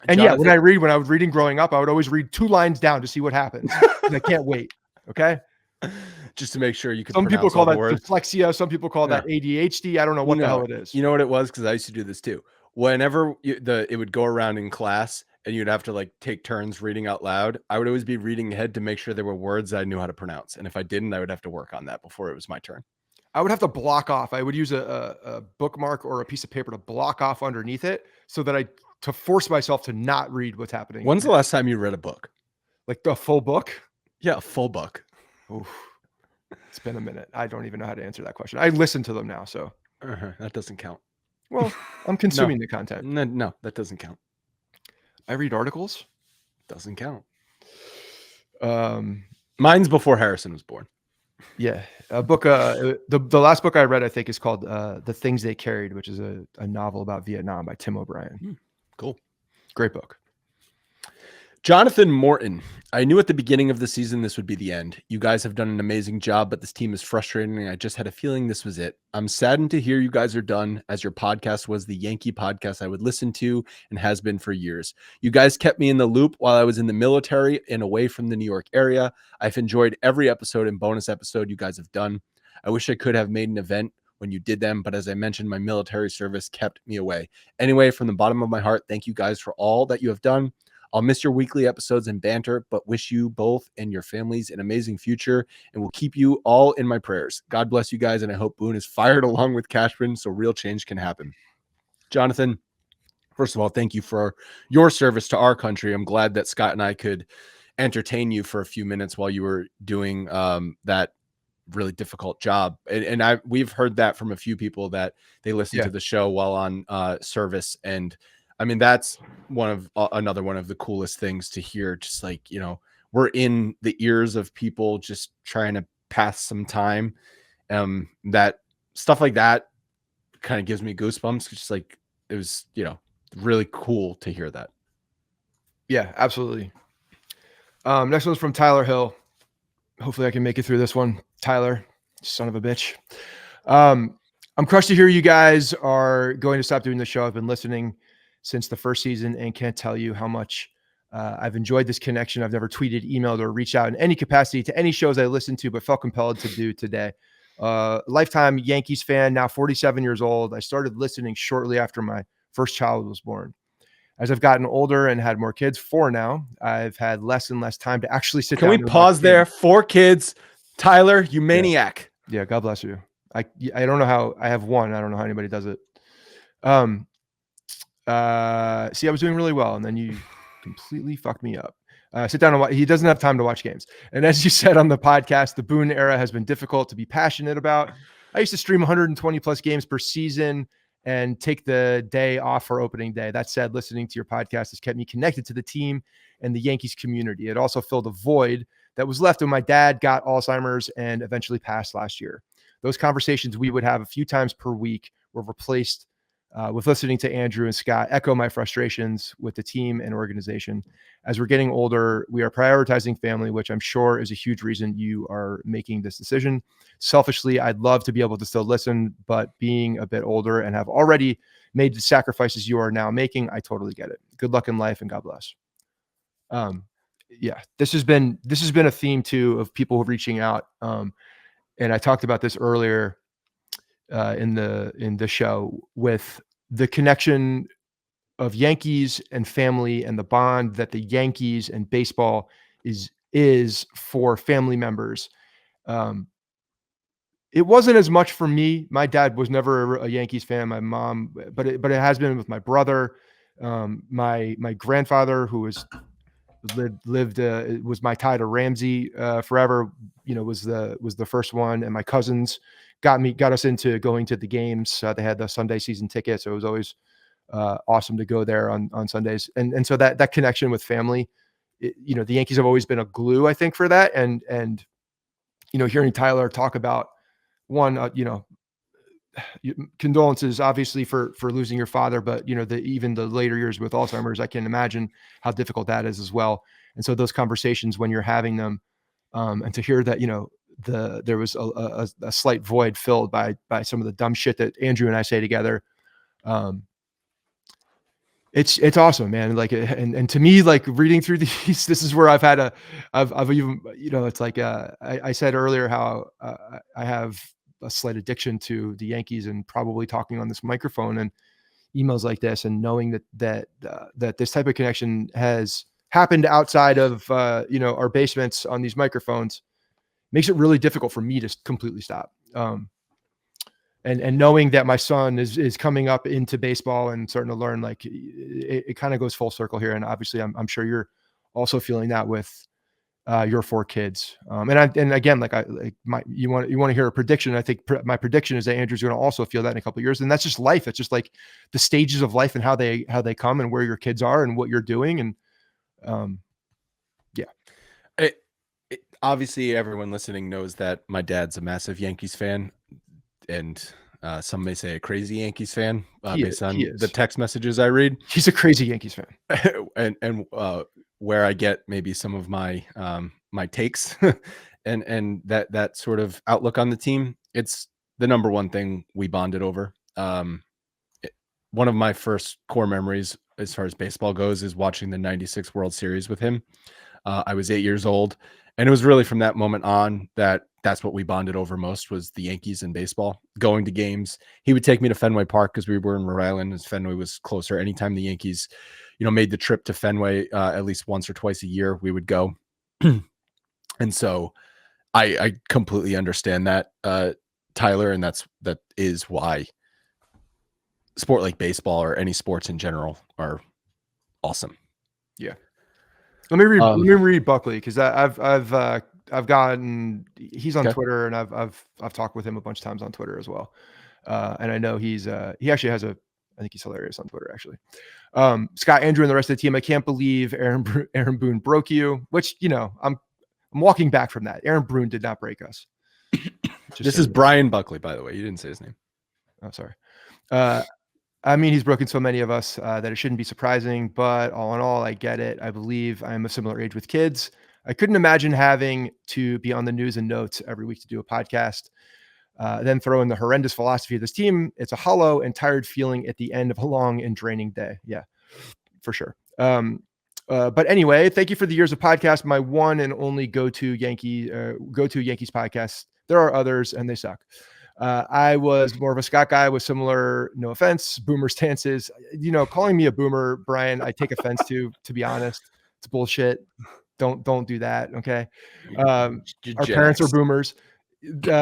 And Jonathan, when I was reading growing up, I would always read 2 lines down to see what happens. I can't wait. Okay. Just to make sure you could. Some people call that dyslexia. Some people call that ADHD. I don't know what the hell it is. You know what it was? Because I used to do this too. Whenever it would go around in class and you'd have to take turns reading out loud, I would always be reading ahead to make sure there were words I knew how to pronounce. And if I didn't, I would have to work on that before it was my turn. I would have to block off. I would use a bookmark or a piece of paper to block off underneath it so that to force myself to not read what's happening. When's the last time you read a book? Like the full book? Yeah, a full book. Oof. It's been a minute. I don't even know how to answer that question. I listen to them now, so. That doesn't count. Well, I'm consuming the content. No, that doesn't count. I read articles. Doesn't count. Mine's before Harrison was born. Yeah. A book, the last book I read, I think, is called The Things They Carried, which is a novel about Vietnam by Tim O'Brien. Cool. Great book. Jonathan Morton. I knew at the beginning of the season this would be the end. You guys have done an amazing job, but this team is frustrating, and I just had a feeling this was it. I'm saddened to hear you guys are done, as your podcast was the Yankee podcast I would listen to and has been for years. You guys kept me in the loop while I was in the military and away from the New York area. I've enjoyed every episode and bonus episode you guys have done. I wish I could have made an event when you did them, but as I mentioned, my military service kept me away. Anyway, from the bottom of my heart, thank you guys for all that you have done. I'll miss your weekly episodes and banter, but wish you both and your families an amazing future, and will keep you all in my prayers. God bless you guys, and I hope Boone is fired along with Cashman so real change can happen. Jonathan, first of all, thank you for your service to our country. I'm glad that Scott and I could entertain you for a few minutes while you were doing that really difficult job. And we've heard that from a few people that they listen to the show while on service, and I mean, that's another one of the coolest things to hear. Just we're in the ears of people just trying to pass some time. That stuff like that kind of gives me goosebumps. Just it was, really cool to hear that. Yeah, absolutely. Next one's from Tyler Hill. Hopefully I can make it through this one. Tyler, son of a bitch. I'm crushed to hear you guys are going to stop doing the show. I've been listening since the first season and can't tell you how much I've enjoyed this connection. I've never tweeted, emailed, or reached out in any capacity to any shows I listened to, but felt compelled to do today. Lifetime Yankees fan, now 47 years old. I started listening shortly after my first child was born. As I've gotten older and had more kids, 4 now, I've had less and less time to actually sit down. Can we pause there? 4 kids. Tyler, you maniac. Yeah, God bless you. I don't know how. I have 1. I don't know how anybody does it. See, I was doing really well, and then you completely fucked me up. Sit down and watch. He doesn't have time to watch games. And as you said on the podcast, the Boone era has been difficult to be passionate about. I used to stream 120 plus games per season and take the day off for opening day. That said, listening to your podcast has kept me connected to the team and the Yankees community. It also filled a void that was left when my dad got Alzheimer's and eventually passed last year. Those conversations we would have a few times per week were replaced with listening to Andrew and Scott echo my frustrations with the team and organization. As we're getting older, we are prioritizing family, which I'm sure is a huge reason you are making this decision. Selfishly, I'd love to be able to still listen, but being a bit older and have already made the sacrifices you are now making, I totally get it. Good luck in life and God bless. Yeah, this has been a theme too of people reaching out. And I talked about this earlier in the show with the connection of Yankees and family and the bond that the Yankees and baseball is for family members. Um, it wasn't as much for me. My dad was never a Yankees fan. My mom, but it has been with my brother. My grandfather, who lived was my tie to Ramsey forever. You know, was the first one, and my cousins got us into going to the games. They had the Sunday season ticket, so it was always awesome to go there on Sundays. And so that connection with family, you know, the Yankees have always been a glue, I think, for that. And you know, hearing Tyler talk about one, you know, condolences obviously for losing your father, but you know, even the later years with Alzheimer's, I can imagine how difficult that is as well. And so those conversations when you're having them, and to hear that, you know, there was a slight void filled by some of the dumb shit that Andrew and I say together. It's awesome, man. Like, and to me, like reading through these, this is where I've even, you know, it's like, I said earlier how I have a slight addiction to the Yankees and probably talking on this microphone and emails like this, and knowing that this type of connection has happened outside of, you know, our basements on these microphones makes it really difficult for me to completely stop. And knowing that my son is coming up into baseball and starting to learn, like it kind of goes full circle here. And obviously I'm sure you're also feeling that with your 4 kids. And again, you want to hear a prediction. I think my prediction is that Andrew's going to also feel that in a couple of years. And that's just life. It's just like the stages of life and how they come and where your kids are and what you're doing. And yeah. Obviously everyone listening knows that my dad's a massive Yankees fan, and some may say a crazy Yankees fan based on the text messages I read. He's a crazy Yankees fan. and where I get maybe some of my my takes and that sort of outlook on the team. It's the number one thing we bonded over. One of my first core memories as far as baseball goes is watching the 96 World Series with him. I was 8 years old, and it was really from that moment on that's what we bonded over most, was the Yankees and baseball, going to games. He would take me to Fenway Park because we were in Rhode Island, as Fenway was closer. Anytime the Yankees, you know, made the trip to Fenway at least once or twice a year, we would go. And so I completely understand that, Tyler, and that is why sport like baseball or any sports in general are awesome. Yeah. Let me read Buckley, because I've gotten, he's on Twitter, and I've talked with him a bunch of times on Twitter as well. And I know he actually has I think he's hilarious on Twitter, actually. Scott, Andrew, and the rest of the team, I can't believe Aaron Boone broke you, which, you know, I'm walking back from that. Aaron Boone did not break us. This is Brian Buckley, by the way. You didn't say his name. Oh, sorry. I mean, he's broken so many of us that it shouldn't be surprising, but all in all, I get it. I believe I'm a similar age with kids. I couldn't imagine having to be on the news and notes every week to do a podcast. Then throw in the horrendous philosophy of this team. It's a hollow and tired feeling at the end of a long and draining day. Yeah, for sure. But anyway, thank you for the years of podcast. My one and only go-to Yankees podcast. There are others, and they suck. I was more of a Scott guy with similar, no offense, boomer stances. You know, calling me a boomer, Brian, I take offense to be honest. It's bullshit. Don't do that. Okay. Our parents are boomers.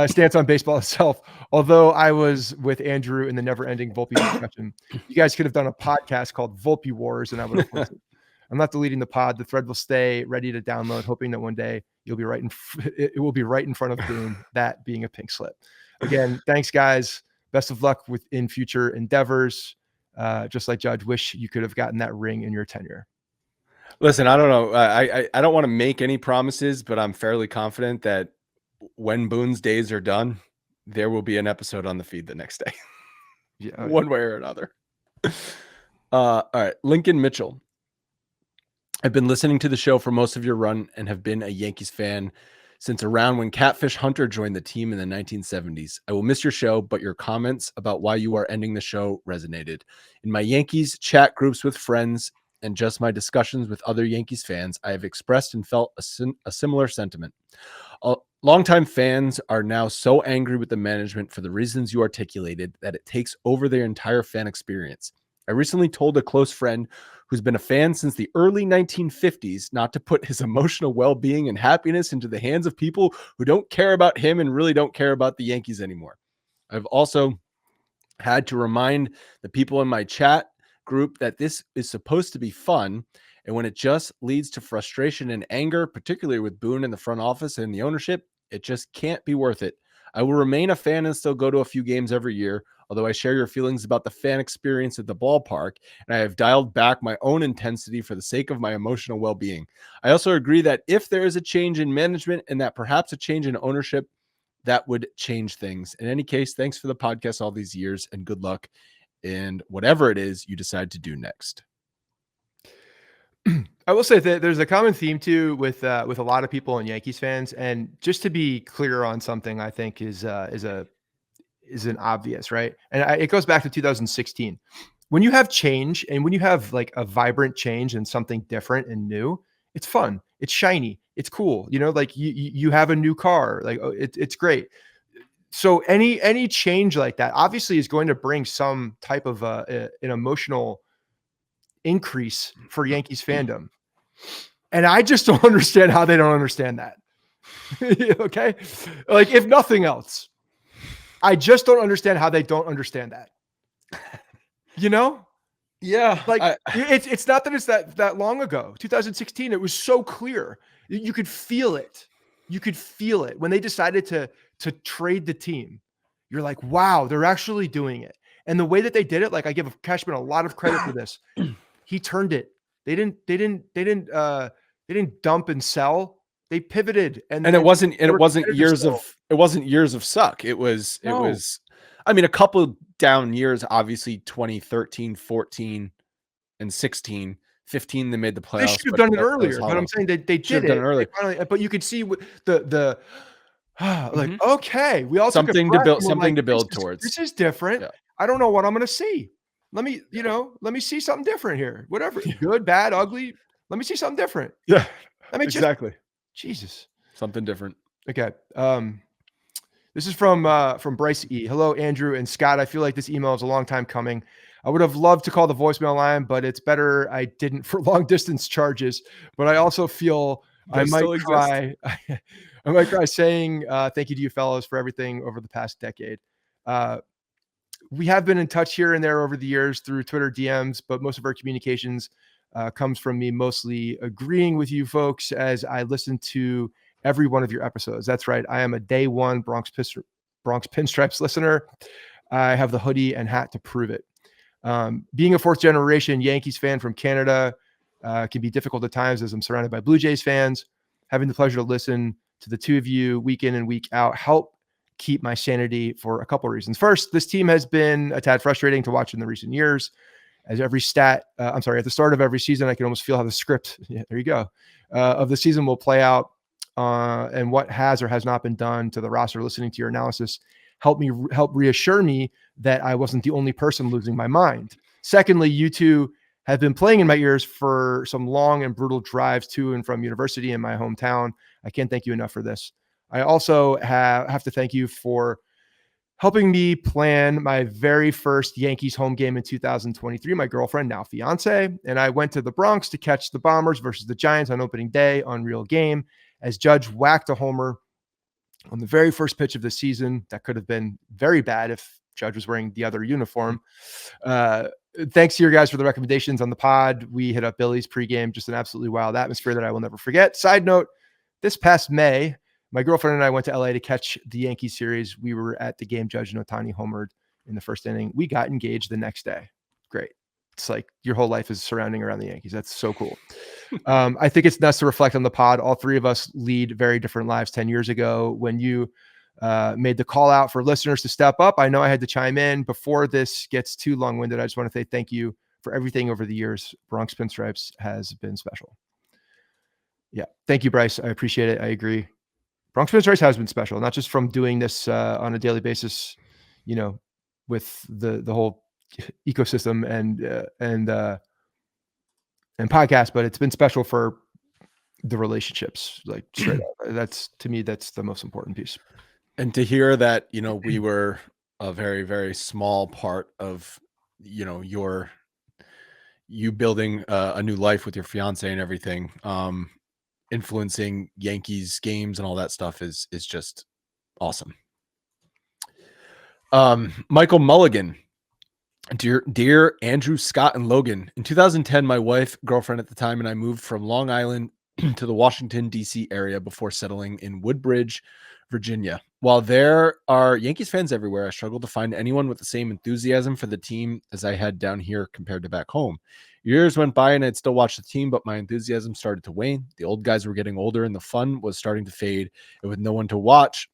Stance on baseball itself. Although I was with Andrew in the never ending Volpe discussion, you guys could have done a podcast called Volpe Wars, and I would have listened. I'm not deleting the pod. The thread will stay ready to download, hoping that one day you'll be it will be right in front of Boone, that being a pink slip. Again, thanks, guys. Best of luck in future endeavors. Just like Judge, wish you could have gotten that ring in your tenure. Listen, I don't know. I don't want to make any promises, but I'm fairly confident that when Boone's days are done, there will be an episode on the feed the next day. Yeah, one way or another. All right. Lincoln Mitchell. I've been listening to the show for most of your run and have been a Yankees fan since around when Catfish Hunter joined the team in the 1970s. I will miss your show, but your comments about why you are ending the show resonated. In my Yankees chat groups with friends and just my discussions with other Yankees fans, I have expressed and felt a similar sentiment. Longtime fans are now so angry with the management for the reasons you articulated that it takes over their entire fan experience. I recently told a close friend who's been a fan since the early 1950s not to put his emotional well-being and happiness into the hands of people who don't care about him and really don't care about the Yankees anymore. I've also had to remind the people in my chat group that this is supposed to be fun. And when it just leads to frustration and anger, particularly with Boone in the front office and the ownership, it just can't be worth it. I will remain a fan and still go to a few games every year, although I share your feelings about the fan experience at the ballpark, and I have dialed back my own intensity for the sake of my emotional well-being. I also agree that if there is a change in management and that perhaps a change in ownership, that would change things. In any case, thanks for the podcast all these years and good luck in whatever it is you decide to do next. I will say that there's a common theme too with a lot of people and Yankees fans, and just to be clear on something, I think is an obvious, right? And it goes back to 2016. When you have change and when you have like a vibrant change and something different and new, it's fun, it's shiny, it's cool. You know, like you have a new car, like it's great. So any change like that obviously is going to bring some type of an emotional increase for Yankees fandom. And I just don't understand how they don't understand that. Okay. Like, if nothing else, I just don't understand how they don't understand that. You know? Yeah. Like, it's not that it's that long ago. 2016, it was so clear. You could feel it. You could feel it when they decided to trade the team. You're like, wow, they're actually doing it. And the way that they did it, like, I give Cashman a lot of credit for this. He turned it. They didn't dump and sell. They pivoted, and it wasn't years still. of suck. It was No. I mean, a couple down years, obviously 2013, 14, and 16. 15, they made the They playoffs, should have but done it that was earlier, but I'm hollow. saying they Should have did done it. it earlier. They finally, but you could see the like, Mhm. okay, we all took a Something to breath build and we're like, towards. this is different. Yeah. I don't know what I'm gonna see. Let me, let me see something different here. Whatever, good, bad, ugly. Let me see something different. Yeah. Let me Exactly. Jesus. Something different. Okay. This is from Bryce E. Hello, Andrew and Scott. I feel like this email is a long time coming. I would have loved to call the voicemail line, but it's better I didn't for long distance charges. But I also feel I Those might still exist. cry. I might cry saying thank you to you fellows for everything over the past decade. We have been in touch here and there over the years through Twitter DMs, but most of our communications comes from me mostly agreeing with you folks as I listen to every one of your episodes. That's right. I am a day one Bronx Pinstripes listener. I have the hoodie and hat to prove it. Being a fourth generation Yankees fan from Canada can be difficult at times as I'm surrounded by Blue Jays fans. Having the pleasure to listen to the two of you week in and week out help keep my sanity for a couple of reasons. First, this team has been a tad frustrating to watch in the recent years. As every at the start of every season, I can almost feel how the script, there you go, of the season will play out and what has or has not been done to the roster. Listening to your analysis help reassure me that I wasn't the only person losing my mind. Secondly, you two have been playing in my ears for some long and brutal drives to and from university in my hometown. I can't thank you enough for this. I also have to thank you for helping me plan my very first Yankees home game in 2023. My girlfriend, now fiance, and I went to the Bronx to catch the Bombers versus the Giants on opening day. Unreal game as Judge whacked a homer on the very first pitch of the season. That could have been very bad if Judge was wearing the other uniform. Thanks to you guys for the recommendations on the pod. We hit up Billy's pregame, just an absolutely wild atmosphere that I will never forget. Side note, this past May, my girlfriend and I went to LA to catch the Yankees series. We were at the game. Judge and Ohtani homered in the first inning. We got engaged the next day. Great. It's like your whole life is surrounding around the Yankees. That's so cool. I think it's nuts to reflect on the pod. All three of us lead very different lives 10 years ago. When you made the call out for listeners to step up. I know I had to chime in. Before this gets too long-winded, I just want to say thank you for everything over the years. Bronx Pinstripes has been special. Yeah. Thank you, Bryce. I appreciate it. I agree. Bronx Pinstripes has been special, not just from doing this on a daily basis, with the whole ecosystem and podcast, but it's been special for the relationships, like straight up. That's, to me, that's the most important piece. And to hear that, we were a very, very small part of, you building a new life with your fiance and everything, influencing Yankees games and all that stuff is just awesome. Michael Mulligan. Dear Andrew, Scott, and Logan, in 2010, my wife, girlfriend at the time, and I moved from Long Island to the Washington, D.C. area before settling in Woodbridge, Virginia. While there are Yankees fans everywhere, I struggled to find anyone with the same enthusiasm for the team as I had down here compared to back home. Years went by and I'd still watch the team, but my enthusiasm started to wane. The old guys were getting older and the fun was starting to fade. And with no one to watch,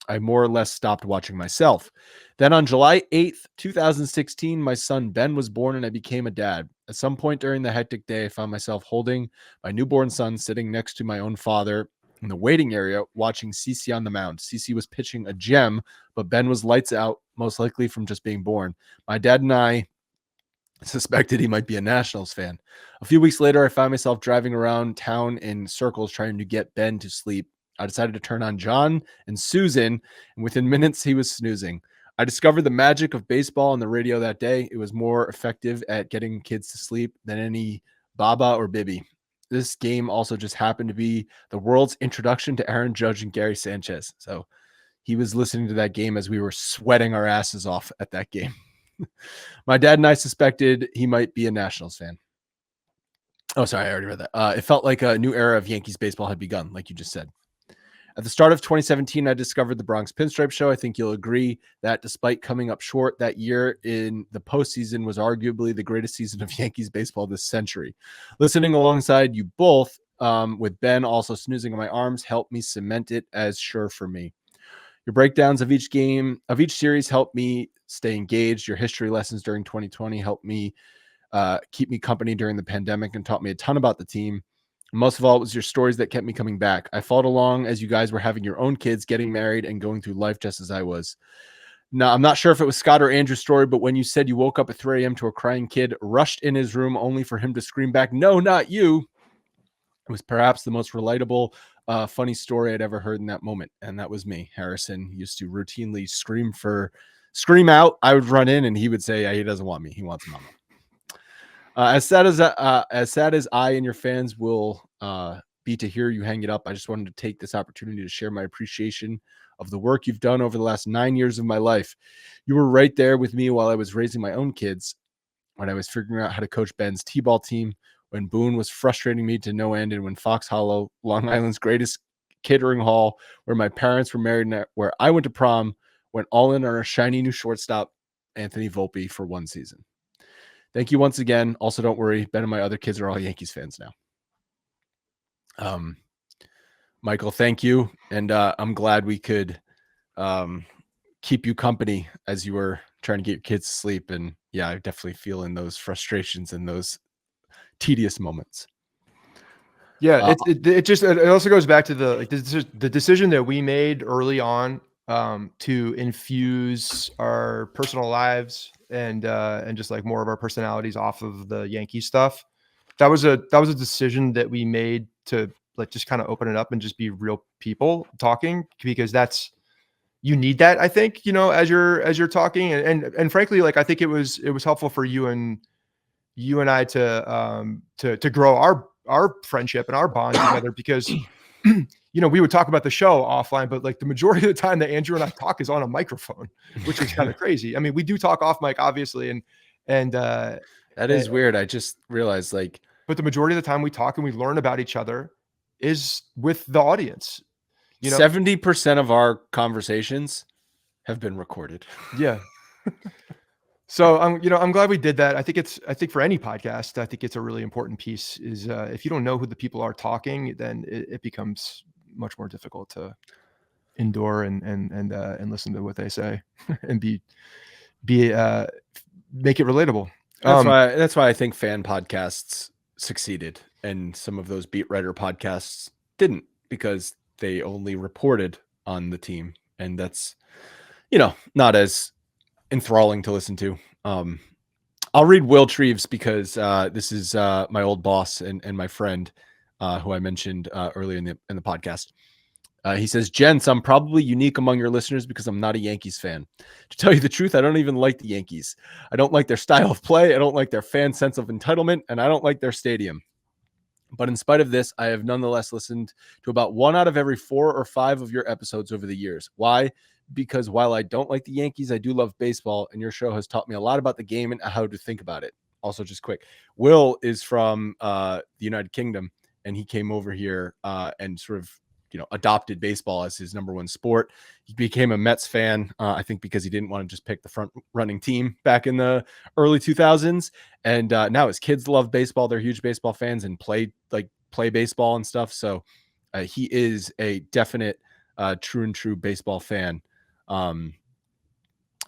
I more or less stopped watching myself. Then on July 8th, 2016, my son Ben was born and I became a dad. At some point during the hectic day, I found myself holding my newborn son sitting next to my own father in the waiting area watching CeCe on the mound. CeCe was pitching a gem, but Ben was lights out, most likely from just being born. My dad and I suspected he might be a Nationals fan. A few weeks later, I found myself driving around town in circles trying to get Ben to sleep. I decided to turn on John and Susan, and within minutes, he was snoozing. I discovered the magic of baseball on the radio that day. It was more effective at getting kids to sleep than any Baba or Bibi. This game also just happened to be the world's introduction to Aaron Judge and Gary Sanchez. So he was listening to that game as we were sweating our asses off at that game. My dad and I suspected he might be a Nationals fan. Oh, sorry, I already read that. It felt like a new era of Yankees baseball had begun, like you just said. At the start of 2017, I discovered the Bronx Pinstripe Show. I think you'll agree that despite coming up short that year in the postseason was arguably the greatest season of Yankees baseball this century. Listening alongside you both, with Ben also snoozing on my arms, helped me cement it as sure for me. Your breakdowns of each game, of each series, helped me stay engaged. Your history lessons during 2020 helped me keep me company during the pandemic and taught me a ton about the team. Most of all, it was your stories that kept me coming back. I followed along as you guys were having your own kids, getting married, and going through life just as I was. Now, I'm not sure if it was Scott or Andrew's story, but when you said you woke up at 3 a.m. to a crying kid, rushed in his room only for him to scream back, "No, not you," it was perhaps the most relatable, funny story I'd ever heard in that moment. And that was me. Harrison used to routinely scream out. I would run in and he would say, he doesn't want me. He wants mama. As sad as I and your fans will be to hear you hang it up, I just wanted to take this opportunity to share my appreciation of the work you've done over the last 9 years of my life. You were right there with me while I was raising my own kids, when I was figuring out how to coach Ben's T-ball team, when Boone was frustrating me to no end, and when Fox Hollow, Long Island's greatest catering hall, where my parents were married and where I went to prom, went all in on our shiny new shortstop, Anthony Volpe, for one season. Thank you once again. Also, don't worry, Ben and my other kids are all Yankees fans now. Michael, thank you. And I'm glad we could keep you company as you were trying to get your kids to sleep. And yeah, I definitely feel in those frustrations and those tedious moments. Yeah, it also goes back to the decision that we made early on to infuse our personal lives and just like more of our personalities off of the Yankee stuff. That was a decision that we made to like just kind of open it up and just be real people talking, because you need that, I think, as you're talking, and frankly, like I think it was helpful for you and I to grow our friendship and our bond together, because we would talk about the show offline, but like the majority of the time that Andrew and I talk is on a microphone, which is kind of crazy. I mean, we do talk off mic, obviously, and that is weird. I just realized, like, but the majority of the time we talk and we learn about each other is with the audience. 70% of our conversations have been recorded. Yeah. So I'm glad we did that. I think for any podcast, I think it's a really important piece is if you don't know who the people are talking, then it becomes much more difficult to endure and listen to what they say and make it relatable. That's why I think fan podcasts succeeded and some of those beat writer podcasts didn't, because they only reported on the team, and that's, not as enthralling to listen to. I'll read Will Treves because this is my old boss and my friend who I mentioned earlier in the podcast. He says, "Gents, I'm probably unique among your listeners because I'm not a Yankees fan. To tell you the truth, I don't even like the Yankees. I don't like their style of play. I don't like their fan sense of entitlement, and I don't like their stadium. But in spite of this, I have nonetheless listened to about 1 out of every 4 or 5 of your episodes over the years. Why? Because while I don't like the Yankees, I do love baseball, and your show has taught me a lot about the game and how to think about it." Also, just quick, Will is from the United Kingdom, and he came over here and sort of adopted baseball as his number one sport. He became a Mets fan, I think, because he didn't want to just pick the front running team back in the early 2000s. And now his kids love baseball. They're huge baseball fans and play baseball and stuff. So he is a definite true baseball fan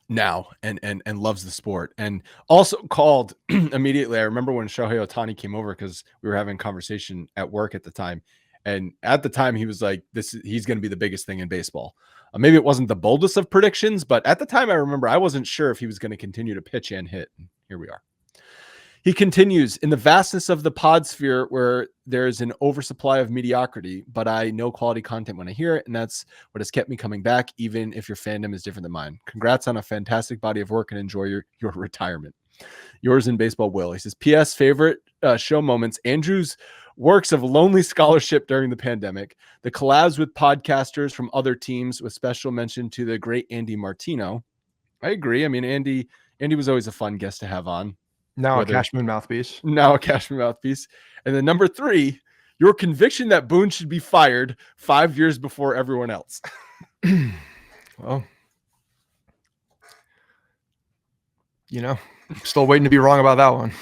now and loves the sport, and also called immediately. I remember when Shohei Ohtani came over, because we were having a conversation at work at the time. And at the time, he was like, he's going to be the biggest thing in baseball. Maybe it wasn't the boldest of predictions, but at the time, I remember I wasn't sure if he was going to continue to pitch and hit. And here we are. He continues, "In the vastness of the pod sphere where there is an oversupply of mediocrity, but I know quality content when I hear it, and that's what has kept me coming back, even if your fandom is different than mine. Congrats on a fantastic body of work and enjoy your retirement. Yours in baseball, Will." He says, "P.S. favorite show moments: Andrew's works of lonely scholarship during the pandemic, the collabs with podcasters from other teams, with special mention to the great Andy Martino." I agree. I mean, Andy was always a fun guest to have on. Now a Cashman mouthpiece. And then number 3, your conviction that Boone should be fired 5 years before everyone else. Well, still waiting to be wrong about that one.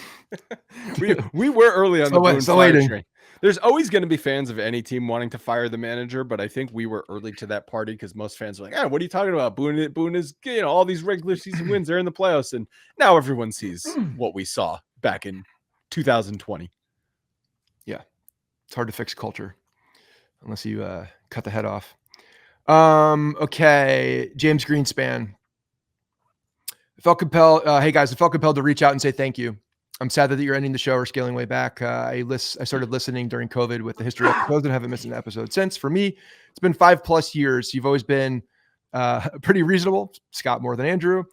we were early on the Boone fire train. There's always going to be fans of any team wanting to fire the manager, but I think we were early to that party, because most fans are like, what are you talking about? Boone is, all these regular season wins, they're in the playoffs. And now everyone sees what we saw back in 2020. Yeah. It's hard to fix culture unless you cut the head off. Okay. James Greenspan. Hey guys, I felt compelled to reach out and say thank you. I'm sad that you're ending the show or scaling way back. I started listening during COVID with the history episodes and haven't missed an episode since. For me, it's been 5+ years. You've always been pretty reasonable, Scott more than Andrew,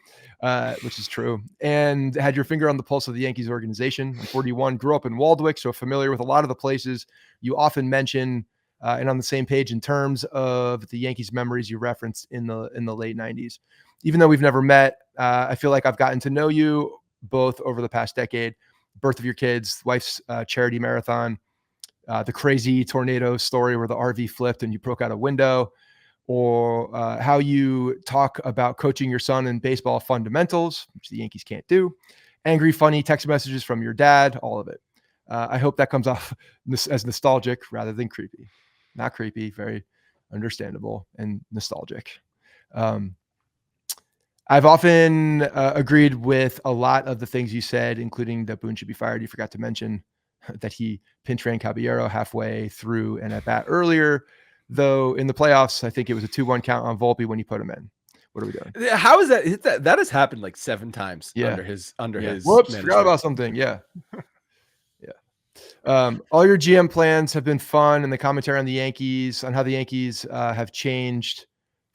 which is true, and had your finger on the pulse of the Yankees organization. I'm 41, grew up in Waldwick, so familiar with a lot of the places you often mention, and on the same page in terms of the Yankees memories you referenced in the late 90s. Even though we've never met, I feel like I've gotten to know you both over the past decade. Birth of your kids, wife's charity marathon, the crazy tornado story where the RV flipped and you broke out a window, or how you talk about coaching your son in baseball fundamentals, which the Yankees can't do, angry, funny text messages from your dad, all of it. I hope that comes off as nostalgic rather than creepy. Not creepy, very understandable and nostalgic. I've often agreed with a lot of the things you said, including that Boone should be fired. You forgot to mention that he pinch ran Caballero halfway through and at bat earlier, though in the playoffs, I think it was a 2-1 count on Volpe when he put him in. What are we doing? How is that? That has happened like 7 times under his Whoops, management. Forgot about something. Yeah. All your GM plans have been fun, and the commentary on the Yankees, on how the Yankees have changed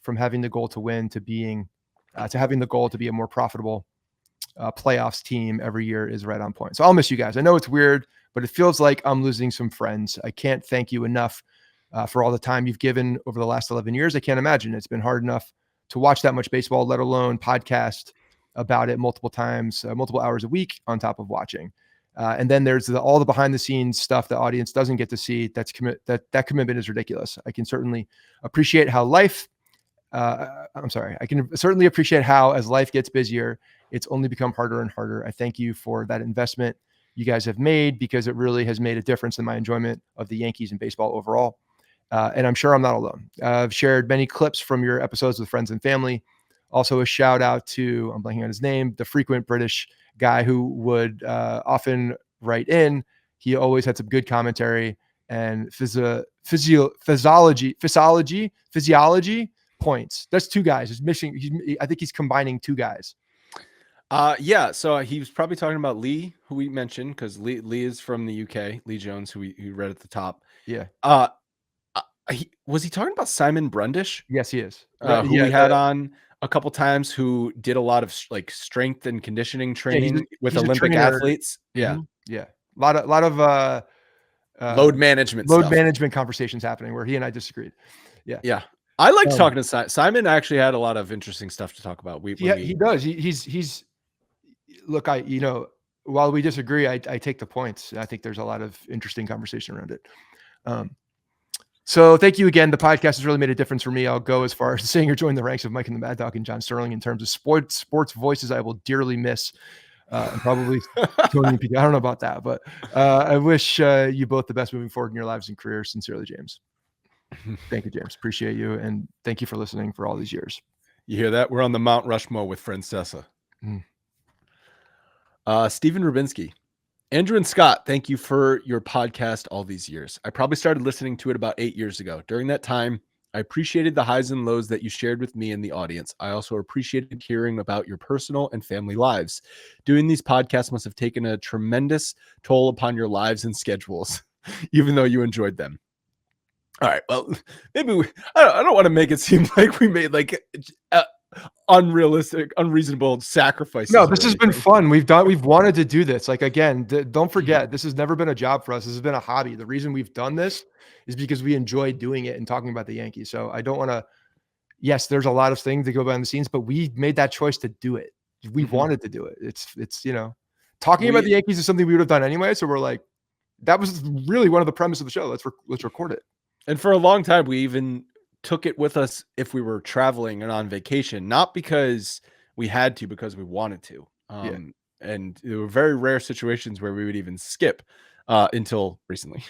from having the goal to win to having the goal to be a more profitable playoffs team every year is right on point. So I'll miss you guys. I know it's weird, but it feels like I'm losing some friends. I can't thank you enough for all the time you've given over the last 11 years. I can't imagine it's been hard enough to watch that much baseball, let alone podcast about it multiple times, multiple hours a week on top of watching. And then there's all the behind the scenes stuff the audience doesn't get to see. That commitment is ridiculous. I can certainly appreciate how I can certainly appreciate how, as life gets busier, it's only become harder and harder. I thank you for that investment you guys have made, because it really has made a difference in my enjoyment of the Yankees and baseball overall. And I'm sure I'm not alone. I've shared many clips from your episodes with friends and family. Also, a shout out to, I'm blanking on his name, the frequent British guy who would often write in. He always had some good commentary and physiology points. That's two guys. He's missing. I think he's combining two guys. Yeah. So he was probably talking about Lee, who we mentioned, because Lee is from the UK. Lee Jones, who we read at the top. Yeah. Was he talking about Simon Brundish? Yes, he is. Who we had on a couple times, who did a lot of like strength and conditioning training with he's Olympic athletes. Yeah. Mm-hmm. Yeah. A lot of load management conversations happening where he and I disagreed. Yeah. Yeah. I liked talking to Simon. Simon actually had a lot of interesting stuff to talk about. He does. He's look, while we disagree, I take the points. I think there's a lot of interesting conversation around it. So thank you again. The podcast has really made a difference for me. I'll go as far as saying you're joining the ranks of Mike and the Mad Dog and John Sterling in terms of sports voices I will dearly miss. And probably Tony and Pete. I don't know about that, but I wish you both the best moving forward in your lives and careers. Sincerely, James. Thank you, James. Appreciate you. And thank you for listening for all these years. You hear that? We're on the Mount Rushmore with Francesa. Stephen Rubinski. Andrew and Scott, thank you for your podcast all these years. I probably started listening to it about 8 years ago. During that time, I appreciated the highs and lows that you shared with me and the audience. I also appreciated hearing about your personal and family lives. Doing these podcasts must have taken a tremendous toll upon your lives and schedules, even though you enjoyed them. All right, well, maybe I don't want to make it seem like we made like unrealistic, unreasonable sacrifices. No, this has been fun. We've wanted to do this. Like, again, don't forget, this has never been a job for us. This has been a hobby. The reason we've done this is because we enjoy doing it and talking about the Yankees. So I don't want to, yes, there's a lot of things that go behind the scenes, but we made that choice to do it. We wanted to do it. It's, talking about the Yankees is something we would have done anyway. So we're like, that was really one of the premises of the show. Let's record it. And for a long time, we even took it with us if we were traveling and on vacation, not because we had to, because we wanted to. And there were very rare situations where we would even skip until recently.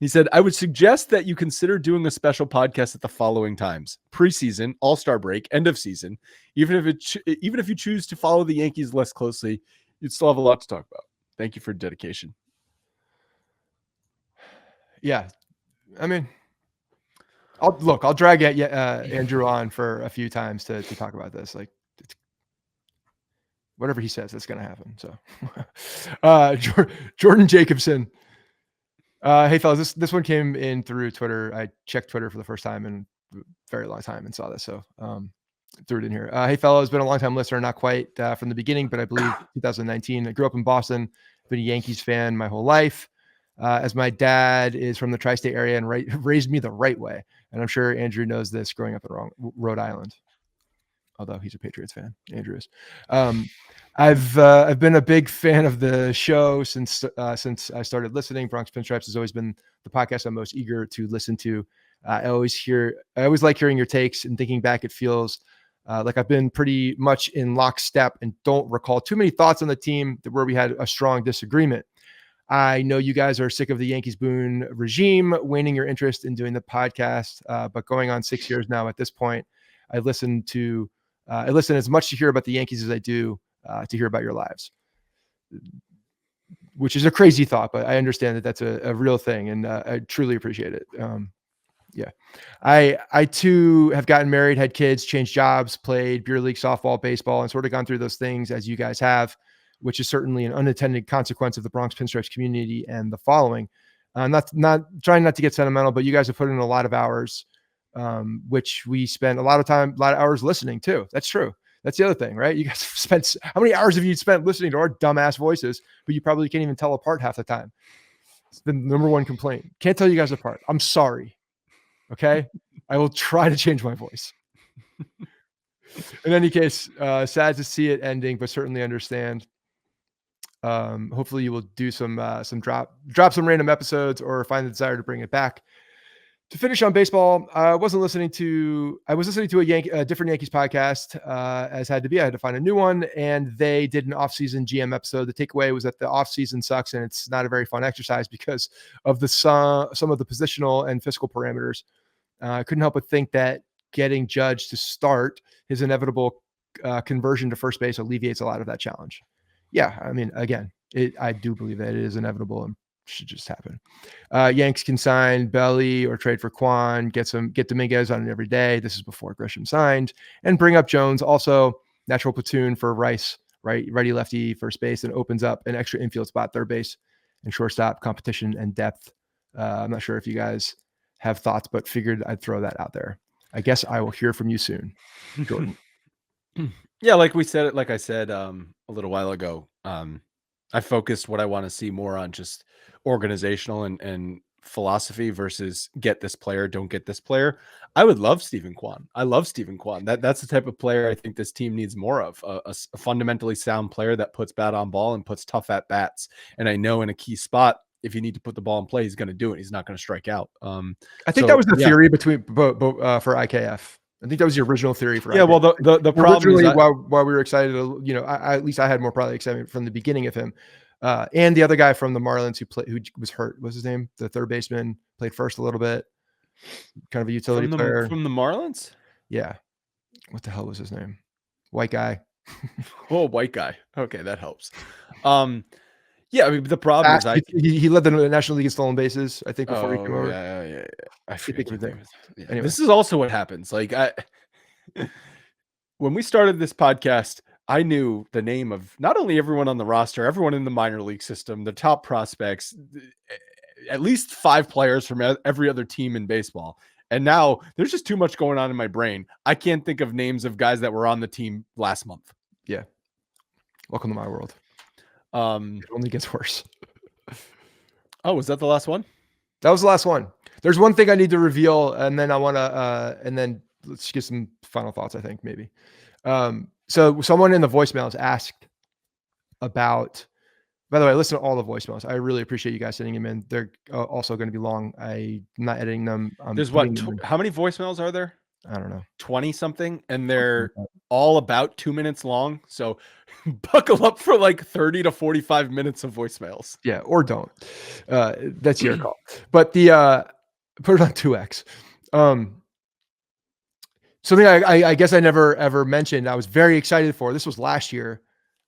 He said, I would suggest that you consider doing a special podcast at the following times: preseason, all-star break, end of season. Even if you choose to follow the Yankees less closely, you'd still have a lot to talk about. Thank you for dedication. Yeah. I mean, I'll drag Andrew on for a few times to talk about this. Like, whatever he says, that's going to happen. So, Jordan Jacobson. Hey fellas, this one came in through Twitter. I checked Twitter for the first time in a very long time and saw this. So, threw it in here. Hey fellas, been a long time listener, not quite from the beginning, but I believe 2019. I grew up in Boston, been a Yankees fan my whole life. As my dad is from the tri-state area and raised me the right way. And I'm sure Andrew knows this growing up in Rhode Island, although he's a Patriots fan. Andrew is. I've been a big fan of the show since I started listening. Bronx Pinstripes has always been the podcast I'm most eager to listen to. I always like hearing your takes, and thinking back, it feels like I've been pretty much in lockstep and don't recall too many thoughts on the team where we had a strong disagreement. I know you guys are sick of the Yankees Boone regime, waning your interest in doing the podcast, but going on 6 years now at this point, I listen as much to hear about the Yankees as I do to hear about your lives, which is a crazy thought, but I understand that that's a real thing, and I truly appreciate it. Yeah. I too have gotten married, had kids, changed jobs, played beer league, softball, baseball, and sort of gone through those things as you guys have, which is certainly an unintended consequence of the Bronx Pinstripes community and the following. Not trying not to get sentimental, but you guys have put in a lot of hours, which we spent a lot of hours listening to. That's true. That's the other thing, right? You guys spent, how many hours have you spent listening to our dumbass voices, but you probably can't even tell apart half the time. It's the number one complaint. Can't tell you guys apart. I'm sorry. Okay. I will try to change my voice. In any case, sad to see it ending, but certainly understand. Hopefully you will do some drop some random episodes or find the desire to bring it back. To finish on baseball, I was listening to a different Yankees podcast, as had to be. I had to find a new one, and they did an off-season GM episode. The takeaway was that the off-season sucks, and it's not a very fun exercise because of some of the positional and fiscal parameters. I couldn't help but think that getting Judge to start his inevitable conversion to first base alleviates a lot of that challenge. Yeah, I mean, again, I do believe that it is inevitable and should just happen. Yanks can sign Belly or trade for Kwan, get Dominguez on it every day. This is before Grisham signed, and bring up Jones. Also, natural platoon for Rice, righty lefty first base, and opens up an extra infield spot, third base, and shortstop competition and depth. I'm not sure if you guys have thoughts, but figured I'd throw that out there. I guess I will hear from you soon, Jordan. Yeah, like I said a little while ago, I focused what I want to see more on just organizational and philosophy versus get this player, don't get this player. I would love Stephen Kwan. I love Stephen Kwan. That's the type of player I think this team needs more of, a fundamentally sound player that puts bat on ball and puts tough at bats. And I know in a key spot, if you need to put the ball in play, he's going to do it. He's not going to strike out. I think that was the theory for IKF. I think that was the original theory for. Yeah, well, the problem is why we were excited. At least I had more probably excitement from the beginning of him, and the other guy from the Marlins who was hurt. What's his name? The third baseman played first a little bit, kind of a utility player from the Marlins. Yeah, what the hell was his name? White guy. Oh, white guy. Okay, that helps. Yeah, I mean, the problem is he led the National League in stolen bases, I think, before he came over. Yeah. I forget his name. Yeah. Anyway. This is also what happens. Like when we started this podcast, I knew the name of not only everyone on the roster, everyone in the minor league system, the top prospects, at least 5 players from every other team in baseball. And now there's just too much going on in my brain. I can't think of names of guys that were on the team last month. Yeah. Welcome to my world. It only gets worse. Oh, was that the last one? That was the last one. There's one thing I need to reveal, and then I want to, and then let's get some final thoughts, I think, maybe. So someone in the voicemails asked about, by the way, listen to all the voicemails. I really appreciate you guys sending them in. They're also going to be long. I'm not editing them. There's how many voicemails are there? I don't know. 20 something, and they're all about 2 minutes long. So buckle up for like 30 to 45 minutes of voicemails. Yeah, or don't. That's your call. But the put it on 2x. Something I guess I never ever mentioned. I was very excited for. This was last year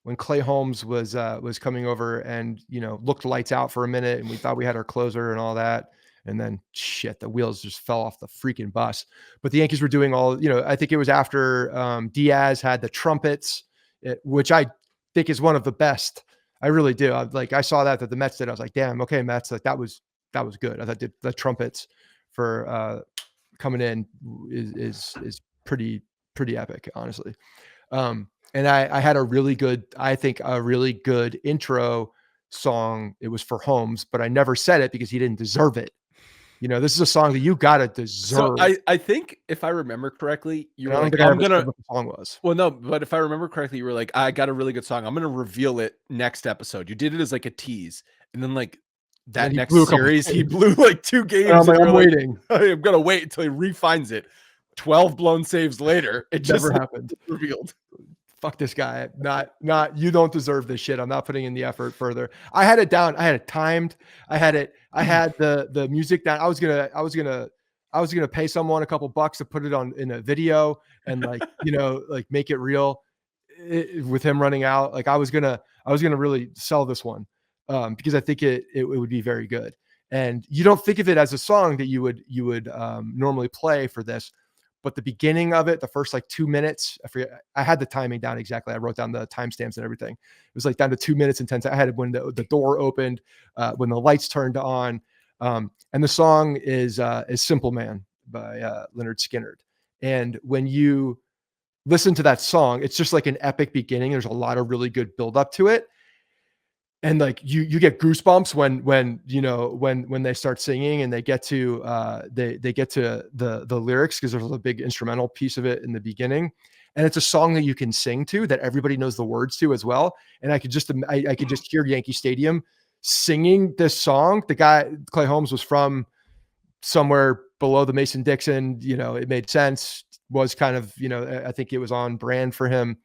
when Clay Holmes was coming over and looked lights out for a minute, and we thought we had our closer and all that. And then shit, the wheels just fell off the freaking bus. But the Yankees were doing all, I think it was after Diaz had the trumpets, which I think is one of the best. I really do. I saw that the Mets did. I was like, damn, okay, Mets, like that was good. I thought the trumpets for coming in is pretty epic, honestly. And I had a really good intro song. It was for Holmes, but I never said it because he didn't deserve it. This is a song that you gotta deserve. So I think if I remember correctly, you were like, I'm gonna. What the song was. Well, no, but if I remember correctly, you were like, I got a really good song. I'm gonna reveal it next episode. You did it as like a tease, and then like that next series, he blew like 2 games. I'm waiting. I'm gonna wait until he refines it. 12 blown saves later, it just never happened. Revealed. Fuck this guy. Not you don't deserve this shit. I'm not putting in the effort further. I had it down. I had it timed. I had the music down. I was gonna pay someone a couple bucks to put it on in a video and like make it real with him running out. Like I was gonna really sell this one because I think it would be very good. And you don't think of it as a song that you would normally play for this. But the beginning of it, the first like 2 minutes, I forget, I had the timing down exactly. I wrote down the timestamps and everything. It was like down to 2 minutes and 10 seconds. I had it when the door opened, when the lights turned on. And the song is Simple Man by Leonard Skinner. And when you listen to that song, it's just like an epic beginning. There's a lot of really good build up to it. And like you get goosebumps when they start singing and they get to the lyrics, because there's a big instrumental piece of it in the beginning, and it's a song that you can sing to that everybody knows the words to as well. And I could just hear Yankee Stadium singing this song. The guy Clay Holmes was from somewhere below the Mason-Dixon, it made sense, was kind of, I think it was on brand for him.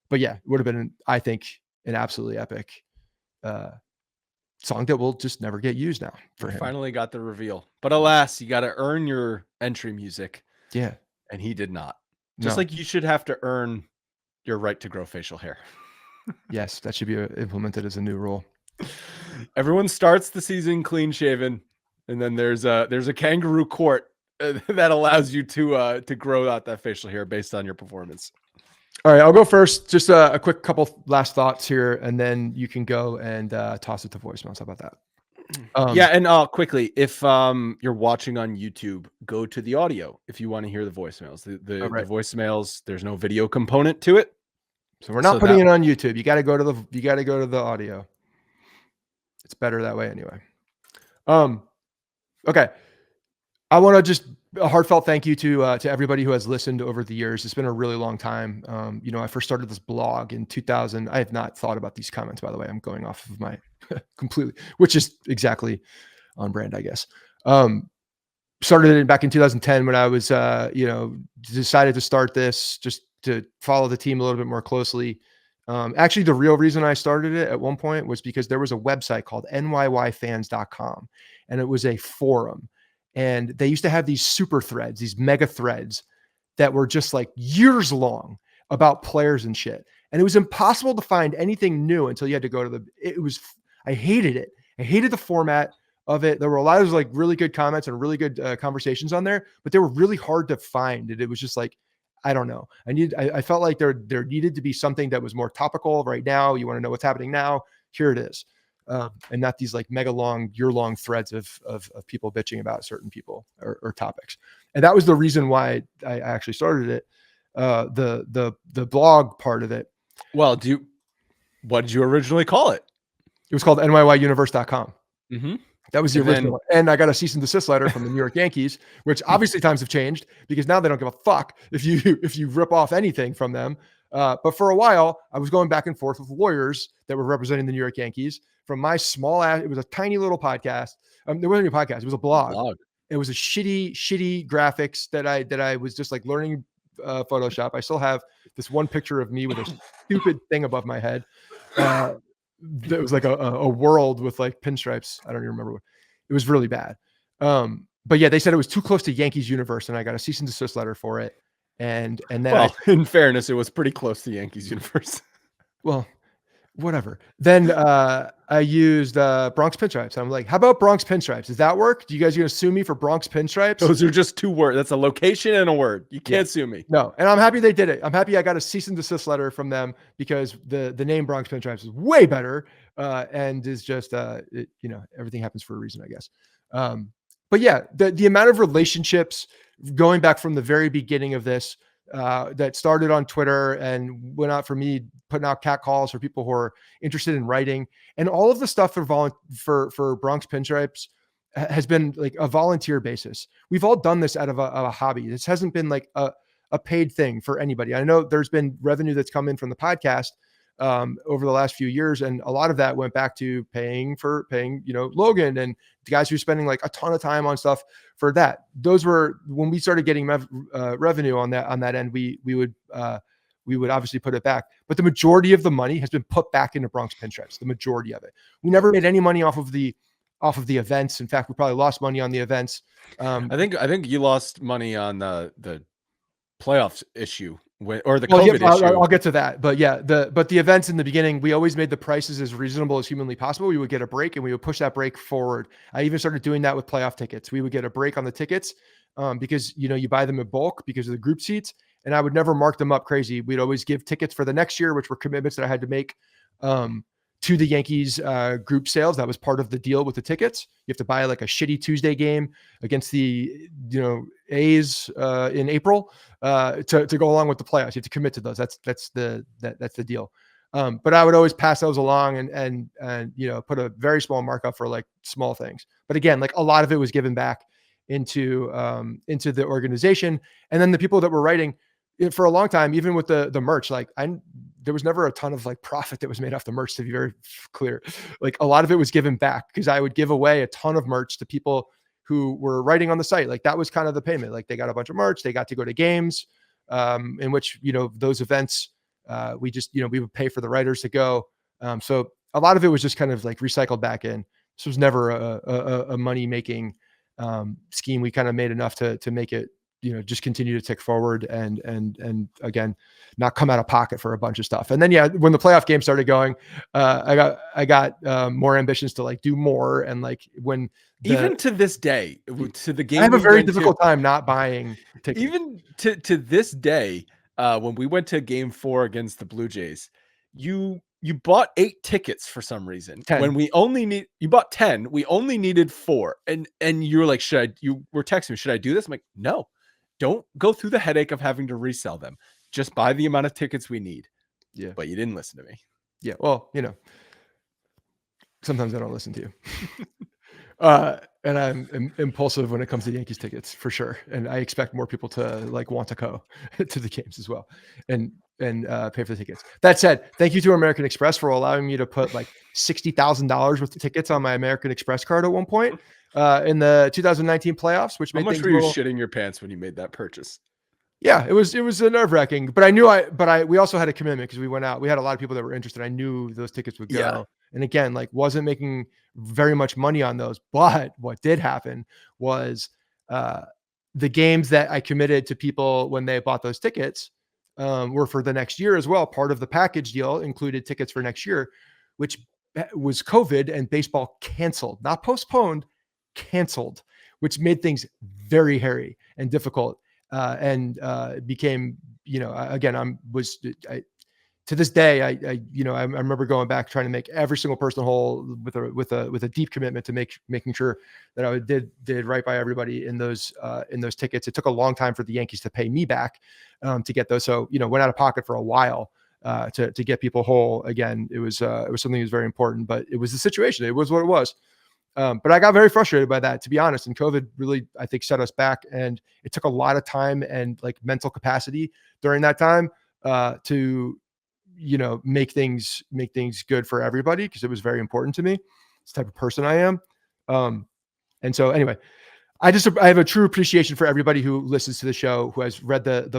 But yeah, it would have been, I think, an absolutely epic song that will just never get used now for him. Finally got the reveal. But alas, you got to earn your entry music. Yeah. And he did not. Just like you should have to earn your right to grow facial hair. Yes, that should be implemented as a new rule. Everyone starts the season clean shaven, and then there's a kangaroo court that allows you to grow out that facial hair based on your performance. All right, I'll go first. Just a quick couple last thoughts here, and then you can go and toss it to voicemails. How about that? Yeah, and quickly, if you're watching on YouTube, go to the audio if you want to hear the voicemails. The voicemails, there's no video component to it, so we're not putting it on YouTube. You got to go to the audio. It's better that way anyway. Okay. I want to just a heartfelt thank you to everybody who has listened over the years. It's been a really long time. I first started this blog in 2000. I have not thought about these comments, by the way. I'm going off of my completely, which is exactly on brand, I guess. Started it back in 2010 when I was, decided to start this just to follow the team a little bit more closely. Actually, the real reason I started it at one point was because there was a website called nyyfans.com, and it was a forum. And they used to have these super threads, these mega threads that were just like years long about players and shit. And it was impossible to find anything new until you had to go to I hated it. I hated the format of it. There were a lot of like really good comments and really good conversations on there, but they were really hard to find. And it was just like, I don't know. I felt like there needed to be something that was more topical right now. You want to know what's happening now? Here it is. And not these like mega long, year-long threads of people bitching about certain people or topics. And that was the reason why I actually started it. The blog part of it. Well, what did you originally call it? It was called nyyuniverse.com. Mm-hmm. That was the original. And I got a cease and desist letter from the New York Yankees, which obviously times have changed because now they don't give a fuck if you rip off anything from them. But for a while, I was going back and forth with lawyers that were representing the New York Yankees from my small ass. It was a tiny little podcast. There wasn't a podcast. It was a blog. It was a shitty graphics that I was just like learning Photoshop. I still have this one picture of me with a stupid thing above my head. That was like a world with like pinstripes. I don't even remember. It was really bad. But yeah, they said it was too close to Yankees universe, and I got a cease and desist letter for it. And then in fairness, it was pretty close to Yankees universe. Well, whatever. Then I used Bronx Pinstripes. I'm like, how about Bronx Pinstripes? Does that work? Do you guys gonna sue me for Bronx Pinstripes? Those are just two words. That's a location and a word. You can't sue me. No, and I'm happy they did it. I'm happy I got a cease and desist letter from them because the name Bronx Pinstripes is way better and is just everything happens for a reason, I guess. But yeah, the amount of relationships going back from the very beginning of this that started on Twitter and went out for me putting out cat calls for people who are interested in writing, and all of the stuff for Bronx Pinstripes has been like a volunteer basis. We've all done this out of a hobby. This hasn't been like a paid thing for anybody. I know there's been revenue that's come in from the podcast over the last few years, and a lot of that went back to paying Logan and the guys who are spending like a ton of time on stuff for that. Those were when we started getting revenue on that end. We would obviously put it back, but the majority of the money has been put back into Bronx Pinstripes. The majority of it. We never made any money off of the events. In fact, we probably lost money on the events. I think you lost money on the playoffs issue. Or the COVID issue. I'll get to that. But yeah, the events in the beginning, we always made the prices as reasonable as humanly possible. We would get a break and we would push that break forward. I even started doing that with playoff tickets. We would get a break on the tickets because you buy them in bulk because of the group seats, and I would never mark them up crazy. We'd always give tickets for the next year, which were commitments that I had to make to the Yankees group sales. That was part of the deal with the tickets. You have to buy like a shitty Tuesday game against the A's in April to go along with the playoffs. You have to commit to those. That's the deal. But I would always pass those along and put a very small markup for like small things. But again, like a lot of it was given back into the organization. And then the people that were writing for a long time, even with the merch, like there was never a ton of like profit that was made off the merch, to be very clear. Like a lot of it was given back because I would give away a ton of merch to people who were writing on the site. Like that was kind of the payment. Like they got a bunch of merch, they got to go to games, in which, those events, we just, we would pay for the writers to go. So a lot of it was just kind of like recycled back in. This was never a money making scheme. We kind of made enough to make it, just continue to tick forward and again, not come out of pocket for a bunch of stuff. And then, when the playoff game started going, I got more ambitions to like do more. And like when even to this day, to the game, I have a very difficult time not buying tickets. Even to this day, when we went to Game 4 against the Blue Jays, you bought 8 tickets for some reason. 10. When you bought 10, we only needed 4, and you were like, you were texting me, should I do this? I'm like, no, don't go through the headache of having to resell them. Just buy the amount of tickets we need. Yeah, but you didn't listen to me. Yeah, well, sometimes I don't listen to you. And I'm impulsive when it comes to Yankees tickets for sure. And I expect more people to like want to go to the games as well and pay for the tickets. That said, thank you to American Express for allowing me to put like $60,000 worth of tickets on my American Express card at one point in the 2019 playoffs, which made How much things were you shitting your pants when you made that purchase? Yeah, it was nerve wracking, but we also had a commitment because we went out. We had a lot of people that were interested. I knew those tickets would go. Yeah. And again, like wasn't making very much money on those. But what did happen was the games that I committed to people when they bought those tickets were for the next year as well. Part of the package deal included tickets for next year, which was COVID and baseball canceled, not postponed, canceled, which made things very hairy and difficult. And became, again, to this day, I remember going back trying to make every single person whole with a deep commitment to making sure that I did right by everybody in those tickets. It took a long time for the Yankees to pay me back to get those. So, went out of pocket for a while to get people whole. Again, it was something that was very important, but it was the situation. It was what it was. But I got very frustrated by that, to be honest. And COVID really, I think, set us back. And it took a lot of time and like mental capacity during that time to, make things good for everybody, because it was very important to me. It's the type of person I am. And so anyway, I have a true appreciation for everybody who listens to the show, who has read the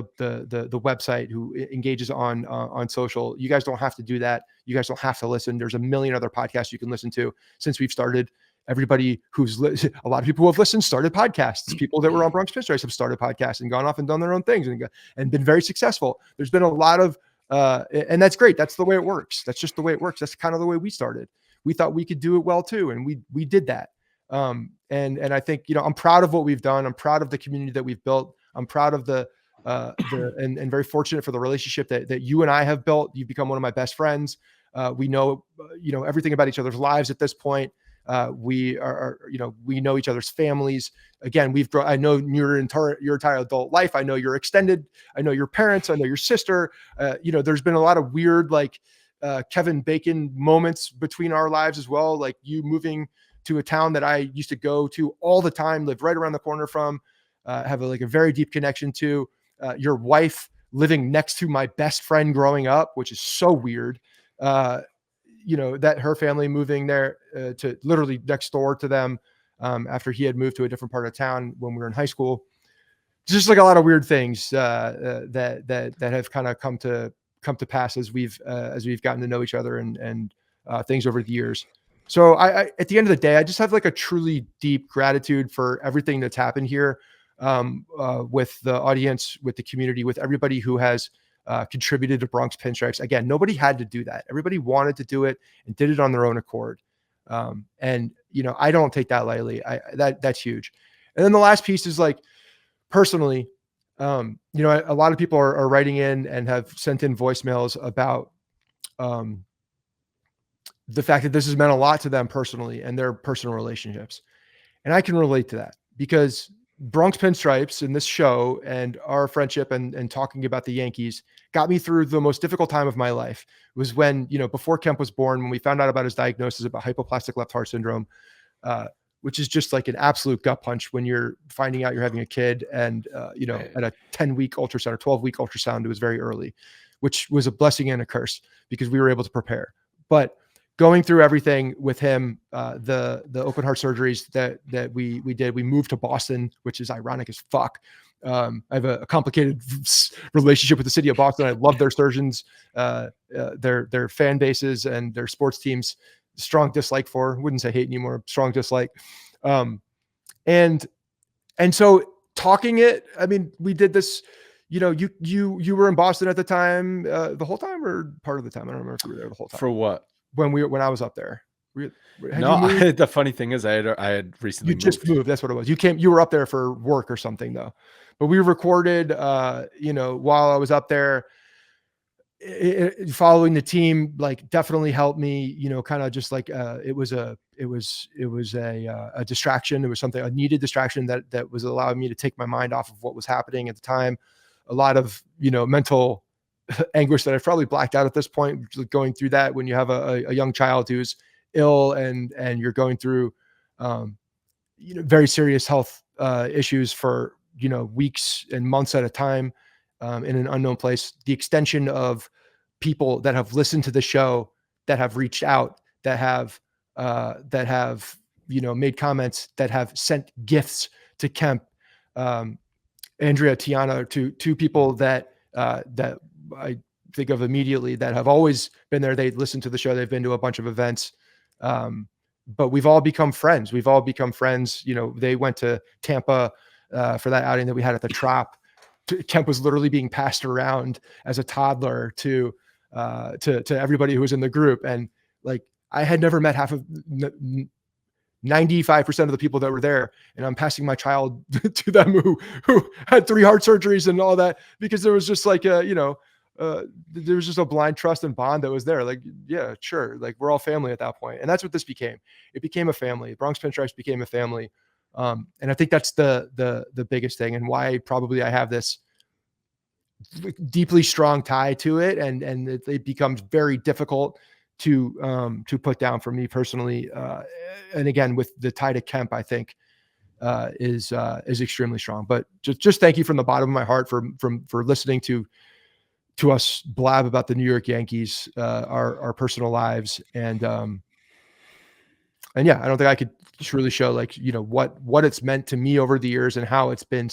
website, who engages on social. You guys don't have to do that. You guys don't have to listen. There's a million other podcasts you can listen to since we've started. Everybody a lot of people who have listened started podcasts. People that were on Bronx Pinstripes have started podcasts and gone off and done their own things and been very successful. There's been a lot of, and that's great. That's the way it works. That's just the way it works. That's kind of the way we started. We thought we could do it well too. And we did that. And I think, I'm proud of what we've done. I'm proud of the community that we've built. I'm proud of and very fortunate for the relationship that you and I have built. You've become one of my best friends. We know, everything about each other's lives at this point. We we know each other's families. Again, I know your entire adult life. I know your extended, I know your parents, I know your sister. There's been a lot of weird, like, Kevin Bacon moments between our lives as well. Like you moving to a town that I used to go to all the time, lived right around the corner from, have a very deep connection to, your wife living next to my best friend growing up, which is so weird. That her family moving there to literally next door to them after he had moved to a different part of town when we were in high school. Just like a lot of weird things that have kind of come to pass as we've gotten to know each other and things over the years. So I at the end of the day, I just have like a truly deep gratitude for everything that's happened here with the audience, with the community, with everybody who has contributed to Bronx Pinstripes. Again, nobody had to do that. Everybody wanted to do it and did it on their own accord. And I don't take that lightly. That's huge. And then the last piece is like, personally, a lot of people are writing in and have sent in voicemails about the fact that this has meant a lot to them personally and their personal relationships. And I can relate to that because Bronx Pinstripes and this show and our friendship and talking about the Yankees got me through the most difficult time of my life. It was when, before Kemp was born, when we found out about his diagnosis about hypoplastic left heart syndrome, which is just like an absolute gut punch when you're finding out you're having a kid and, at a 10-week ultrasound or 12-week ultrasound, it was very early, which was a blessing and a curse because we were able to prepare. But going through everything with him, the open heart surgeries that we did, we moved to Boston, which is ironic as fuck. I have a complicated relationship with the city of Boston. I love their surgeons, their fan bases and their sports teams. Strong dislike for, wouldn't say hate anymore, strong dislike. And so talking it, I mean, we did this, you were in Boston at the time, the whole time or part of the time. I don't remember if you were there the whole time. For what? When I was up there. No, the funny thing is I had recently moved. Just moved. That's what it was. You were up there for work or something though. But we recorded, while I was up there, following the team, like definitely helped me, kind of just like, it was a distraction. It was a needed distraction that was allowing me to take my mind off of what was happening at the time. A lot of, mental anguish that I've probably blacked out at this point, going through that when you have a young child who's ill and you're going through, very serious health issues for, weeks and months at a time, in an unknown place. The extension of people that have listened to the show, that have reached out, that have made comments, that have sent gifts to Kemp, Andrea, Tiana, two people that I think of immediately that have always been there. They listen to the show. They've been to a bunch of events. But we've all become friends. They went to Tampa for that outing that we had at the Trop. Kemp was literally being passed around as a toddler to everybody who was in the group. And like, I had never met half of 95% of the people that were there. And I'm passing my child to them who had 3 heart surgeries and all that, because there was just like there was just a blind trust and bond that was there. Like, yeah, sure. Like, we're all family at that point. And that's what this became. It became a family. Bronx Pinstripes became a family. And I think that's the biggest thing, and why probably I have this deeply strong tie to it. And it becomes very difficult to put down for me personally. And again, with the tie to Kemp, I think is extremely strong. But just thank you from the bottom of my heart for listening to us blab about the New York Yankees, our personal lives. And yeah, I don't think I could truly show what it's meant to me over the years, and how it's been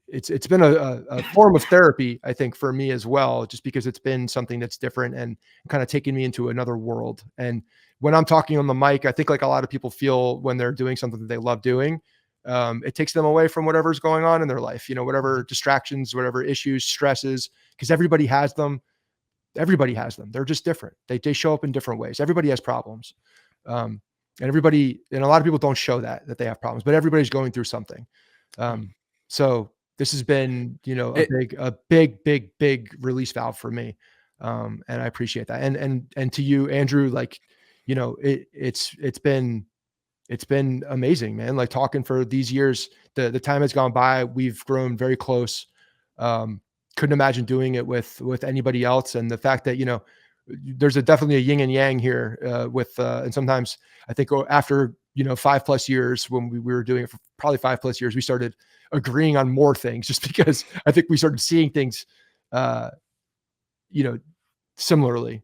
it's been a form of therapy, I think, for me as well, just because it's been something that's different and kind of taken me into another world. And when I'm talking on the mic, I think like a lot of people feel when they're doing something that they love doing, it takes them away from whatever's going on in their life, whatever distractions, whatever issues, stresses, because everybody has them. They're just different. They show up in different ways. Everybody has problems. And a lot of people don't show that they have problems, but everybody's going through something. So this has been, a big release valve for me. And I appreciate that. And to you, Andrew, like, it's been amazing, man. Like, talking for these years, the time has gone by. We've grown very close. Couldn't imagine doing it with anybody else. And the fact that, there's definitely a yin and yang here, and sometimes I think after, 5+ years, when we were doing it for probably 5+ years, we started agreeing on more things, just because I think we started seeing things, similarly.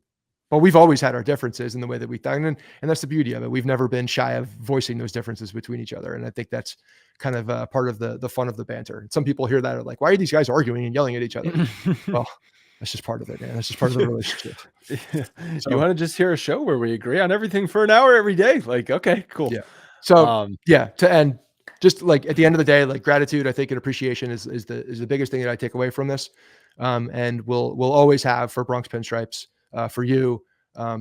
But we've always had our differences in the way that we think, and that's the beauty of it. We've never been shy of voicing those differences between each other, and I think that's kind of part of the fun of the banter. Some people hear that are like, "Why are these guys arguing and yelling at each other?" Well, that's just part of it, man. That's just part of the relationship. So, you want to just hear a show where we agree on everything for an hour every day? Like, okay, cool. Yeah. So to end, just like at the end of the day, like, gratitude, I think, and appreciation is the biggest thing that I take away from this. And we'll always have for Bronx Pinstripes, for you,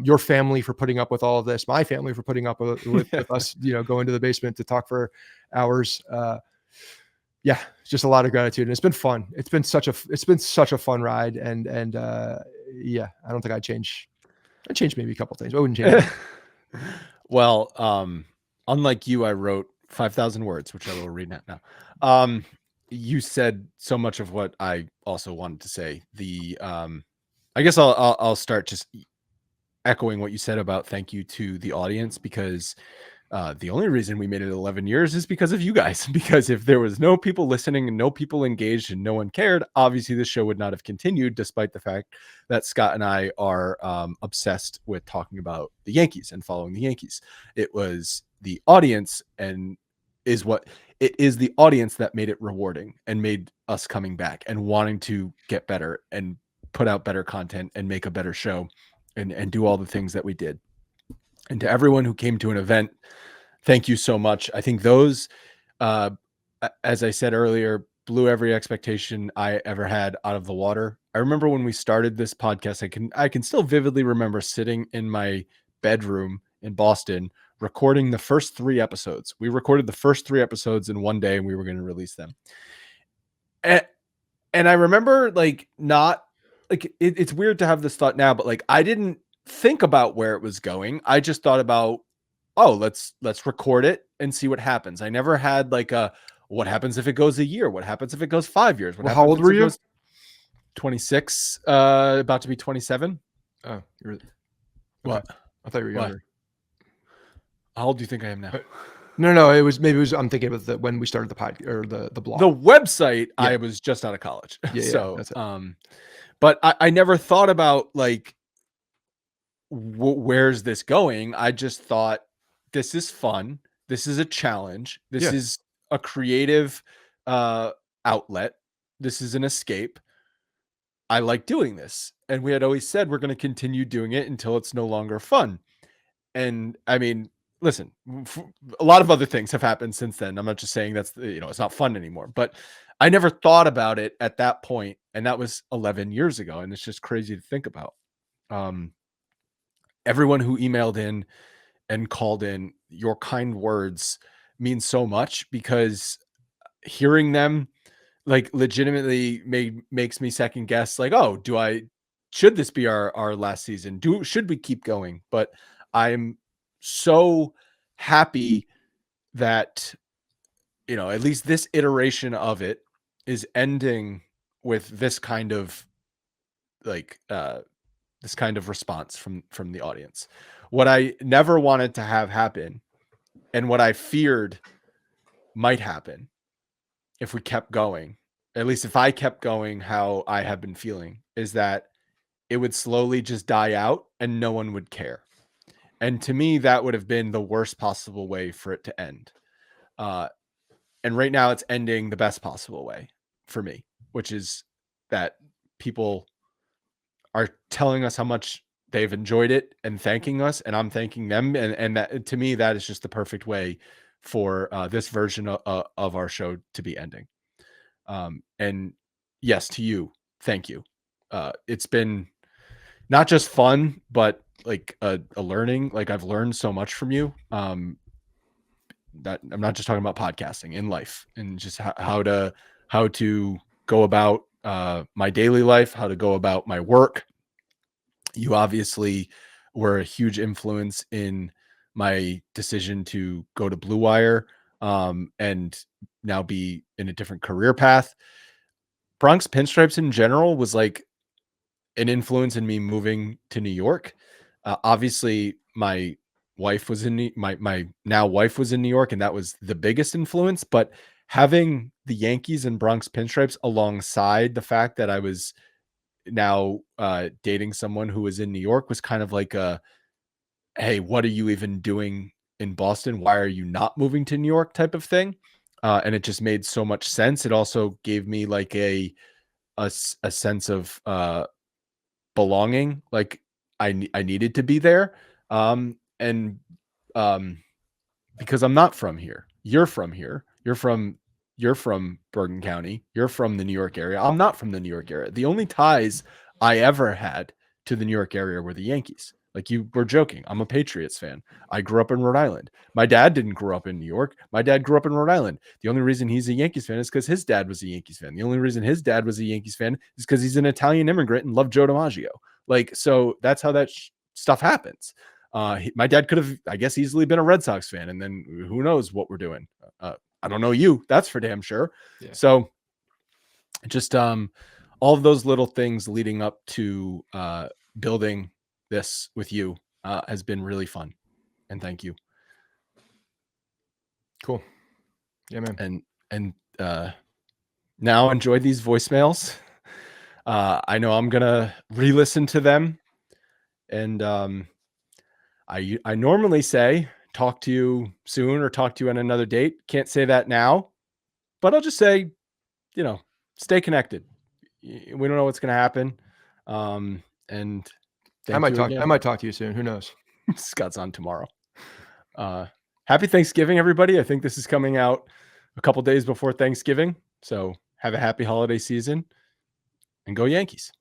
your family for putting up with all of this, my family for putting up with us, going to the basement to talk for hours. Yeah, just a lot of gratitude, and it's been fun. It's been such a fun ride. And yeah, I don't think I'd change maybe a couple things, but I wouldn't change. Well, unlike you, I wrote 5,000 words, which I will read now. You said so much of what I also wanted to say. I guess I'll start just echoing what you said about thank you to the audience, because The only reason we made it 11 years is because of you guys. Because if there was no people listening and no people engaged and no one cared, obviously the show would not have continued, despite the fact that Scott and I are obsessed with talking about the Yankees and following the Yankees. It was the audience, and it is the audience that made it rewarding and made us coming back and wanting to get better and put out better content and make a better show and do all the things that we did. And to everyone who came to an event, thank you so much. I think those, as I said earlier, blew every expectation I ever had out of the water. I remember when we started this podcast, I can still vividly remember sitting in my bedroom in Boston, recording the first 3 episodes. We recorded the first 3 episodes in one day, and we were going to release them. And I remember it's weird to have this thought now, but like, I didn't think about where it was going. I just thought about, oh, let's record it and see what happens. I never had like what happens if it goes a year? What happens if it goes 5 years? What Well, happens how old if were it you? goes 26, about to be 27. Oh, you're okay. What? I thought you were younger. How old do you think I am now? No. I'm thinking about when we started the podcast or the blog. The website, Yeah. I was just out of college. Yeah, So, that's it. but I never thought about like, where's this going? I just thought, this is fun. This is a challenge. This is a creative outlet. This is an escape. I like doing this. And we had always said we're going to continue doing it until it's no longer fun. And I mean, listen, a lot of other things have happened since then. I'm not just saying that's, it's not fun anymore, but I never thought about it at that point. And that was 11 years ago. And it's just crazy to think about. Everyone who emailed in and called in, your kind words mean so much, because hearing them like legitimately makes me second guess, like, oh, should this be our last season? Should we keep going? But I'm so happy that, at least this iteration of it is ending with this kind of response from the audience. What I never wanted to have happen, and what I feared might happen if we kept going, at least if I kept going how I have been feeling, is that it would slowly just die out and no one would care. And to me, that would have been the worst possible way for it to end. And right now it's ending the best possible way for me, which is that people are telling us how much they've enjoyed it and thanking us, and I'm thanking them. And that, to me, that is just the perfect way for this version of our show to be ending. And yes, to you, thank you. It's been not just fun, but like a learning. Like, I've learned so much from you. That I'm not just talking about podcasting, in life, and just how to go about my daily life, how to go about my work. You obviously were a huge influence in my decision to go to Blue Wire, and now be in a different career path. Bronx Pinstripes in general was like an influence in me moving to New York. Obviously, my wife was my now wife was in New York, and that was the biggest influence. But having the Yankees and Bronx Pinstripes alongside the fact that I was now dating someone who was in New York was kind of like a, hey, what are you even doing in Boston? Why are you not moving to New York type of thing? And it just made so much sense. It also gave me like a sense of belonging. Like, I needed to be there. And because I'm not from here. You're from here. You're from Bergen County. You're from the New York area. I'm not from the New York area. The only ties I ever had to the New York area were the Yankees. Like, you were joking, I'm a Patriots fan. I grew up in Rhode Island. My dad didn't grow up in New York. My dad grew up in Rhode Island. The only reason he's a Yankees fan is because his dad was a Yankees fan. The only reason his dad was a Yankees fan is because he's an Italian immigrant and loved Joe DiMaggio. Like, so that's how that stuff happens. My dad could have, I guess, easily been a Red Sox fan, and then who knows what we're doing. I don't know you. That's for damn sure. Yeah. So just all of those little things leading up to building this with you has been really fun. And thank you. Cool. Yeah, man. And now enjoy these voicemails. I know I'm gonna re-listen to them, and I normally say talk to you soon or talk to you on another date. Can't say that now, but I'll just say, stay connected. We don't know what's gonna happen. And thank you again. I might talk to you soon. Who knows? Scott's on tomorrow. Happy Thanksgiving, everybody. I think this is coming out a couple days before Thanksgiving. So have a happy holiday season and go Yankees.